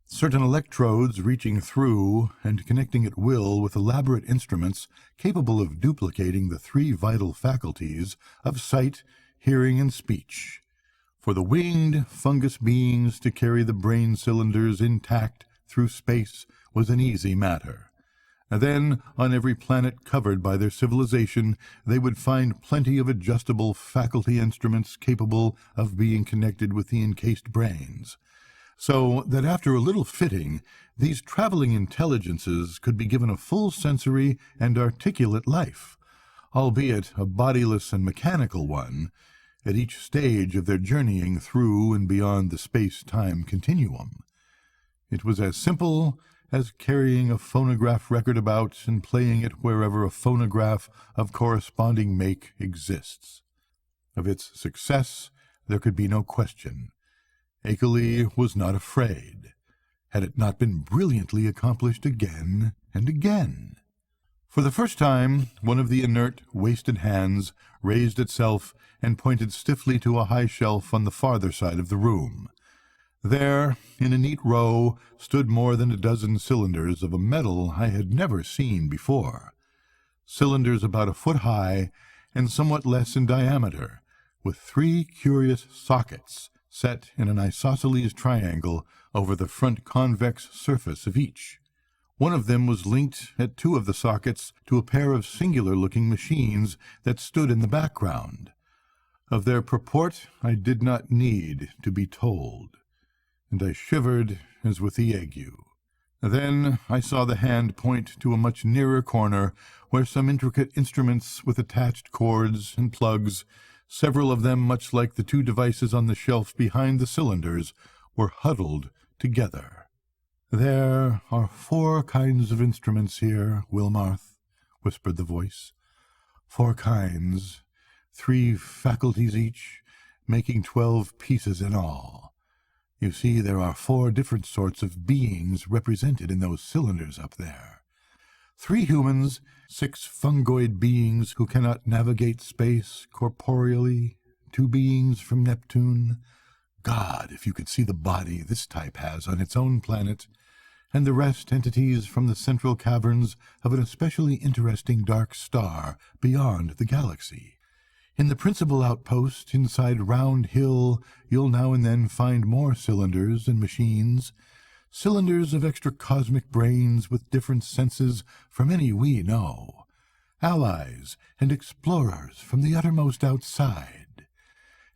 certain electrodes reaching through and connecting at will with elaborate instruments capable of duplicating the three vital faculties of sight, hearing, and speech. For the winged fungus beings to carry the brain cylinders intact through space was an easy matter. And then, on every planet covered by their civilization, they would find plenty of adjustable faculty instruments capable of being connected with the encased brains, so that after a little fitting, these traveling intelligences could be given a full sensory and articulate life, albeit a bodiless and mechanical one, at each stage of their journeying through and beyond the space-time continuum. It was as simple as carrying a phonograph record about and playing it wherever a phonograph of corresponding make exists. Of its success there could be no question. Akeley was not afraid. Had it not been brilliantly accomplished again and again? For the first time, one of the inert, wasted hands raised itself and pointed stiffly to a high shelf on the farther side of the room. There, in a neat row, stood more than a dozen cylinders of a metal I had never seen before. Cylinders about a foot high and somewhat less in diameter, with three curious sockets set in an isosceles triangle over the front convex surface of each. One of them was linked at two of the sockets to a pair of singular-looking machines that stood in the background. Of their purport I did not need to be told, and I shivered as with the ague. Then I saw the hand point to a much nearer corner, where some intricate instruments with attached cords and plugs, several of them much like the two devices on the shelf behind the cylinders, were huddled together. "There are 4 kinds of instruments here, Wilmarth," whispered the voice. 4 kinds, 3 faculties each, making 12 pieces in all. You see, there are 4 different sorts of beings represented in those cylinders up there. 3 humans, 6 fungoid beings who cannot navigate space corporeally, 2 beings from Neptune. God, if you could see the body this type has on its own planet, and the rest entities from the central caverns of an especially interesting dark star beyond the galaxy. In the principal outpost inside Round Hill, you'll now and then find more cylinders and machines, cylinders of extra-cosmic brains with different senses from any we know, allies and explorers from the uttermost outside,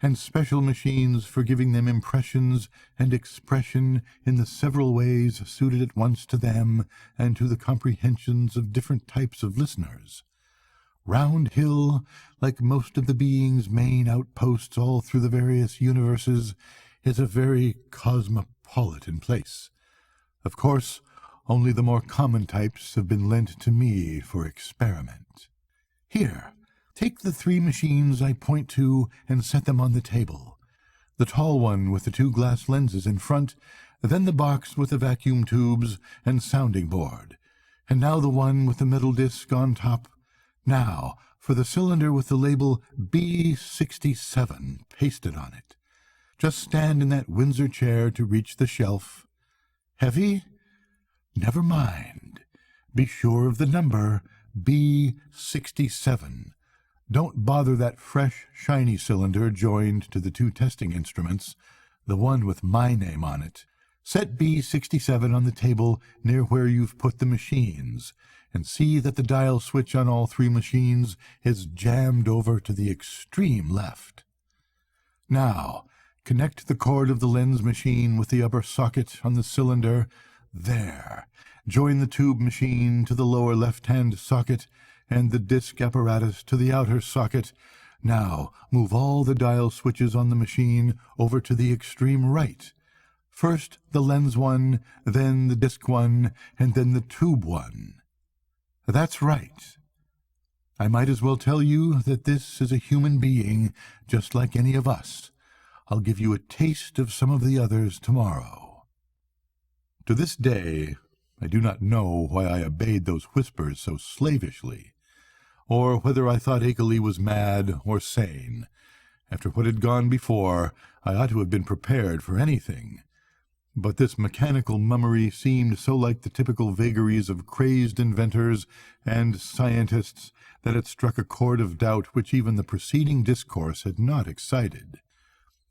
and special machines for giving them impressions and expression in the several ways suited at once to them and to the comprehensions of different types of listeners. Round Hill, like most of the being's main outposts all through the various universes, is a very cosmopolitan place. Of course, only the more common types have been lent to me for experiment. Here, take the 3 machines I point to and set them on the table. The tall one with the 2 glass lenses in front, then the box with the vacuum tubes and sounding board, and now the one with the metal disc on top. Now, for the cylinder with the label B67 pasted on it. Just stand in that Windsor chair to reach the shelf. Heavy? Never mind. Be sure of the number, B67. Don't bother that fresh, shiny cylinder joined to the 2 testing instruments, the one with my name on it. Set B67 on the table near where you've put the machines, and see that the dial switch on all 3 machines is jammed over to the extreme left. Now, Connect the cord of the lens machine with the upper socket on the cylinder. There. Join the tube machine to the lower left-hand socket and the disc apparatus to the outer socket. Now, move all the dial switches on the machine over to the extreme right. First the lens one, then the disc one, and then the tube one. That's right. I might as well tell you that this is a human being, just like any of us. I'll give you a taste of some of the others tomorrow. To this day, I do not know why I obeyed those whispers so slavishly, or whether I thought Akeley was mad or sane. After what had gone before, I ought to have been prepared for anything. But this mechanical mummery seemed so like the typical vagaries of crazed inventors and scientists that it struck a chord of doubt which even the preceding discourse had not excited.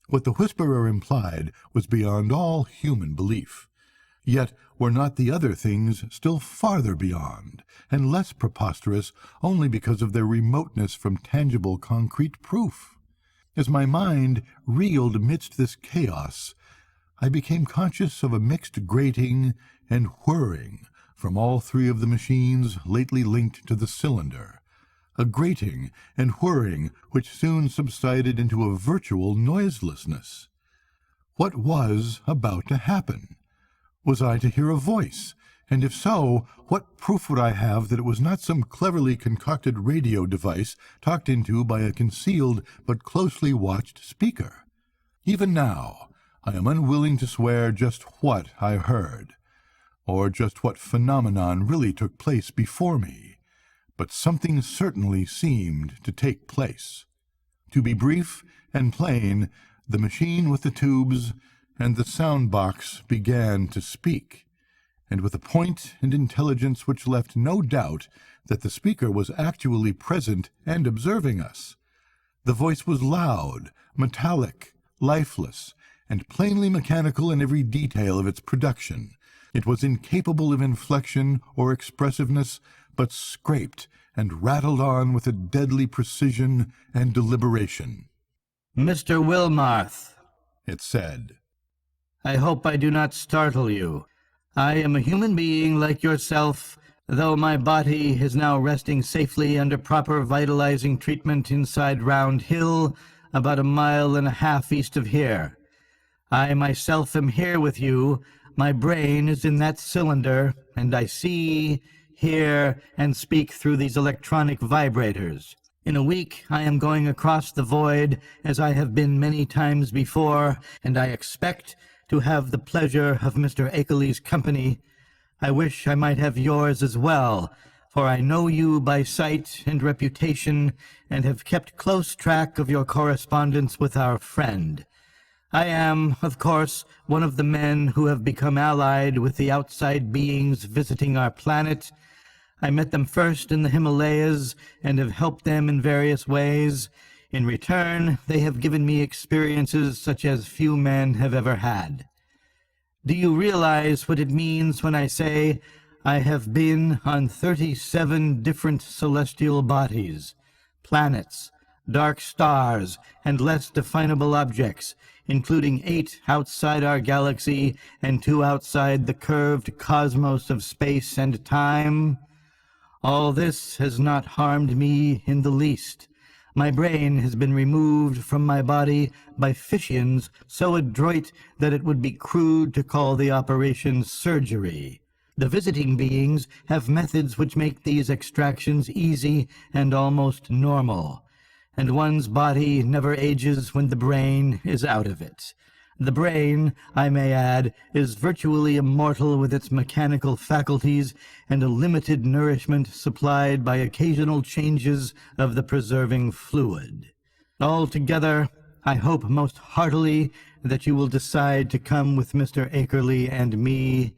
What the whisperer implied was beyond all human belief. Yet were not the other things still farther beyond, and less preposterous only because of their remoteness from tangible concrete proof? As my mind reeled amidst this chaos, I became conscious of a mixed grating and whirring from all three of the machines lately linked to the cylinder, a grating and whirring which soon subsided into a virtual noiselessness. What was about to happen? Was I to hear a voice? And if so, what proof would I have that it was not some cleverly concocted radio device talked into by a concealed but closely watched speaker? Even now, I am unwilling to swear just what I heard, or just what phenomenon really took place before me, but something certainly seemed to take place. To be brief and plain, the machine with the tubes and the sound box began to speak, and with a point and intelligence which left no doubt that the speaker was actually present and observing us. The voice was loud, metallic, lifeless, and plainly mechanical in every detail of its production. It was incapable of inflection or expressiveness, but scraped and rattled on with a deadly precision and deliberation. "Mr. Wilmarth," it said, "I hope I do not startle you. I am a human being like yourself, though my body is now resting safely under proper vitalizing treatment inside Round Hill, about 1.5 miles east of here. I myself am here with you. My brain is in that cylinder, and I see, hear, and speak through these electronic vibrators. In a week I am going across the void, as I have been many times before, and I expect to have the pleasure of Mr. Akeley's company. I wish I might have yours as well, for I know you by sight and reputation, and have kept close track of your correspondence with our friend. I am, of course, one of the men who have become allied with the outside beings visiting our planet. I met them first in the Himalayas and have helped them in various ways. In return, they have given me experiences such as few men have ever had. Do you realize what it means when I say I have been on 37 different celestial bodies, planets, dark stars, and less definable objects, including 8 outside our galaxy and 2 outside the curved cosmos of space and time? All this has not harmed me in the least. My brain has been removed from my body by Fishians so adroit that it would be crude to call the operation surgery. The visiting beings have methods which make these extractions easy and almost normal, and one's body never ages when the brain is out of it. The brain, I may add, is virtually immortal with its mechanical faculties and a limited nourishment supplied by occasional changes of the preserving fluid. Altogether, I hope most heartily that you will decide to come with Mr. Akeley and me.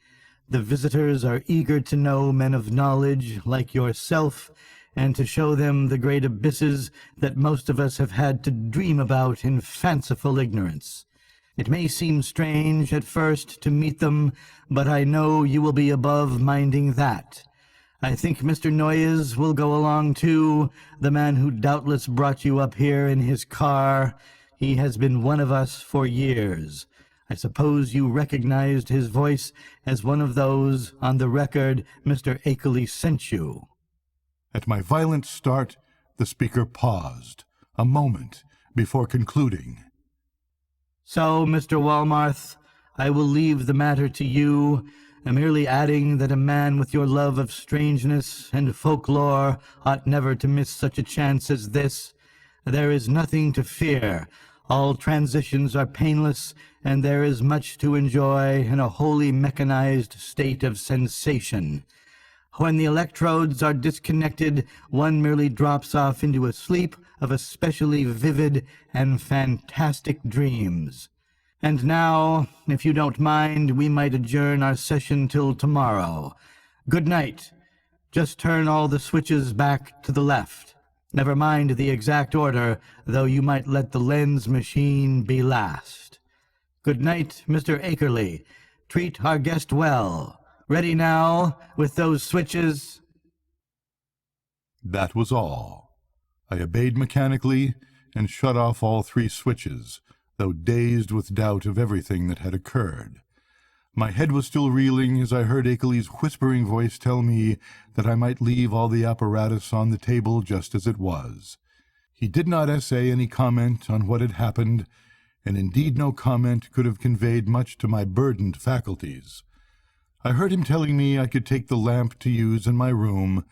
The visitors are eager to know men of knowledge like yourself, and to show them the great abysses that most of us have had to dream about in fanciful ignorance. It may seem strange at first to meet them, but I know you will be above minding that. I think Mr. Noyes will go along too, the man who doubtless brought you up here in his car. He has been one of us for years. I suppose you recognized his voice as one of those on the record Mr. Akeley sent you." At my violent start, the speaker paused a moment before concluding. "So, Mr. Walmarth, I will leave the matter to you, merely adding that a man with your love of strangeness and folklore ought never to miss such a chance as this. There is nothing to fear. All transitions are painless, and there is much to enjoy in a wholly mechanized state of sensation. When the electrodes are disconnected, one merely drops off into a sleep of especially vivid and fantastic dreams. And now, if you don't mind, we might adjourn our session till tomorrow. Good night. Just turn all the switches back to the left. Never mind the exact order, though you might let the lens machine be last. Good night, Mr. Akerley. Treat our guest well. Ready now, with those switches?" That was all. I obeyed mechanically and shut off all 3 switches, though dazed with doubt of everything that had occurred. My head was still reeling as I heard Akeley's whispering voice tell me that I might leave all the apparatus on the table just as it was. He did not essay any comment on what had happened, and indeed no comment could have conveyed much to my burdened faculties. I heard him telling me I could take the lamp to use in my room,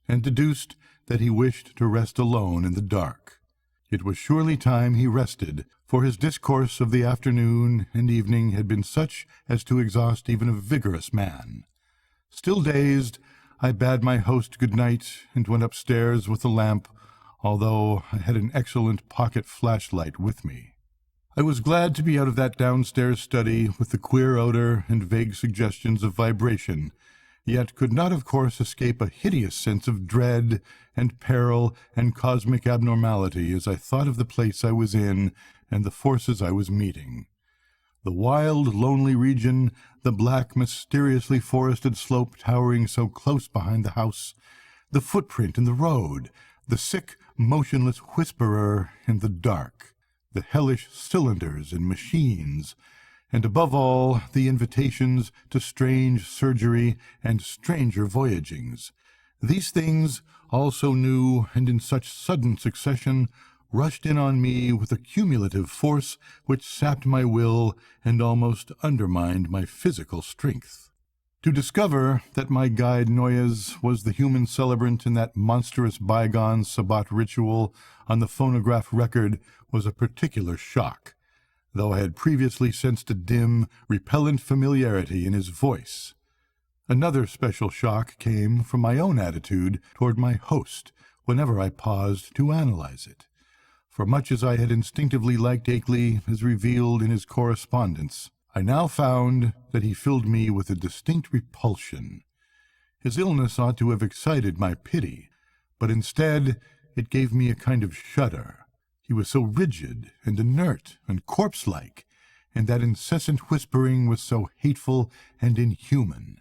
and deduced that he wished to rest alone in the dark. It was surely time he rested, for his discourse of the afternoon and evening had been such as to exhaust even a vigorous man. Still dazed, I bade my host good night and went upstairs with the lamp, although I had an excellent pocket flashlight with me. I was glad to be out of that downstairs study with the queer odor and vague suggestions of vibration, yet could not of course escape a hideous sense of dread and peril and cosmic abnormality as I thought of the place I was in and the forces I was meeting. The wild, lonely region, the black, mysteriously forested slope towering so close behind the house, the footprint in the road, the sick, motionless whisperer in the dark, the hellish cylinders and machines, and above all the invitations to strange surgery and stranger voyagings. These things, all so new and in such sudden succession, rushed in on me with a cumulative force which sapped my will and almost undermined my physical strength. To discover that my guide Noyes was the human celebrant in that monstrous bygone Sabbat ritual on the phonograph record was a particular shock, though I had previously sensed a dim, repellent familiarity in his voice. Another special shock came from my own attitude toward my host whenever I paused to analyze it. For much as I had instinctively liked Akeley as revealed in his correspondence, I now found that he filled me with a distinct repulsion. His illness ought to have excited my pity, but instead it gave me a kind of shudder. He was so rigid and inert and corpse-like, and that incessant whispering was so hateful and inhuman.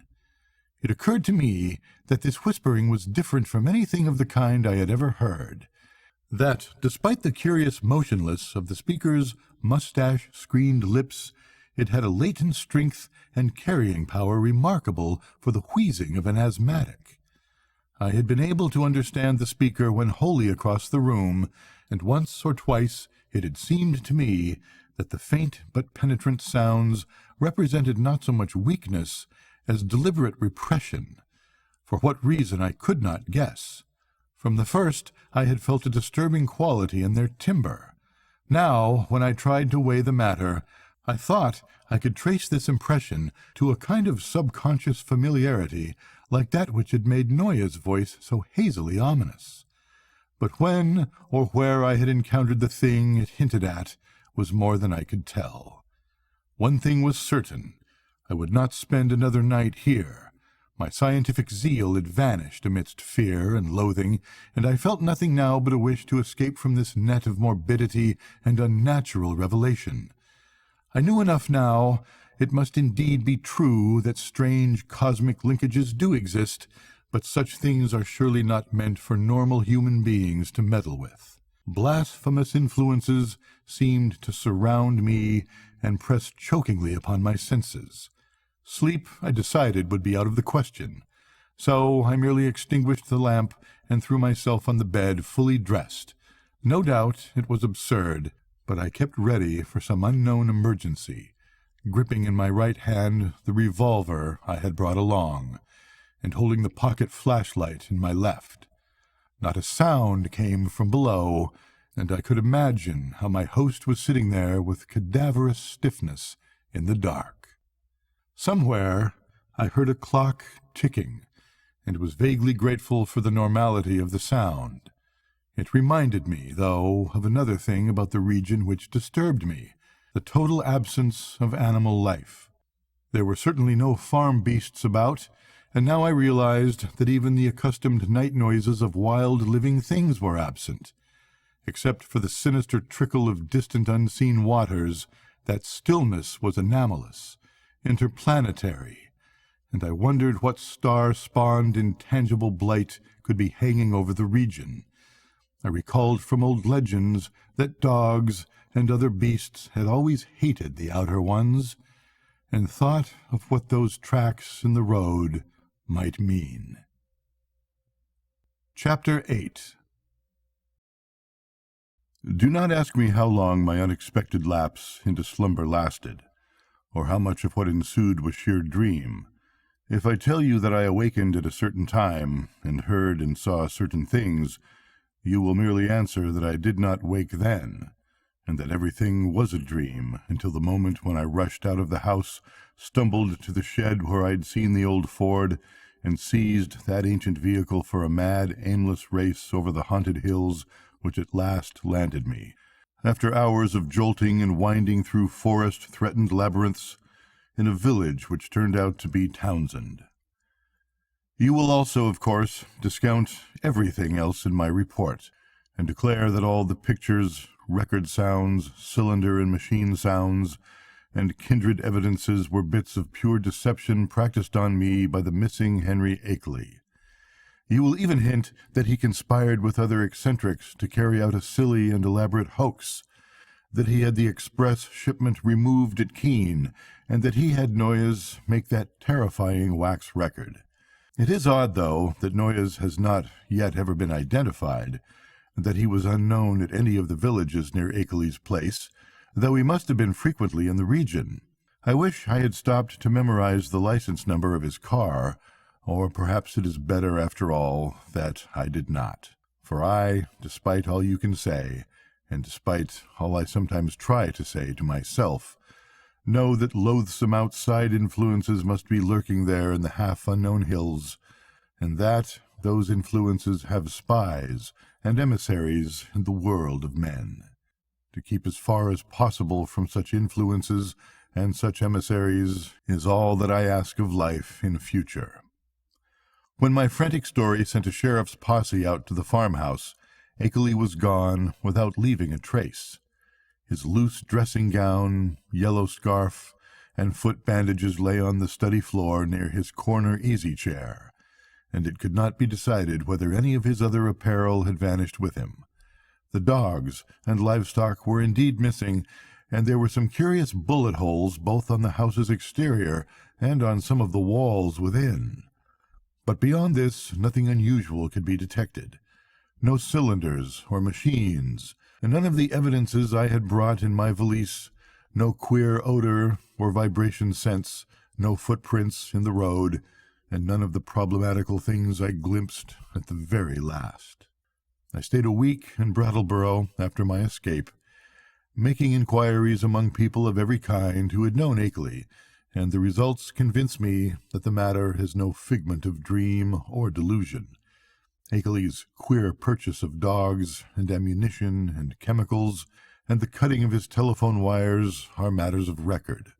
It occurred to me that this whispering was different from anything of the kind I had ever heard, that, despite the curious motionless of the speaker's mustache-screened lips, it had a latent strength and carrying power remarkable for the wheezing of an asthmatic. I had been able to understand the speaker when wholly across the room, and once or twice it had seemed to me that the faint but penetrant sounds represented not so much weakness as deliberate repression. For what reason I could not guess. From the first I had felt a disturbing quality in their timbre. Now, when I tried to weigh the matter, I thought I could trace this impression to a kind of subconscious familiarity like that which had made Noyes' voice so hazily ominous. But when or where I had encountered the thing it hinted at was more than I could tell. One thing was certain. I would not spend another night here. My scientific zeal had vanished amidst fear and loathing, and I felt nothing now but a wish to escape from this net of morbidity and unnatural revelation. I knew enough now. It must indeed be true that strange cosmic linkages do exist, but such things are surely not meant for normal human beings to meddle with. Blasphemous influences seemed to surround me and press chokingly upon my senses. Sleep, I decided, would be out of the question, so I merely extinguished the lamp and threw myself on the bed fully dressed. No doubt it was absurd, but I kept ready for some unknown emergency, gripping in my right hand the revolver I had brought along, and holding the pocket flashlight in my left. Not a sound came from below, and I could imagine how my host was sitting there with cadaverous stiffness in the dark. Somewhere I heard a clock ticking, and was vaguely grateful for the normality of the sound. It reminded me, though, of another thing about the region which disturbed me, the total absence of animal life. There were certainly no farm beasts about, and now I realized that even the accustomed night noises of wild living things were absent. Except for the sinister trickle of distant unseen waters, that stillness was anomalous, interplanetary, and I wondered what star-spawned intangible blight could be hanging over the region. I recalled from old legends that dogs and other beasts had always hated the Outer Ones, and thought of what those tracks in the road might mean. Chapter 8. Do not ask me how long my unexpected lapse into slumber lasted, or how much of what ensued was sheer dream. If I tell you that I awakened at a certain time, and heard and saw certain things, you will merely answer that I did not wake then, and that everything was a dream until the moment when I rushed out of the house, stumbled to the shed where I'd seen the old Ford, and seized that ancient vehicle for a mad, aimless race over the haunted hills which at last landed me, after hours of jolting and winding through forest-threatened labyrinths, in a village which turned out to be Townsend. You will also, of course, discount everything else in my report, and declare that all the pictures, record sounds, cylinder and machine sounds, and kindred evidences were bits of pure deception practiced on me by the missing Henry Akeley. You will even hint that he conspired with other eccentrics to carry out a silly and elaborate hoax, that he had the express shipment removed at Keene, and that he had Noyes make that terrifying wax record. It is odd, though, that Noyes has not yet ever been identified, and that he was unknown at any of the villages near Akeley's place, though he must have been frequently in the region. I wish I had stopped to memorize the license number of his car, or perhaps it is better, after all, that I did not. For I, despite all you can say, and despite all I sometimes try to say to myself, know that loathsome outside influences must be lurking there in the half-unknown hills, and that those influences have spies and emissaries in the world of men. To keep as far as possible from such influences and such emissaries is all that I ask of life in future. When my frantic story sent a sheriff's posse out to the farmhouse, Akeley was gone without leaving a trace. His loose dressing gown, yellow scarf, and foot bandages lay on the study floor near his corner easy-chair, and it could not be decided whether any of his other apparel had vanished with him. The dogs and livestock were indeed missing, and there were some curious bullet holes both on the house's exterior and on some of the walls within. But beyond this, nothing unusual could be detected. No cylinders or machines, and none of the evidences I had brought in my valise, no queer odor or vibration sense, no footprints in the road, and none of the problematical things I glimpsed at the very last. I stayed a week in Brattleboro after my escape, making inquiries among people of every kind who had known Akeley, and the results convince me that the matter is no figment of dream or delusion. Akeley's queer purchase of dogs and ammunition and chemicals, and the cutting of his telephone wires are matters of record,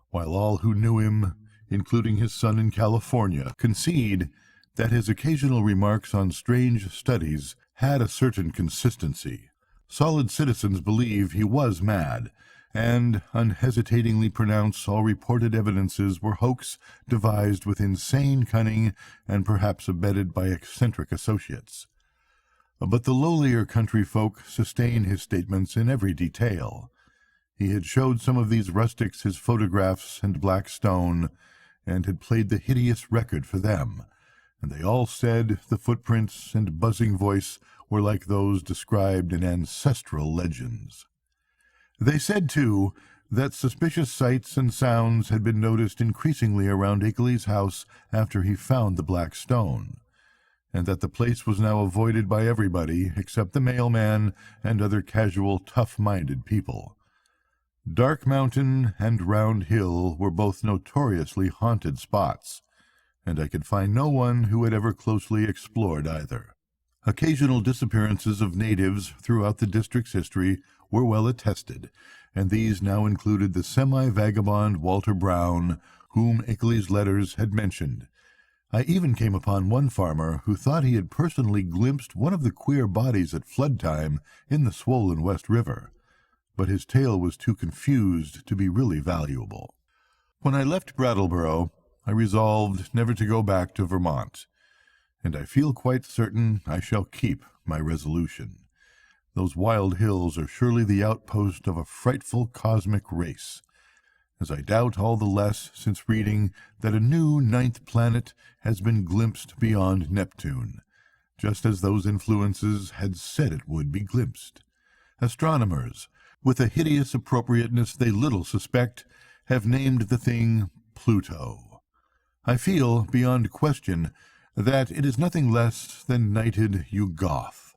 while all who knew him, including his son in California, concede that his occasional remarks on strange studies had a certain consistency. Solid citizens believe he was mad, and unhesitatingly pronounce all reported evidences were hoax devised with insane cunning and perhaps abetted by eccentric associates. But the lowlier country folk sustained his statements in every detail. He had showed some of these rustics his photographs and black stone, and had played the hideous record for them, and they all said the footprints and buzzing voice were like those described in ancestral legends. They said, too, that suspicious sights and sounds had been noticed increasingly around Ickley's house after he found the black stone, and that the place was now avoided by everybody except the mailman and other casual, tough-minded people. Dark Mountain and Round Hill were both notoriously haunted spots, and I could find no one who had ever closely explored either. Occasional disappearances of natives throughout the district's history were well attested, and these now included the semi-vagabond Walter Brown, whom Ickley's letters had mentioned. I even came upon one farmer who thought he had personally glimpsed one of the queer bodies at flood time in the swollen West River, but his tale was too confused to be really valuable. When I left Brattleboro, I resolved never to go back to Vermont, and I feel quite certain I shall keep my resolution. Those wild hills are surely the outpost of a frightful cosmic race, as I doubt all the less since reading that a new ninth planet has been glimpsed beyond Neptune, just as those influences had said it would be glimpsed. Astronomers, with a hideous appropriateness they little suspect, have named the thing Pluto. I feel, beyond question, that it is nothing less than knighted Yuggoth,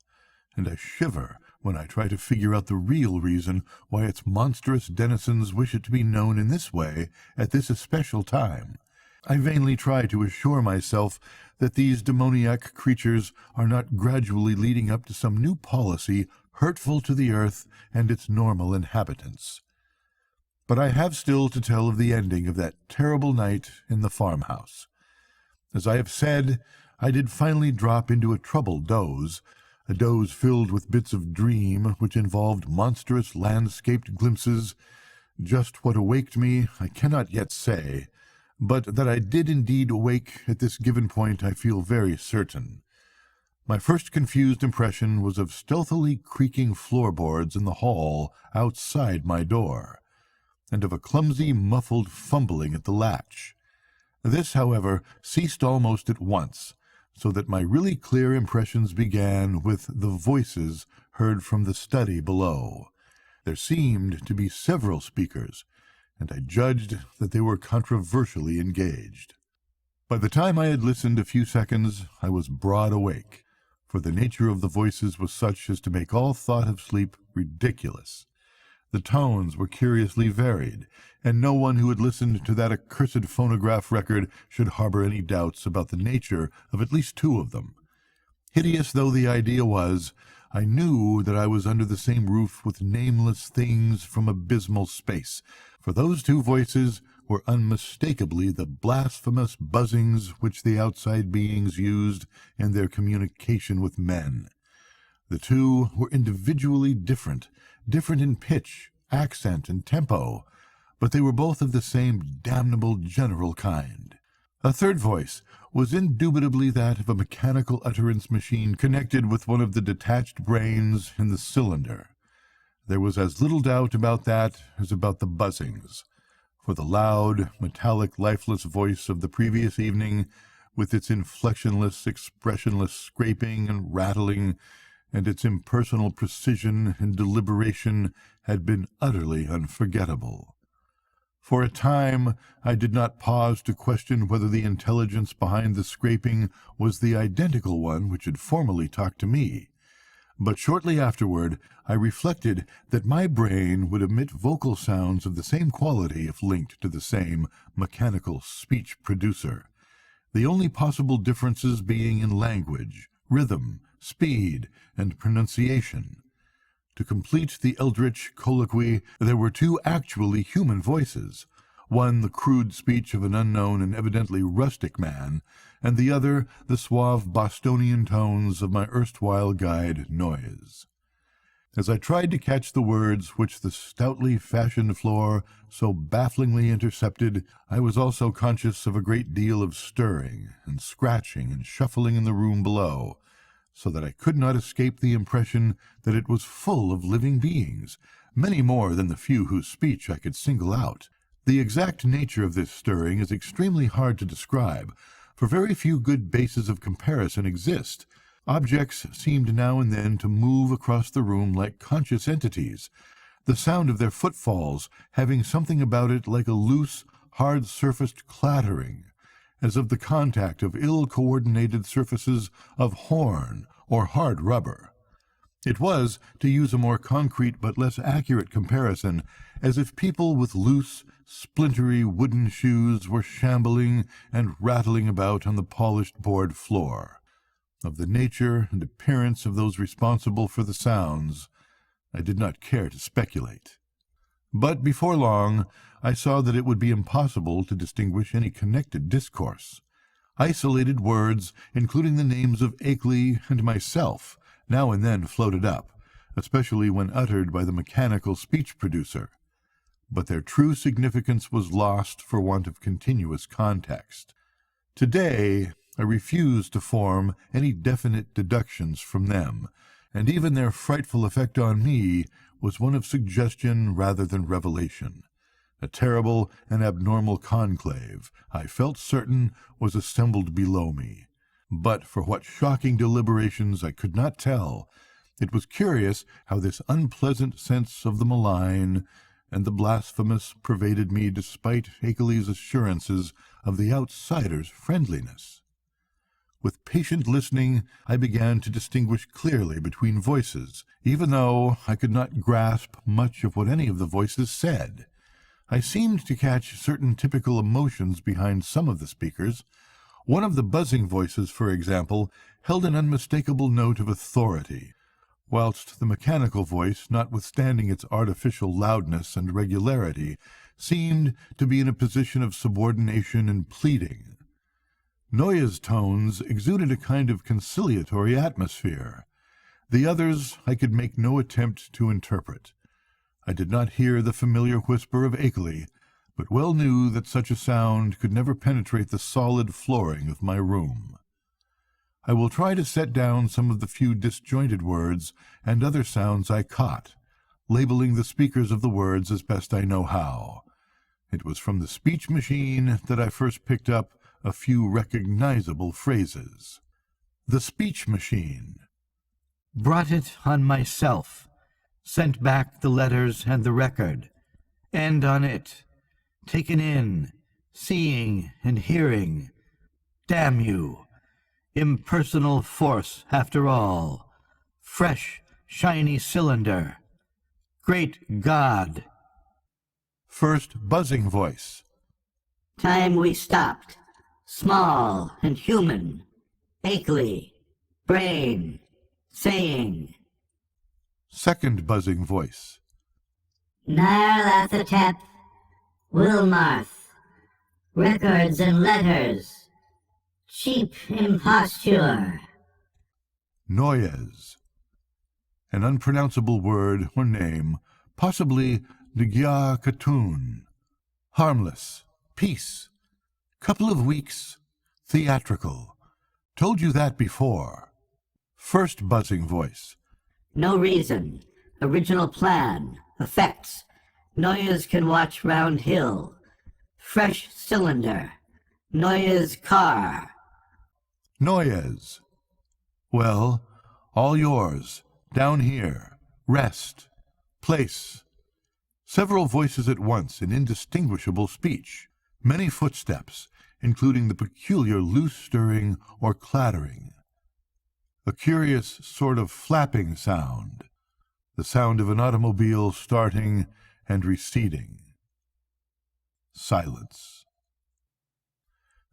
and I shiver when I try to figure out the real reason why its monstrous denizens wish it to be known in this way at this especial time. I vainly try to assure myself that these demoniac creatures are not gradually leading up to some new policy hurtful to the earth and its normal inhabitants. But I have still to tell of the ending of that terrible night in the farmhouse. As I have said, I did finally drop into a troubled doze, a doze filled with bits of dream which involved monstrous landscaped glimpses. Just what awaked me I cannot yet say, but that I did indeed awake at this given point I feel very certain. My first confused impression was of stealthily creaking floorboards in the hall outside my door, and of a clumsy, muffled fumbling at the latch. This, however, ceased almost at once, so that my really clear impressions began with the voices heard from the study below. There seemed to be several speakers, and I judged that they were controversially engaged. By the time I had listened a few seconds, I was broad awake, for the nature of the voices was such as to make all thought of sleep ridiculous. The tones were curiously varied, and no one who had listened to that accursed phonograph record should harbor any doubts about the nature of at least two of them. Hideous though the idea was, I knew that I was under the same roof with nameless things from abysmal space, for those two voices were unmistakably the blasphemous buzzings which the outside beings used in their communication with men. The two were individually different in pitch, accent, and tempo, but they were both of the same damnable general kind. A third voice was indubitably that of a mechanical utterance machine connected with one of the detached brains in the cylinder. There was as little doubt about that as about the buzzings, for the loud, metallic, lifeless voice of the previous evening, with its inflectionless, expressionless scraping and rattling, and its impersonal precision and deliberation, had been utterly unforgettable. For a time I did not pause to question whether the intelligence behind the scraping was the identical one which had formerly talked to me, but shortly afterward I reflected that my brain would emit vocal sounds of the same quality if linked to the same mechanical speech producer, the only possible differences being in language, rhythm, speed, and pronunciation. To complete the eldritch colloquy, there were two actually human voices, one the crude speech of an unknown and evidently rustic man, and the other the suave Bostonian tones of my erstwhile guide Noyes. As I tried to catch the words which the stoutly fashioned floor so bafflingly intercepted, I was also conscious of a great deal of stirring and scratching and shuffling in the room below, so that I could not escape the impression that it was full of living beings, many more than the few whose speech I could single out. The exact nature of this stirring is extremely hard to describe, for very few good bases of comparison exist. Objects seemed now and then to move across the room like conscious entities, the sound of their footfalls having something about it like a loose, hard-surfaced clattering, as of the contact of ill-coordinated surfaces of horn or hard rubber. It was, to use a more concrete but less accurate comparison, as if people with loose, splintery wooden shoes were shambling and rattling about on the polished board floor. Of the nature and appearance of those responsible for the sounds, I did not care to speculate. But before long, I saw that it would be impossible to distinguish any connected discourse. Isolated words, including the names of Akeley and myself, now and then floated up, especially when uttered by the mechanical speech producer. But their true significance was lost for want of continuous context. Today, I refuse to form any definite deductions from them, and even their frightful effect on me was one of suggestion rather than revelation. A terrible and abnormal conclave, I felt certain, was assembled below me. But for what shocking deliberations I could not tell. It was curious how this unpleasant sense of the malign and the blasphemous pervaded me despite Akeley's assurances of the outsider's friendliness. With patient listening, I began to distinguish clearly between voices, even though I could not grasp much of what any of the voices said. I seemed to catch certain typical emotions behind some of the speakers. One of the buzzing voices, for example, held an unmistakable note of authority, whilst the mechanical voice, notwithstanding its artificial loudness and regularity, seemed to be in a position of subordination and pleading. Noya's tones exuded a kind of conciliatory atmosphere. The others I could make no attempt to interpret. I did not hear the familiar whisper of Akeley, but well knew that such a sound could never penetrate the solid flooring of my room. I will try to set down some of the few disjointed words and other sounds I caught, labeling the speakers of the words as best I know how. It was from the speech machine that I first picked up a few recognizable phrases. The speech machine. Brought it on myself. Sent back the letters and the record. End on it. Taken in. Seeing and hearing. Damn you. Impersonal force, after all. Fresh, shiny cylinder. Great God. First buzzing voice. Time we stopped. Small and human. Akeley. Brain. Saying. Second buzzing voice. Nyarlathotep. Wilmarth. Records and letters. Cheap imposture. Noyes. An unpronounceable word or name, possibly Ngya Khatun. Harmless. Peace. Couple of weeks. Theatrical. Told you that before. First buzzing voice. No reason. Original plan. Effects. Noyes can watch round hill. Fresh cylinder. Noyes car. Noyes. Well, all yours. Down here. Rest. Place. Several voices at once in indistinguishable speech. Many footsteps, including the peculiar loose stirring or clattering. A curious sort of flapping sound. The sound of an automobile starting and receding. Silence.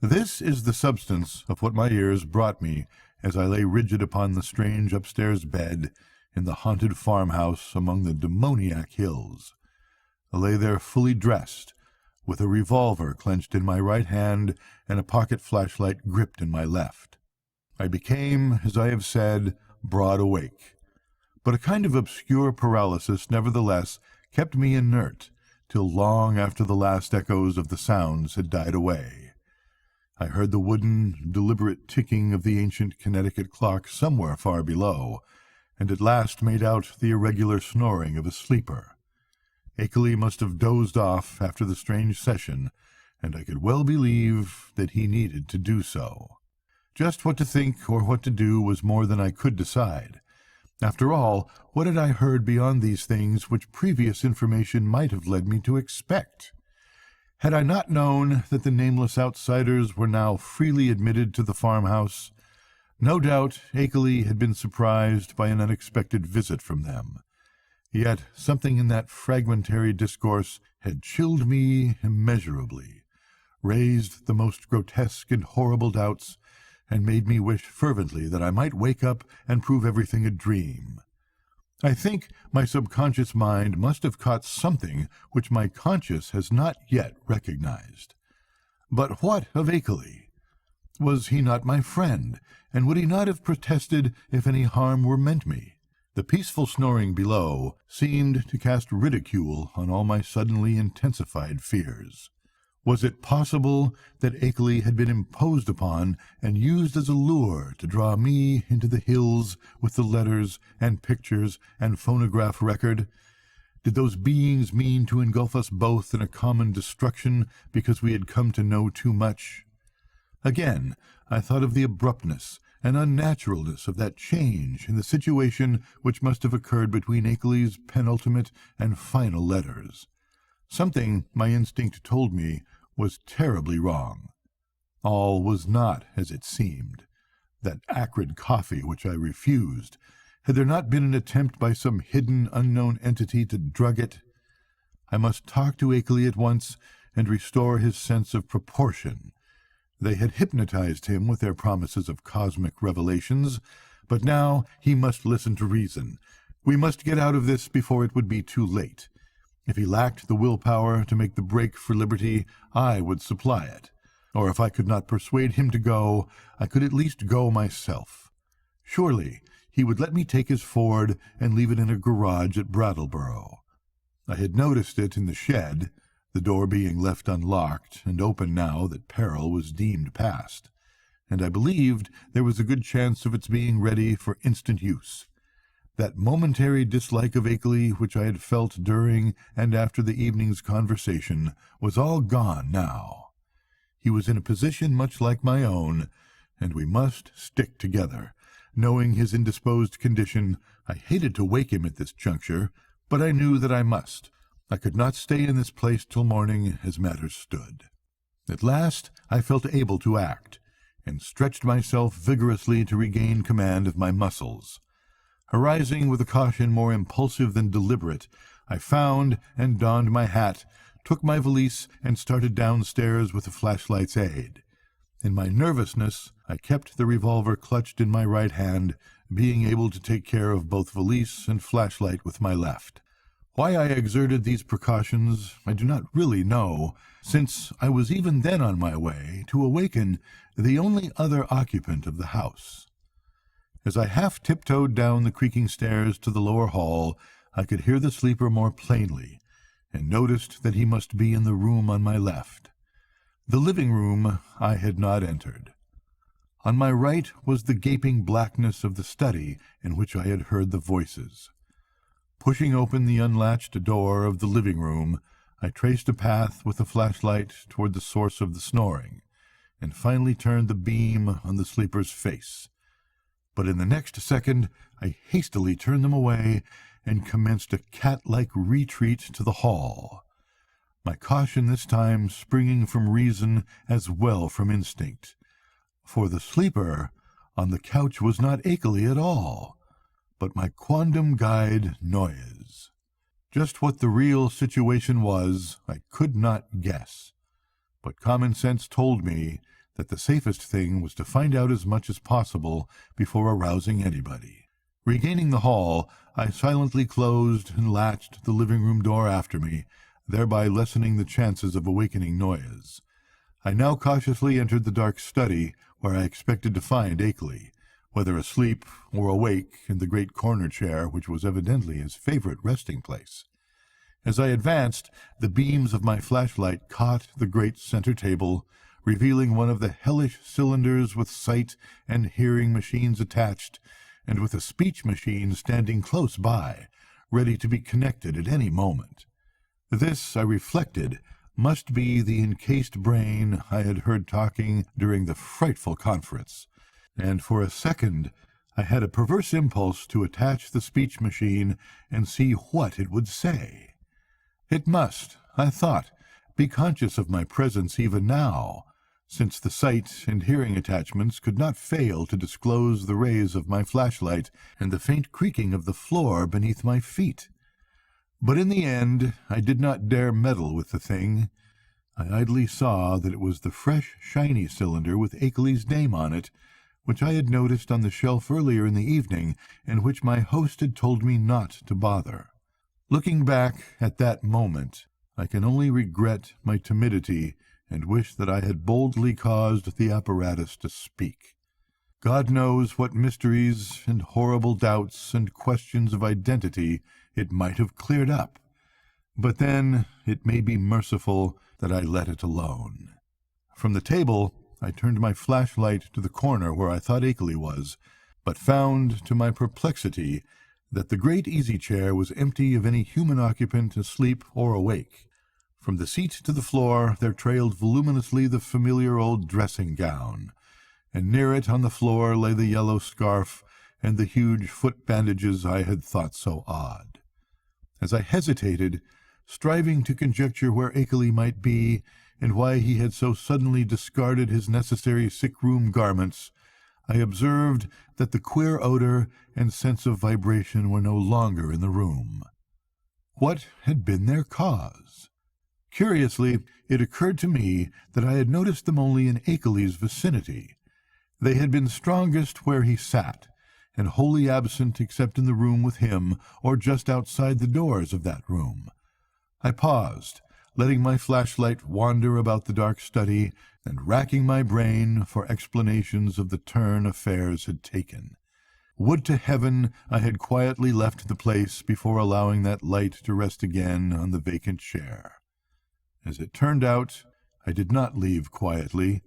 This is the substance of what my ears brought me as I lay rigid upon the strange upstairs bed in the haunted farmhouse among the demoniac hills. I lay there fully dressed, with a revolver clenched in my right hand and a pocket flashlight gripped in my left. I became, as I have said, broad awake, but a kind of obscure paralysis nevertheless kept me inert till long after the last echoes of the sounds had died away. I heard the wooden, deliberate ticking of the ancient Connecticut clock somewhere far below, and at last made out the irregular snoring of a sleeper. Akeley must have dozed off after the strange session, and I could well believe that he needed to do so. Just what to think or what to do was more than I could decide. After all, what had I heard beyond these things which previous information might have led me to expect? Had I not known that the nameless outsiders were now freely admitted to the farmhouse, no doubt Akeley had been surprised by an unexpected visit from them. Yet something in that fragmentary discourse had chilled me immeasurably, raised the most grotesque and horrible doubts, and made me wish fervently that I might wake up and prove everything a dream. I think my subconscious mind must have caught something which my conscious has not yet recognized. But what of Akeley? Was he not my friend, and would he not have protested if any harm were meant me? The peaceful snoring below seemed to cast ridicule on all my suddenly intensified fears. Was it possible that Akeley had been imposed upon and used as a lure to draw me into the hills with the letters and pictures and phonograph record? Did those beings mean to engulf us both in a common destruction because we had come to know too much? Again, I thought of the abruptness and unnaturalness of that change in the situation which must have occurred between Akeley's penultimate and final letters. Something, my instinct told me, was terribly wrong. All was not as it seemed. That acrid coffee which I refused, had there not been an attempt by some hidden, unknown entity to drug it? I must talk to Akeley at once and restore his sense of proportion. They had hypnotized him with their promises of cosmic revelations, but now he must listen to reason. We must get out of this before it would be too late. If he lacked the willpower to make the break for liberty, I would supply it. Or if I could not persuade him to go, I could at least go myself. Surely he would let me take his Ford and leave it in a garage at Brattleboro. I had noticed it in the shed, the door being left unlocked and open now that peril was deemed past, and I believed there was a good chance of its being ready for instant use. That momentary dislike of Akeley which I had felt during and after the evening's conversation was all gone now. He was in a position much like my own, and we must stick together. Knowing his indisposed condition, I hated to wake him at this juncture, but I knew that I must. I could not stay in this place till morning as matters stood. At last I felt able to act, and stretched myself vigorously to regain command of my muscles. Arising with a caution more impulsive than deliberate, I found and donned my hat, took my valise, and started downstairs with the flashlight's aid. In my nervousness, I kept the revolver clutched in my right hand, being able to take care of both valise and flashlight with my left. Why I exerted these precautions I do not really know, since I was even then on my way to awaken the only other occupant of the house. As I half tiptoed down the creaking stairs to the lower hall, I could hear the sleeper more plainly, and noticed that he must be in the room on my left. The living room I had not entered. On my right was the gaping blackness of the study in which I had heard the voices. Pushing open the unlatched door of the living room, I traced a path with the flashlight toward the source of the snoring, and finally turned the beam on the sleeper's face. But in the next second I hastily turned them away and commenced a cat-like retreat to the hall, my caution this time springing from reason as well from instinct. For the sleeper on the couch was not Akeley at all, but my quondam guide Noyes. Just what the real situation was I could not guess, but common sense told me that the safest thing was to find out as much as possible before arousing anybody. Regaining the hall, I silently closed and latched the living-room door after me, thereby lessening the chances of awakening Noyes. I now cautiously entered the dark study, where I expected to find Akeley, whether asleep or awake in the great corner chair which was evidently his favorite resting place. As I advanced, the beams of my flashlight caught the great center table, revealing one of the hellish cylinders with sight and hearing machines attached, and with a speech machine standing close by, ready to be connected at any moment. This, I reflected, must be the encased brain I had heard talking during the frightful conference, and for a second I had a perverse impulse to attach the speech machine and see what it would say. It must, I thought, be conscious of my presence even now, since the sight and hearing attachments could not fail to disclose the rays of my flashlight and the faint creaking of the floor beneath my feet. But in the end I did not dare meddle with the thing. I idly saw that it was the fresh, shiny cylinder with Akeley's name on it, which I had noticed on the shelf earlier in the evening, and which my host had told me not to bother. Looking back at that moment, I can only regret my timidity and wish that I had boldly caused the apparatus to speak. God knows what mysteries and horrible doubts and questions of identity it might have cleared up. But then it may be merciful that I let it alone. From the table, I turned my flashlight to the corner where I thought Akeley was, but found, to my perplexity, that the great easy-chair was empty of any human occupant asleep or awake. From the seat to the floor there trailed voluminously the familiar old dressing-gown, and near it on the floor lay the yellow scarf and the huge foot bandages I had thought so odd. As I hesitated, striving to conjecture where Akeley might be, and why he had so suddenly discarded his necessary sick-room garments, I observed that the queer odor and sense of vibration were no longer in the room. What had been their cause? Curiously, it occurred to me that I had noticed them only in Akeley's vicinity. They had been strongest where he sat, and wholly absent except in the room with him, or just outside the doors of that room. I paused, letting my flashlight wander about the dark study, and racking my brain for explanations of the turn affairs had taken. Would to heaven I had quietly left the place before allowing that light to rest again on the vacant chair. As it turned out, I did not leave quietly,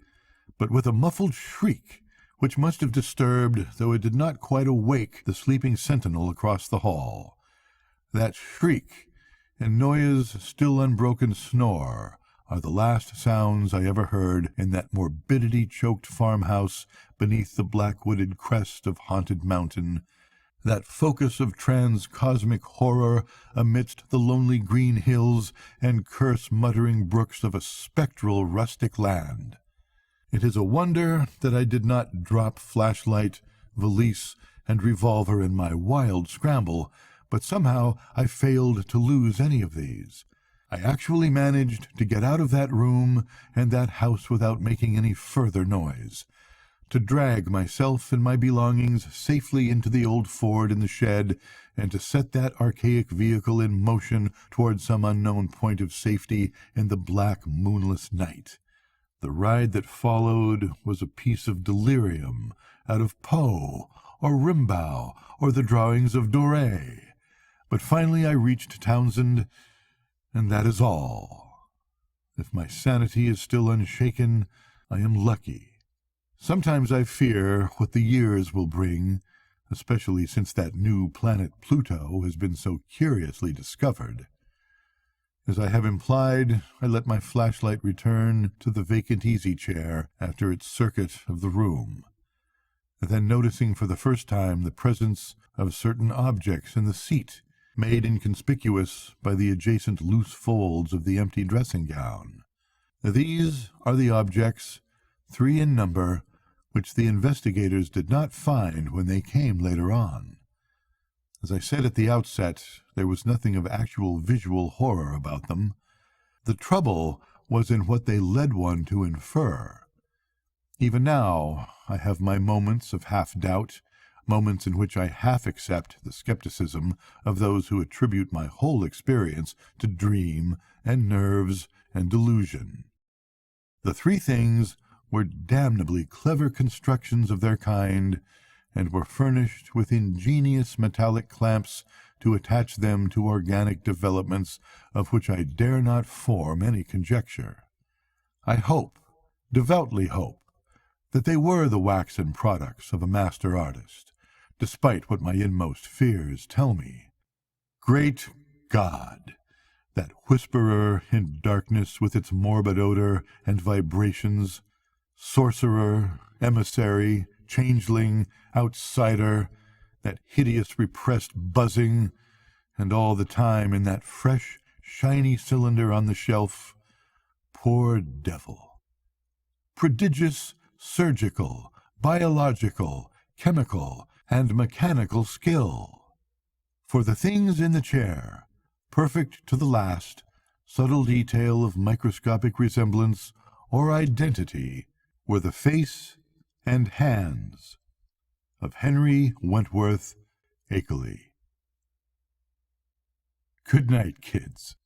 but with a muffled shriek, which must have disturbed, though it did not quite awake, the sleeping sentinel across the hall. That shriek and Noya's still unbroken snore are the last sounds I ever heard in that morbidity-choked farmhouse beneath the black-wooded crest of Haunted Mountain, that focus of transcosmic horror amidst the lonely green hills and curse-muttering brooks of a spectral rustic land. It is a wonder that I did not drop flashlight, valise, and revolver in my wild scramble, but somehow I failed to lose any of these. I actually managed to get out of that room and that house without making any further noise, to drag myself and my belongings safely into the old Ford in the shed, and to set that archaic vehicle in motion toward some unknown point of safety in the black, moonless night. The ride that followed was a piece of delirium out of Poe or Rimbaud or the drawings of Doré. But finally I reached Townsend, and that is all. If my sanity is still unshaken, I am lucky. Sometimes I fear what the years will bring, especially since that new planet Pluto has been so curiously discovered. As I have implied, I let my flashlight return to the vacant easy-chair after its circuit of the room. Then, noticing for the first time the presence of certain objects in the seat, made inconspicuous by the adjacent loose folds of the empty dressing-gown. These are the objects, 3 in number, which the investigators did not find when they came later on. As I said at the outset, there was nothing of actual visual horror about them. The trouble was in what they led one to infer. Even now I have my moments of half-doubt, moments in which I half accept the skepticism of those who attribute my whole experience to dream and nerves and delusion. The 3 things were damnably clever constructions of their kind, and were furnished with ingenious metallic clamps to attach them to organic developments of which I dare not form any conjecture. I hope, devoutly hope that they were the waxen products of a master artist, despite what my inmost fears tell me. Great God! That whisperer in darkness with its morbid odor and vibrations, sorcerer, emissary, changeling, outsider, that hideous repressed buzzing, and all the time in that fresh, shiny cylinder on the shelf. Poor devil. Prodigious surgical, biological, chemical, and mechanical skill. For the things in the chair, perfect to the last, subtle detail of microscopic resemblance or identity, were the face and hands of Henry Wentworth Akeley. Good night, kids.